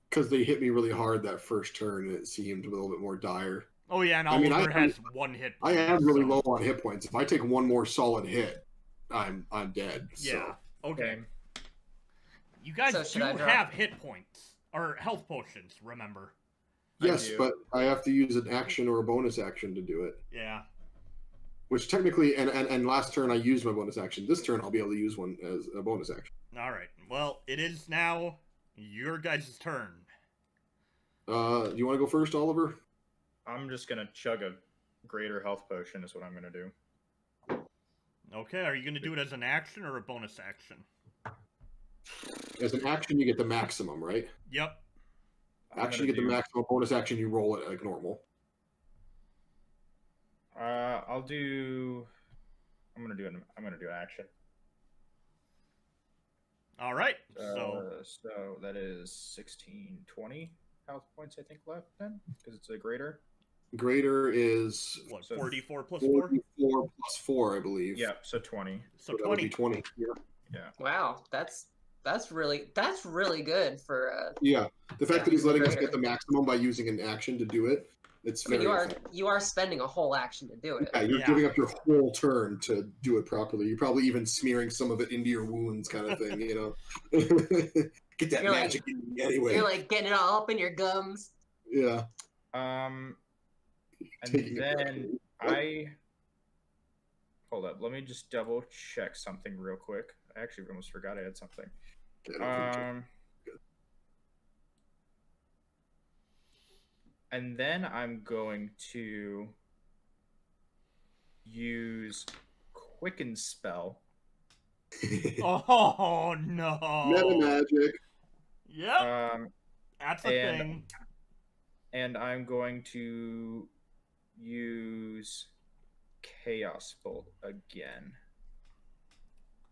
Because they hit me really hard that first turn, and it seemed a little bit more dire. Oh yeah, and I mean, Oliver I- has 1 hit I point, am really so- low on hit points. If I take one more solid hit, I'm dead. Yeah, So. okay. You guys So should do I drop- have hit points. Or health potions, remember. Yes, do. but I have to use an action or a bonus action to do it. Yeah. Which technically, and last turn I used my bonus action. This turn I'll be able to use one as a bonus action. Alright. Well, it is now your guys' turn. Do you want to go first, Oliver? I'm just gonna chug a greater health potion is what I'm gonna do. Okay, are you going to do it as an action or a bonus action? As an action, you get the maximum, right? Yep. I'm Action, you gonna get the do- maximum. Bonus action, you roll it like normal. I'll do. I'm gonna do action. Alright, so... So that is 16, 20 health points I think left then, because it's a greater. Greater is What, so 44 plus 4? 44 plus 4, I believe. Yeah, so 20. So that would be 20. 20. Yeah. Yeah. Wow, that's really good for. Yeah. The fact that he's letting us Greater. get the maximum by using an action to do it, it's I mean, very. you are spending a whole action to do it. Yeah, you're Yeah. giving up your whole turn to do it properly. You're probably even smearing some of it into your wounds, kind of thing. You know, get that You're like- magic in me anyway. You're like getting it all up in your gums. Yeah. And Taking it then I hold up. Let me just double check something real quick. I actually almost forgot I had something. And then I'm going to use Quicken Spell. Oh, no. Meta magic. Yep, Um, that's a and- thing. and I'm going to use Chaos Bolt again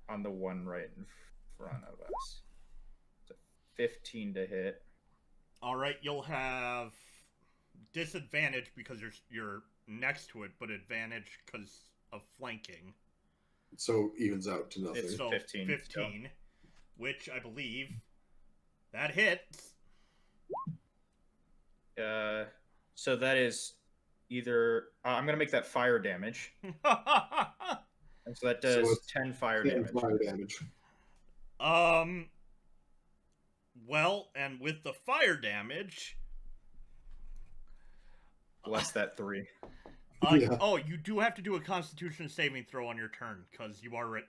on the one right in front of us. It's a 15 to hit. Alright, you'll have disadvantage because you're next to it, but advantage because of flanking. So evens out to nothing. It's So 15, 15. which I believe that hits. So that is either I'm gonna make that fire damage, and so that does So it's 10 fire 10 damage. fire damage. Well, and with the fire damage, Less that 3. Yeah. oh, you do have to do a Constitution saving throw on your turn because you are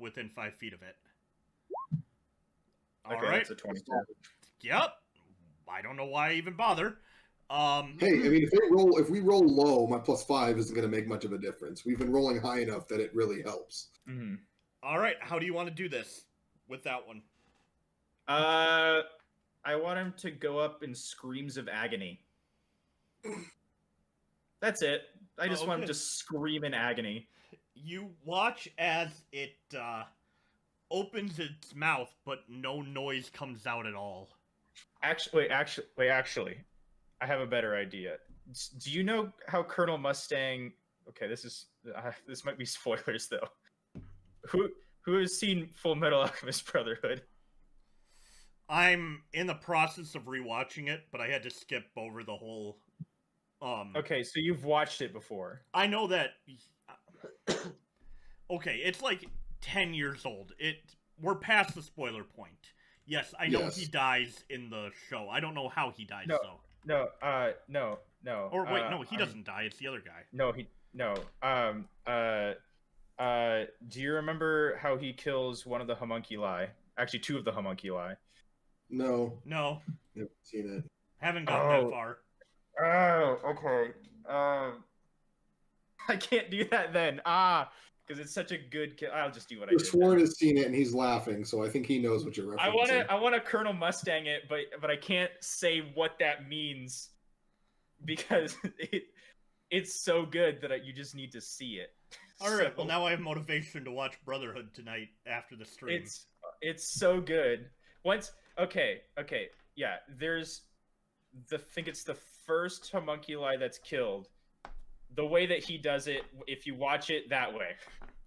within 5 feet of it. All Okay, right. that's a 20. Yep. I don't know why I even bother. Hey, I mean, if we roll low, my +5 isn't going to make much of a difference. We've been rolling high enough that it really helps. Mm-hmm. All right. How do you want to do this with that one? I want him to go up in screams of agony. That's it. I just want him to scream in agony. You watch as it opens its mouth, but no noise comes out at all. Actually, I have a better idea. Do you know how Colonel Mustang? Okay, this might be spoilers though. Who has seen Full Metal Alchemist Brotherhood? I'm in the process of rewatching it, but I had to skip over the whole. Okay, so you've watched it before. I know that. Okay, it's like 10 years old. We're past the spoiler point. Yes, I know he dies in the show. I don't know how he dies though. No. Or wait, no, he doesn't die. It's the other guy. Do you remember how he kills one of the homunculi? Actually, 2 of the homunculi. No, No, never seen it. haven't gotten that far. Oh, okay. I can't do that then. Because it's such a good kill. I'll just do what I did. Sworn has seen it and he's laughing, so I think he knows what you're referencing. I want to Colonel Mustang it, but I can't say what that means because it's so good that you just need to see it. All right. Well, now I have motivation to watch Brotherhood tonight after the stream. It's so good. Okay, yeah. There's think it's the first homunculi that's killed. The way that he does it, if you watch it that way.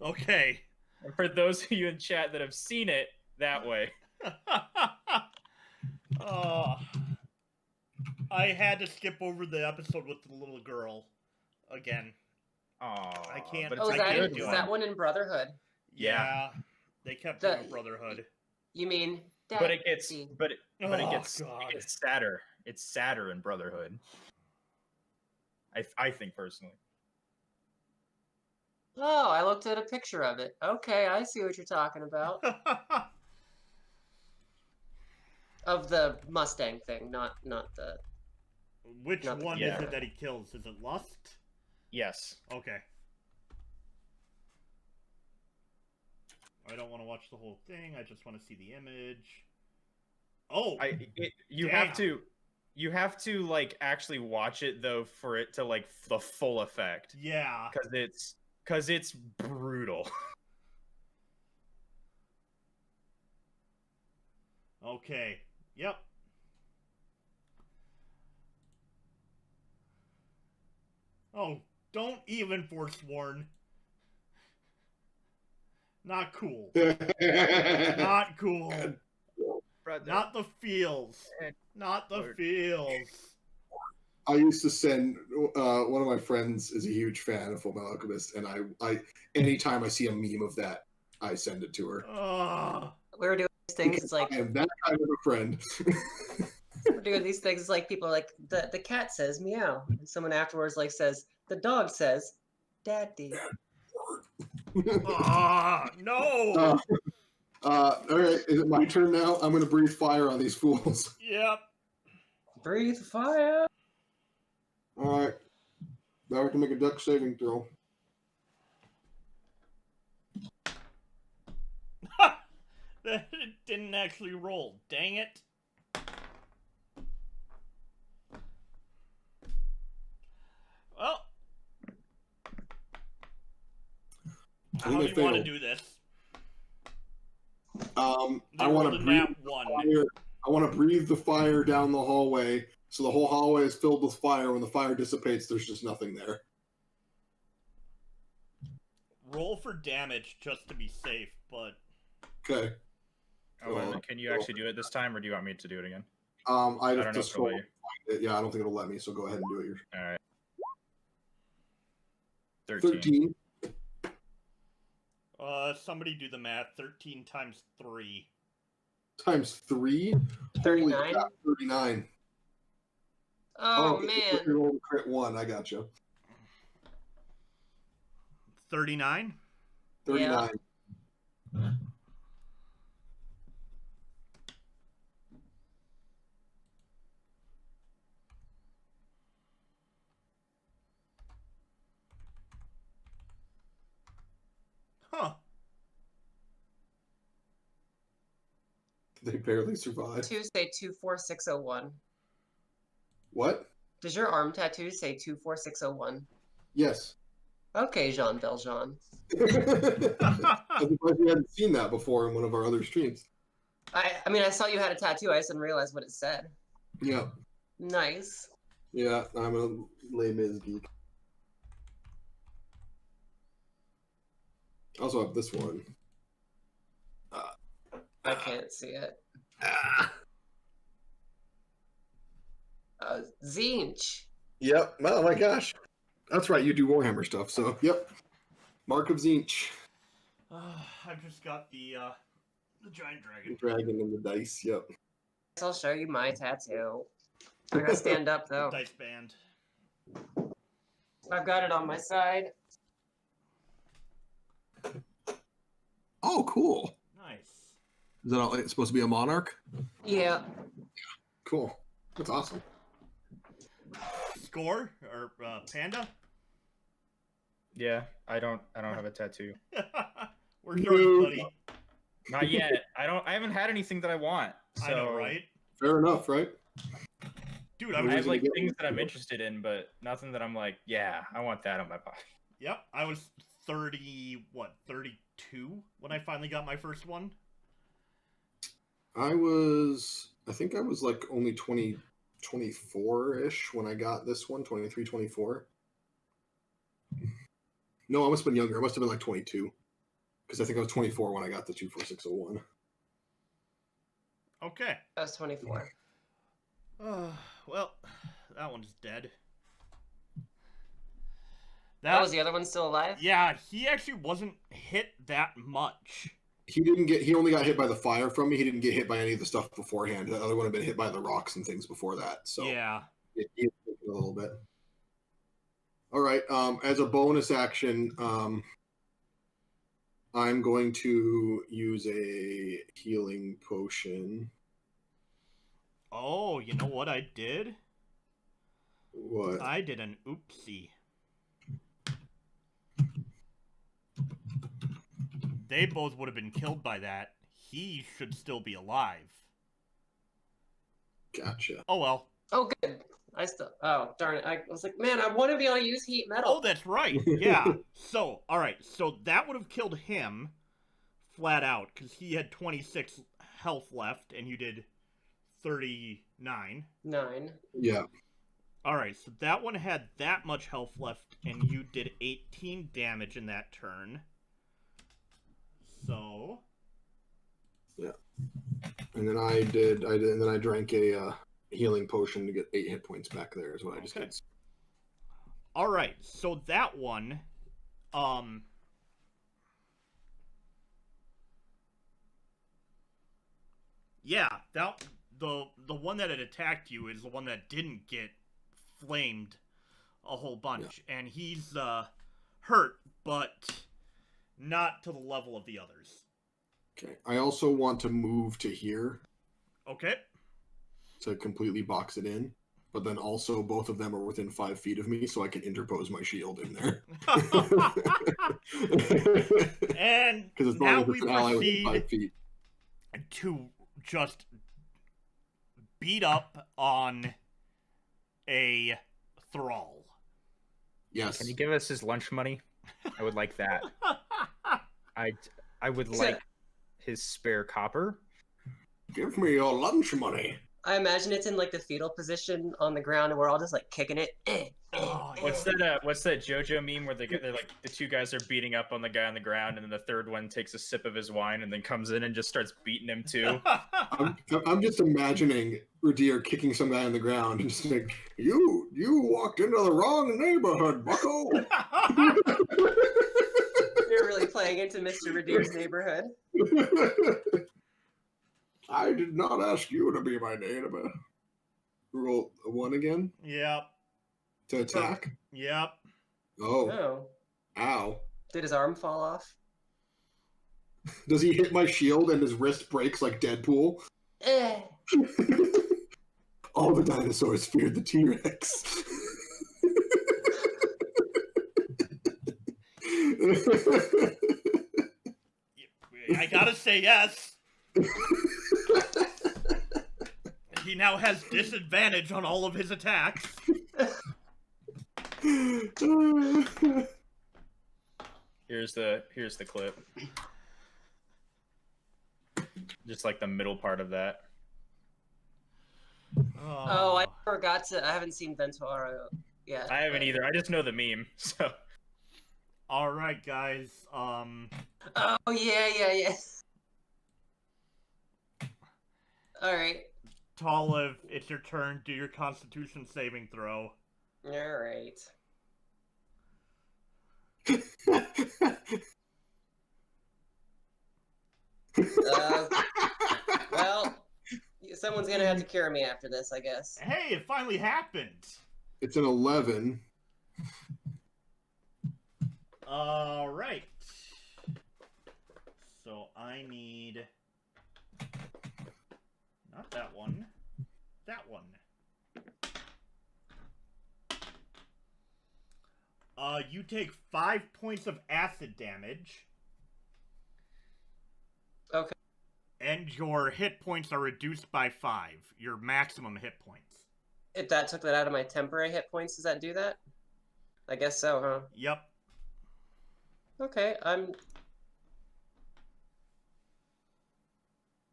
Okay. And for those of you in chat that have seen it that way. I had to skip over the episode with the little girl again. I can't. But Oh, it's is that one in Brotherhood? Yeah. They kept doing Brotherhood. You mean? But it gets God. it's sadder. It's sadder in Brotherhood. I think personally. Oh, I looked at a picture of it. Okay, I see what you're talking about. Of the Mustang thing, not the. Which not the one yeah. is it that he kills? Is it Lust? Yes. Okay. I don't want to watch the whole thing. I just want to see the image. Oh, you have to like actually watch it though for it to like the full effect. Yeah. Because it's brutal. Okay. Yep. Oh, don't even Forsworn. Not cool. Not cool. Brother. Not the feels. Not the feels. I used to send one of my friends is a huge fan of Fullmetal Alchemist, and I anytime I see a meme of that, I send it to her. We were doing these things. It's like I am that kind of a friend. we're doing these things. It's like people are like the cat says meow, and someone afterwards like says the dog says, "Daddy." No. All right, is it my turn now? I'm going to breathe fire on these fools. Yep. Breathe fire. All right, now we can make a Dex saving throw. That didn't actually roll. Dang it. Well, how do you want to do this? I want to breathe fire. I want to breathe the fire down the hallway, so the whole hallway is filled with fire. When the fire dissipates, there's just nothing there. Roll for damage just to be safe, but Okay. Can you actually do it this time, or do you want me to do it again? I don't have know to if it'll let scroll. you. Yeah, I don't think it'll let me. So go ahead and do it. All right. 13. 13 Somebody do the math. 13 times 3. times 3. 39. 39. Oh, okay, man. You're rolling crit 1. I got you. 39? 39. Huh. They barely survive. Tattoos say 24601. What? Does your arm tattoo say 24601? Yes. Okay, Jean Valjean. I'm surprised we hadn't seen that before in one of our other streams. I mean, I saw you had a tattoo. I just didn't realize what it said. Yeah. Nice. Yeah, I'm a Les Mis geek. I also have this one. I can't see it. Zinch. Yep. Oh my gosh. That's right. You do Warhammer stuff. So, yep. Mark of Zinch. I've just got the giant dragon. Dragon and the dice. Yep. I'll show you my tattoo. I gotta stand up though. Dice band. I've got it on my side. Oh, cool. Nice. Is that all, it's supposed to be a monarch? Yeah. Cool. That's awesome. Score or Panda? Yeah, I don't have a tattoo. We're sorry, buddy. Not yet. I haven't had anything that I want. So I know, right? Fair enough, right? Dude, I I was have like things that I'm interested in, but nothing that I'm like, yeah, I want that on my body. Yep, I was 32 when I finally got my first one. I think I was like only 24-ish when I got this one, 23, 24. No, I must have been younger. I must have been like 22. Because I think I was 24 when I got the 24601. Okay. I was 24. Well, that one's dead. That was the other one still alive? Yeah, he actually wasn't hit that much. He only got hit by the fire from me. He didn't get hit by any of the stuff beforehand. The other one had been hit by the rocks and things before that. So yeah. It a little bit. All right. As a bonus action, I'm going to use a healing potion. Oh, you know what I did? What? I did an oopsie. They both would have been killed by that. He should still be alive. Gotcha. Oh, well. Oh, good. Oh, darn it. I was like, man, I want to be able to use heat metal. Oh, that's right. Yeah. So, all right. So that would have killed him flat out because he had 26 health left and you did 39. 9. Yeah. All right. So that one had that much health left and you did 18 damage in that turn. So. Yeah. And then I did, and then I drank a healing potion to get 8 hit points back there is what I just did. All right. So that one, yeah, that the one that had attacked you is the one that didn't get flamed a whole bunch, and he's hurt, but not to the level of the others. Okay. I also want to move to here. Okay. To completely box it in, but then also both of them are within 5 feet of me, so I can interpose my shield in there. And because as now long as we it's an ally within 5 proceed feet. to just beat up on a thrall. Yes. Can you give us his lunch money? I would like that. I would like his spare copper. Give me your lunch money. I imagine it's in like the fetal position on the ground and we're all just like kicking it. Oh, What's that JoJo meme where they're like the two guys are beating up on the guy on the ground, and then the third one takes a sip of his wine and then comes in and just starts beating him too. I'm just imagining Radir kicking some guy on the ground and just like, you walked into the wrong neighborhood, bucko. You're really playing into Mr. Radir's neighborhood. I did not ask you to be my neighbor. Roll a 1 again Yep. to attack. Yep. Oh, Oh. ow. Did his arm fall off? Does he hit my shield and his wrist breaks like Deadpool? Eh. All the dinosaurs feared the T-Rex. I gotta say yes. He now has disadvantage on all of his attacks. Here's the clip. Just like the middle part of that. Oh, I forgot to. I haven't seen Ventaro yet. I haven't either. I just know the meme. So. All right, guys. Oh yeah. All right. Toliv, it's your turn. Do your Constitution saving throw. All right. Well, someone's gonna have to cure me after this, I guess. Hey, it finally happened. It's an 11. All right. So I need not that one. That one. You take 5 points of acid damage. Okay. And your hit points are reduced by 5. Your maximum hit points. If that took that out of my temporary hit points, does that do that? I guess so, huh? Yep. Okay,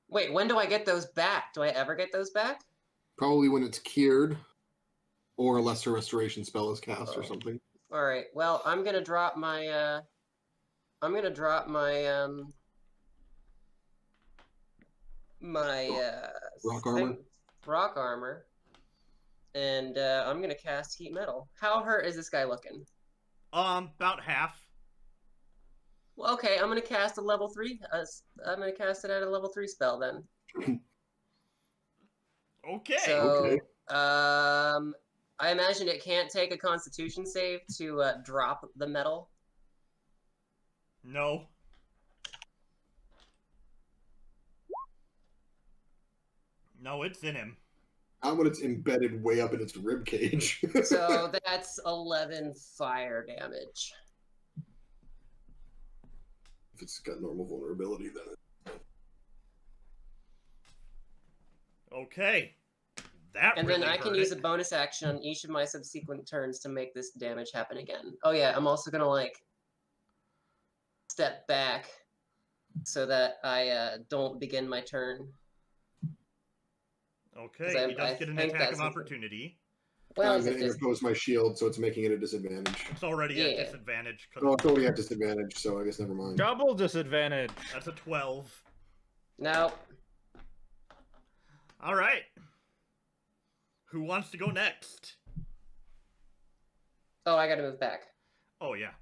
Wait, when do I get those back? Do I ever get those back? Probably when it's cured, or a lesser restoration spell is cast or something. All right. Well, I'm gonna drop my. Rock armor. Rock armor. And I'm gonna cast heat metal. How hurt is this guy looking? About half. Well, okay, I'm gonna cast a level 3. I'm gonna cast it at a level 3 spell then. Okay. So, I imagine it can't take a Constitution save to drop the metal. No. No, it's in him. How about it's embedded way up in its rib cage? So that's 11 fire damage. If it's got normal vulnerability, then Okay. That And really then I can hurt use it. a bonus action on each of my subsequent turns to make this damage happen again. Oh yeah, I'm also gonna like step back so that I don't begin my turn. Okay, I he does get an think attack that's of opportunity. Well, I'm is going it to just... interpose my shield, so it's making it a disadvantage. It's already Yeah. at disadvantage. 'Cause Oh, it's already at disadvantage, so I guess never mind. Double disadvantage. that's a 12. No. All right. Who wants to go next? Oh, I gotta move back. Oh, yeah.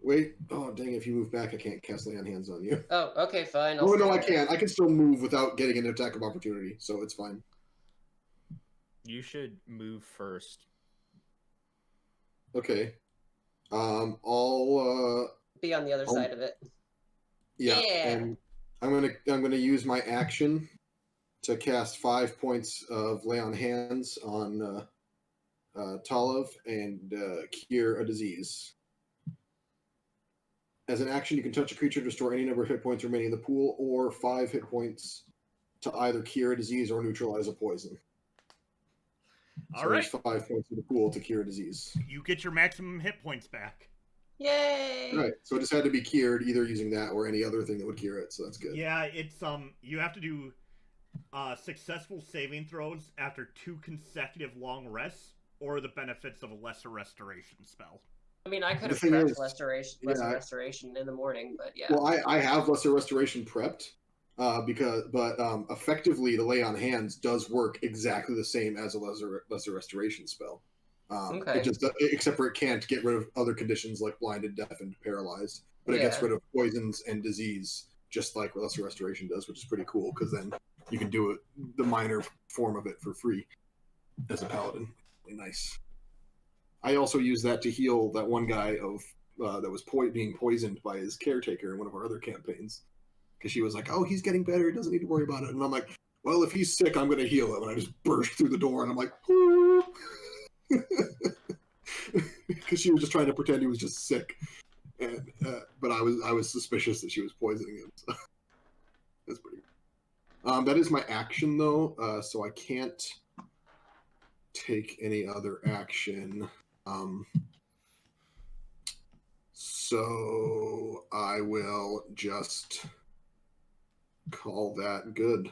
Wait, oh dang, if you move back, I can't cast Lay on Hands on you. Oh, okay, fine. Oh, no, I stay there. can. I can still move without getting an attack of opportunity, so it's fine. You should move first. Okay. I'll Be on the other side of it. yeah, Yeah. and I'm gonna use my action to cast 5 points of Lay on Hands on Toliv and cure a disease. As an action, you can touch a creature to restore any number of hit points remaining in the pool, or 5 hit points to either cure a disease or neutralize a poison. All right. There's 5 points in the pool to cure a disease. You get your maximum hit points back. Yay! Right, so it just had to be cured either using that or any other thing that would cure it, so that's good. Yeah, it's you have to do successful saving throws after 2 consecutive long rests or the benefits of a lesser restoration spell. I mean, I could The have thing prepped is, lesser yeah, restoration in the morning, but yeah. Well, I have Lesser Restoration prepped, but effectively the Lay on Hands does work exactly the same as a Lesser Restoration spell. Okay. It just except for it can't get rid of other conditions like blinded, deaf, and paralyzed, but it gets Yeah. rid of poisons and disease just like Lesser Restoration does, which is pretty cool because then you can do it the minor form of it for free as a paladin. Really nice. I also use that to heal that one guy that was being poisoned by his caretaker in one of our other campaigns. Because she was like, "Oh, he's getting better. He doesn't need to worry about it." And I'm like, "Well, if he's sick, I'm going to heal him." And I just burst through the door, and I'm like, because she was just trying to pretend he was just sick. And but I was suspicious that she was poisoning him. So that's pretty good. That is my action though, so I can't take any other action. So I will just call that good.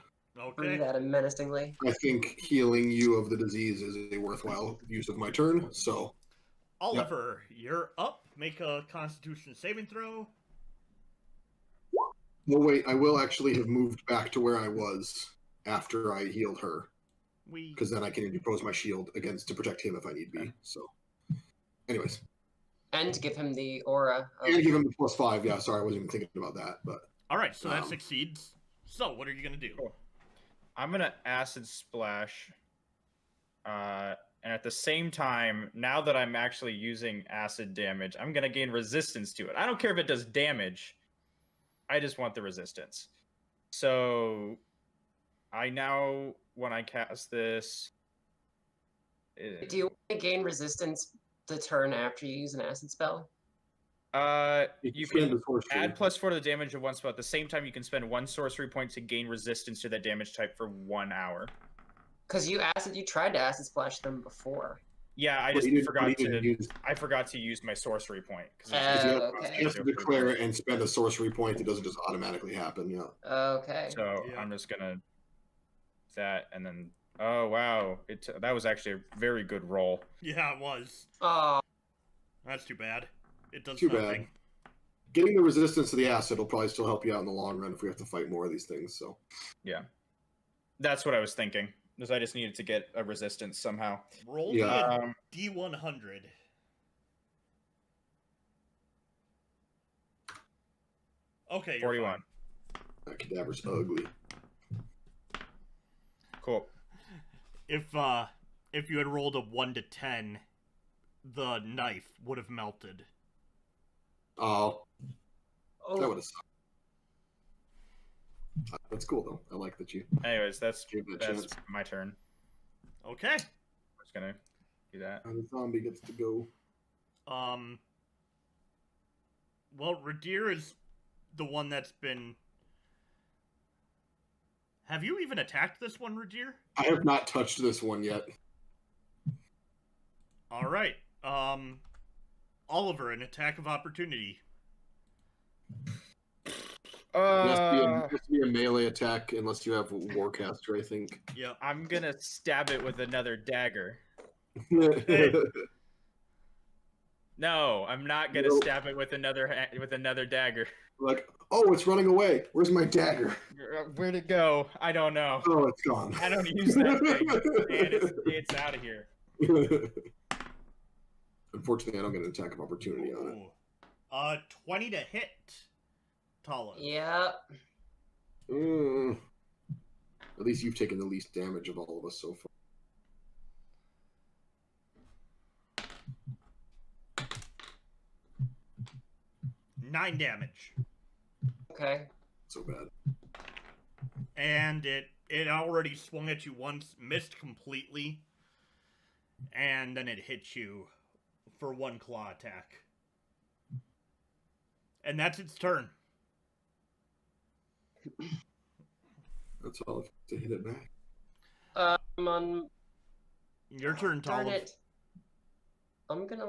Breathe Okay. at him menacingly. I think healing you of the disease is a worthwhile use of my turn. So Oliver, you're up. Make a Constitution saving throw. no, wait, I will actually have moved back to where I was after I healed her, because then I can interpose my shield against to protect him if I need be. So, anyways, And to give him the aura. and give him the +5. Yeah, sorry, I wasn't even thinking about that, but All right, so that succeeds. So what are you gonna do? Cool. I'm gonna acid splash, and at the same time, now that I'm actually using acid damage, I'm gonna gain resistance to it. I don't care if it does damage. I just want the resistance. So, I now, when I cast this, Do you want to gain resistance the turn after you use an acid spell? you can add +4 to the damage of one spell. At the same time, you can spend 1 sorcery point to gain resistance to that damage type for 1 hour. Because you tried to acid splash them before. Yeah, I just forgot to. I forgot to use my sorcery point. Okay. You have to declare it and spend a sorcery point. It doesn't just automatically happen. Yeah. Okay. So Yeah. I'm just gonna that and then. Oh wow! That was actually a very good roll. Yeah, it was. Oh, That's too bad. It does Too nothing. bad. Getting the resistance to the acid will probably still help you out in the long run if we have to fight more of these things. So Yeah, that's what I was thinking. Because I just needed to get a resistance somehow. Roll Yeah. a D100. Okay, you're 41. fine. that cadaver's ugly. Cool. If you had rolled a 1 to 10, the knife would have melted. Oh, that would oh. have sucked. That's cool though. I like that you. Anyways, that's Give it a chance. my turn. Okay. I'm just gonna do that. And the zombie gets to go. Well, Radir is the one that's been... Have you even attacked this one, Radir? I have not touched this one yet. All right. Oliver, an attack of opportunity. It has to be a melee attack unless you have Warcaster, I think. Yep. I'm gonna stab it with another dagger. Hey. No, I'm not gonna Nope. stab it with another dagger. Like, oh, it's running away. Where's my dagger? Where'd it go? I don't know. Oh, it's gone. I don't use that thing, and it's out of here. Unfortunately, I don't get an attack of opportunity on it. Ooh. 20 to hit. Tala. Yeah. At least you've taken the least damage of all of us so far. 9 damage. Okay. So bad. And it already swung at you once, missed completely, and then it hit you for 1 claw attack. And that's its turn. That's all I have to hit it back. I'm on. Your turn, Darn Tala. it. I'm gonna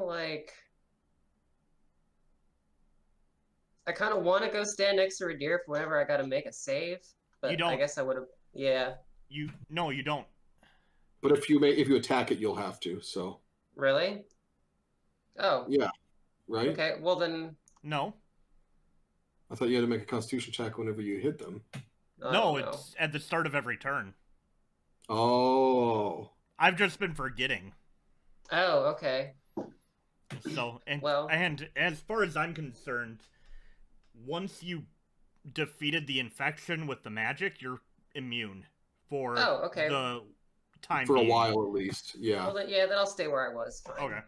I kind of want to go stand next to Radir for whenever I gotta make a save, but You don't. I guess I would have. Yeah. No, you don't. But if you attack it, you'll have to. So Really? Oh. Yeah. Right? Okay, well then... No. I thought you had to make a Constitution check whenever you hit them. No, it's at the start of every turn. Oh. I've just been forgetting. Oh, okay. So, Well... and as far as I'm concerned, once you defeated the infection with the magic, you're immune for the time for being. A while at least. Yeah. Well, then I'll stay where I was. Fine. Okay.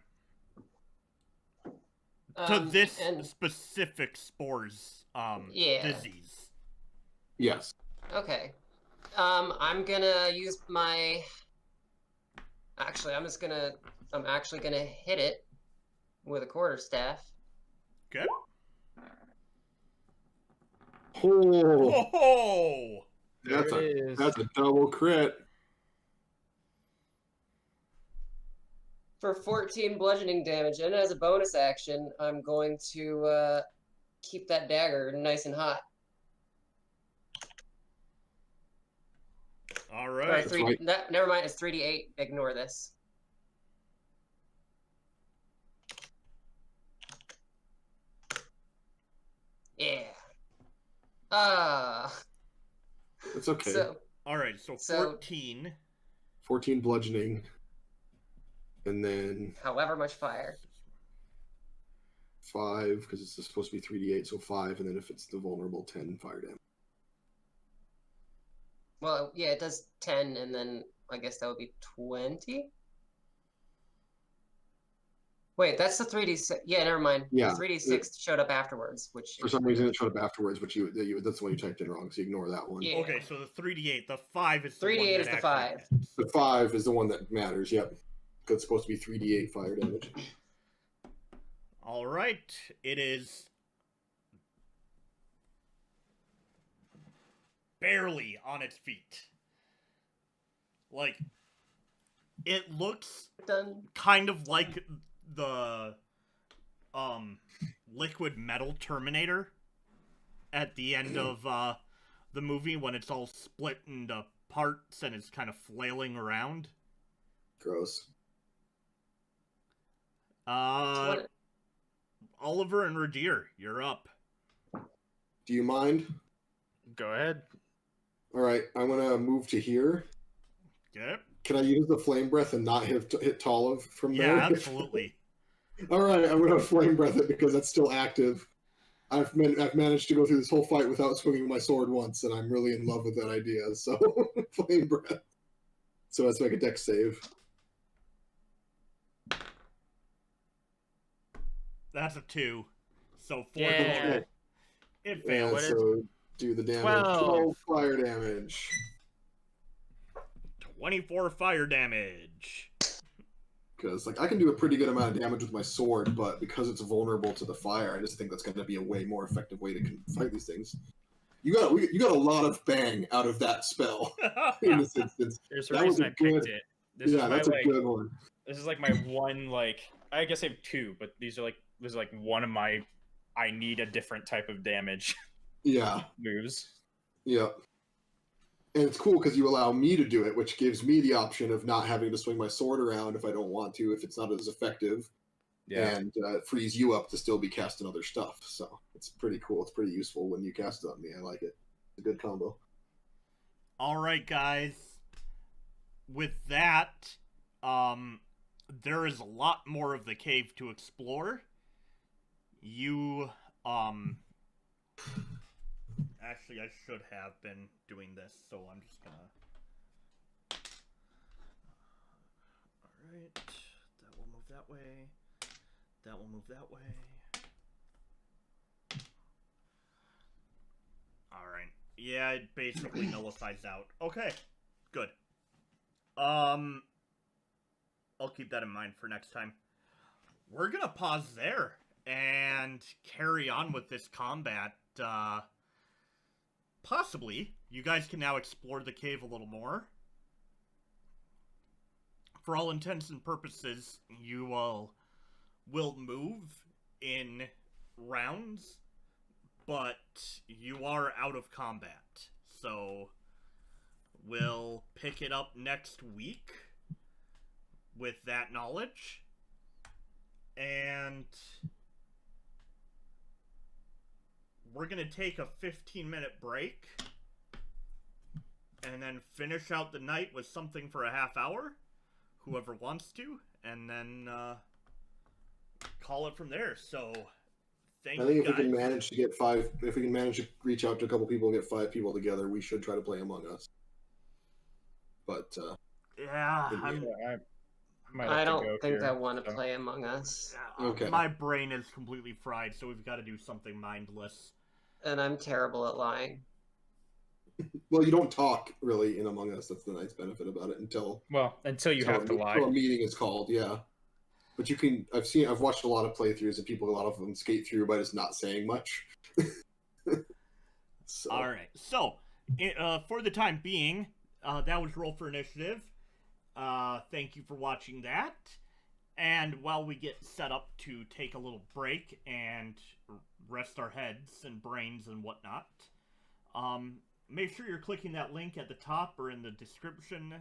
To this specific Spore's disease. Yes. Okay. I'm gonna use my... Actually, I'm actually gonna hit it with a quarterstaff. Okay. Oh. That's a double crit. For 14 bludgeoning damage, and as a bonus action, I'm going to keep that dagger nice and hot. All right. Never mind, it's 3d8. Ignore this. Yeah. It's okay. All right, so 14. 14 bludgeoning. And then... However much fire. 5, because it's supposed to be 3d8, so 5, and then if it's the vulnerable, 10 fire damage. Well, yeah, it does 10, and then I guess that would be 20? Wait, that's the 3d6. Yeah, never mind. Yeah. The 3d6 showed up afterwards, which... For some reason, it showed up afterwards, but that's the one you typed in wrong, so ignore that one. Yeah. Okay, so the 3d8, the 5 is the 3d8 one that is the 5. The 5 is the one that matters, yep. Because it's supposed to be 3d8 fire damage. All right, it is barely on its feet. Like, it looks kind of like the liquid metal Terminator at the end of the movie when it's all split into parts and it's kind of flailing around. Gross. Oliver and Radir, you're up. Do you mind? Go ahead. All right, I'm gonna move to here. Yep. Can I use the flame breath and not hit Toliv from there? Yeah, absolutely. All right, I'm gonna flame breath it because that's still active. I've managed to go through this whole fight without swinging my sword once, and I'm really in love with that idea. So flame breath. So let's make a dex save. That's a 2. So 4 Yeah. total. It failed. What So do the damage. 12 fire damage. 24 fire damage. Because I can do a pretty good amount of damage with my sword, but because it's vulnerable to the fire, I just think that's going to be a way more effective way to fight these things. You got a lot of bang out of that spell in this instance. There's a reason I picked it. That's a good one. This is like my one, I guess I have 2, but this is like one of my I need a different type of damage moves. Yeah. And it's cool because you allow me to do it, which gives me the option of not having to swing my sword around if I don't want to, if it's not as effective. Yeah. And it frees you up to still be casting other stuff. So it's pretty cool. It's pretty useful when you cast it on me. I like it. It's a good combo. All right, guys. With that, there is a lot more of the cave to explore. You, actually, I should have been doing this, so I'm just gonna... Alright, that will move that way. That will move that way. Alright. Yeah, it basically nullifies out. Okay, good. I'll keep that in mind for next time. We're gonna pause there and carry on with this combat. Possibly, you guys can now explore the cave a little more. For all intents and purposes, you all will move in rounds, but you are out of combat. So, we'll pick it up next week with that knowledge, And we're going to take a 15-minute break and then finish out the night with something for a half hour, whoever wants to, and then call it from there. So, thank you guys. I think if we can manage to get if we can manage to reach out to a couple people and get 5 people together, we should try to play Among Us. But yeah, I don't think I want to play Among Us. Okay. My brain is completely fried, so we've got to do something mindless. And I'm terrible at lying. Well, you don't talk really in Among Us. That's the nice benefit about it until you have to lie. Until a meeting is called, yeah. But you can. I've watched a lot of playthroughs and a lot of them skate through by just not saying much. So. All right. So, for the time being, that was Roll for Initiative. Thank you for watching that. And while we get set up to take a little break and rest our heads and brains and whatnot, make sure you're clicking that link at the top or in the description.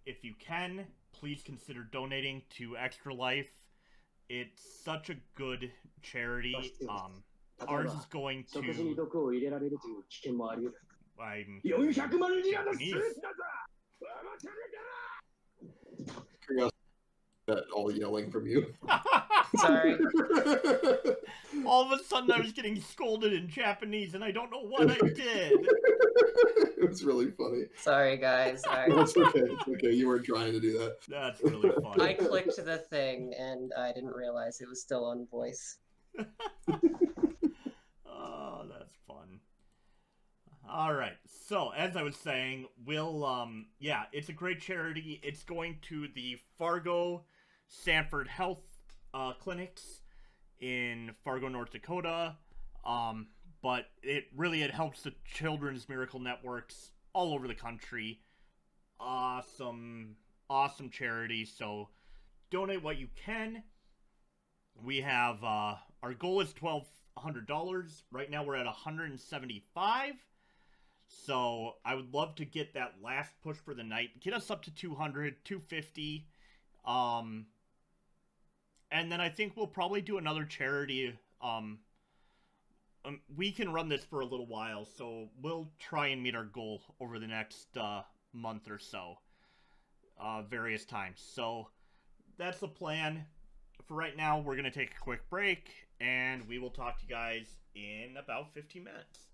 If you can, please consider donating to Extra Life. It's such a good charity. Ours is going to... I'm Japanese. That all yelling from you. Sorry. All of a sudden I was getting scolded in Japanese and I don't know what I did. It was really funny. Sorry, guys. It's okay. It's okay. You weren't trying to do that. That's really funny. I clicked the thing and I didn't realize it was still on voice. Oh, that's fun. All right. So, as I was saying, it's a great charity. It's going to the Fargo Sanford Health clinics in Fargo, North Dakota. But it helps the Children's Miracle Networks all over the country. Awesome charity. So, donate what you can. We have, our goal is $1,200. Right now we're at $175. So I would love to get that last push for the night. Get us up to 200, 250. And then I think we'll probably do another charity. We can run this for a little while, so we'll try and meet our goal over the next month or so. Various times. So that's the plan. For right now, we're going to take a quick break, and we will talk to you guys in about 15 minutes.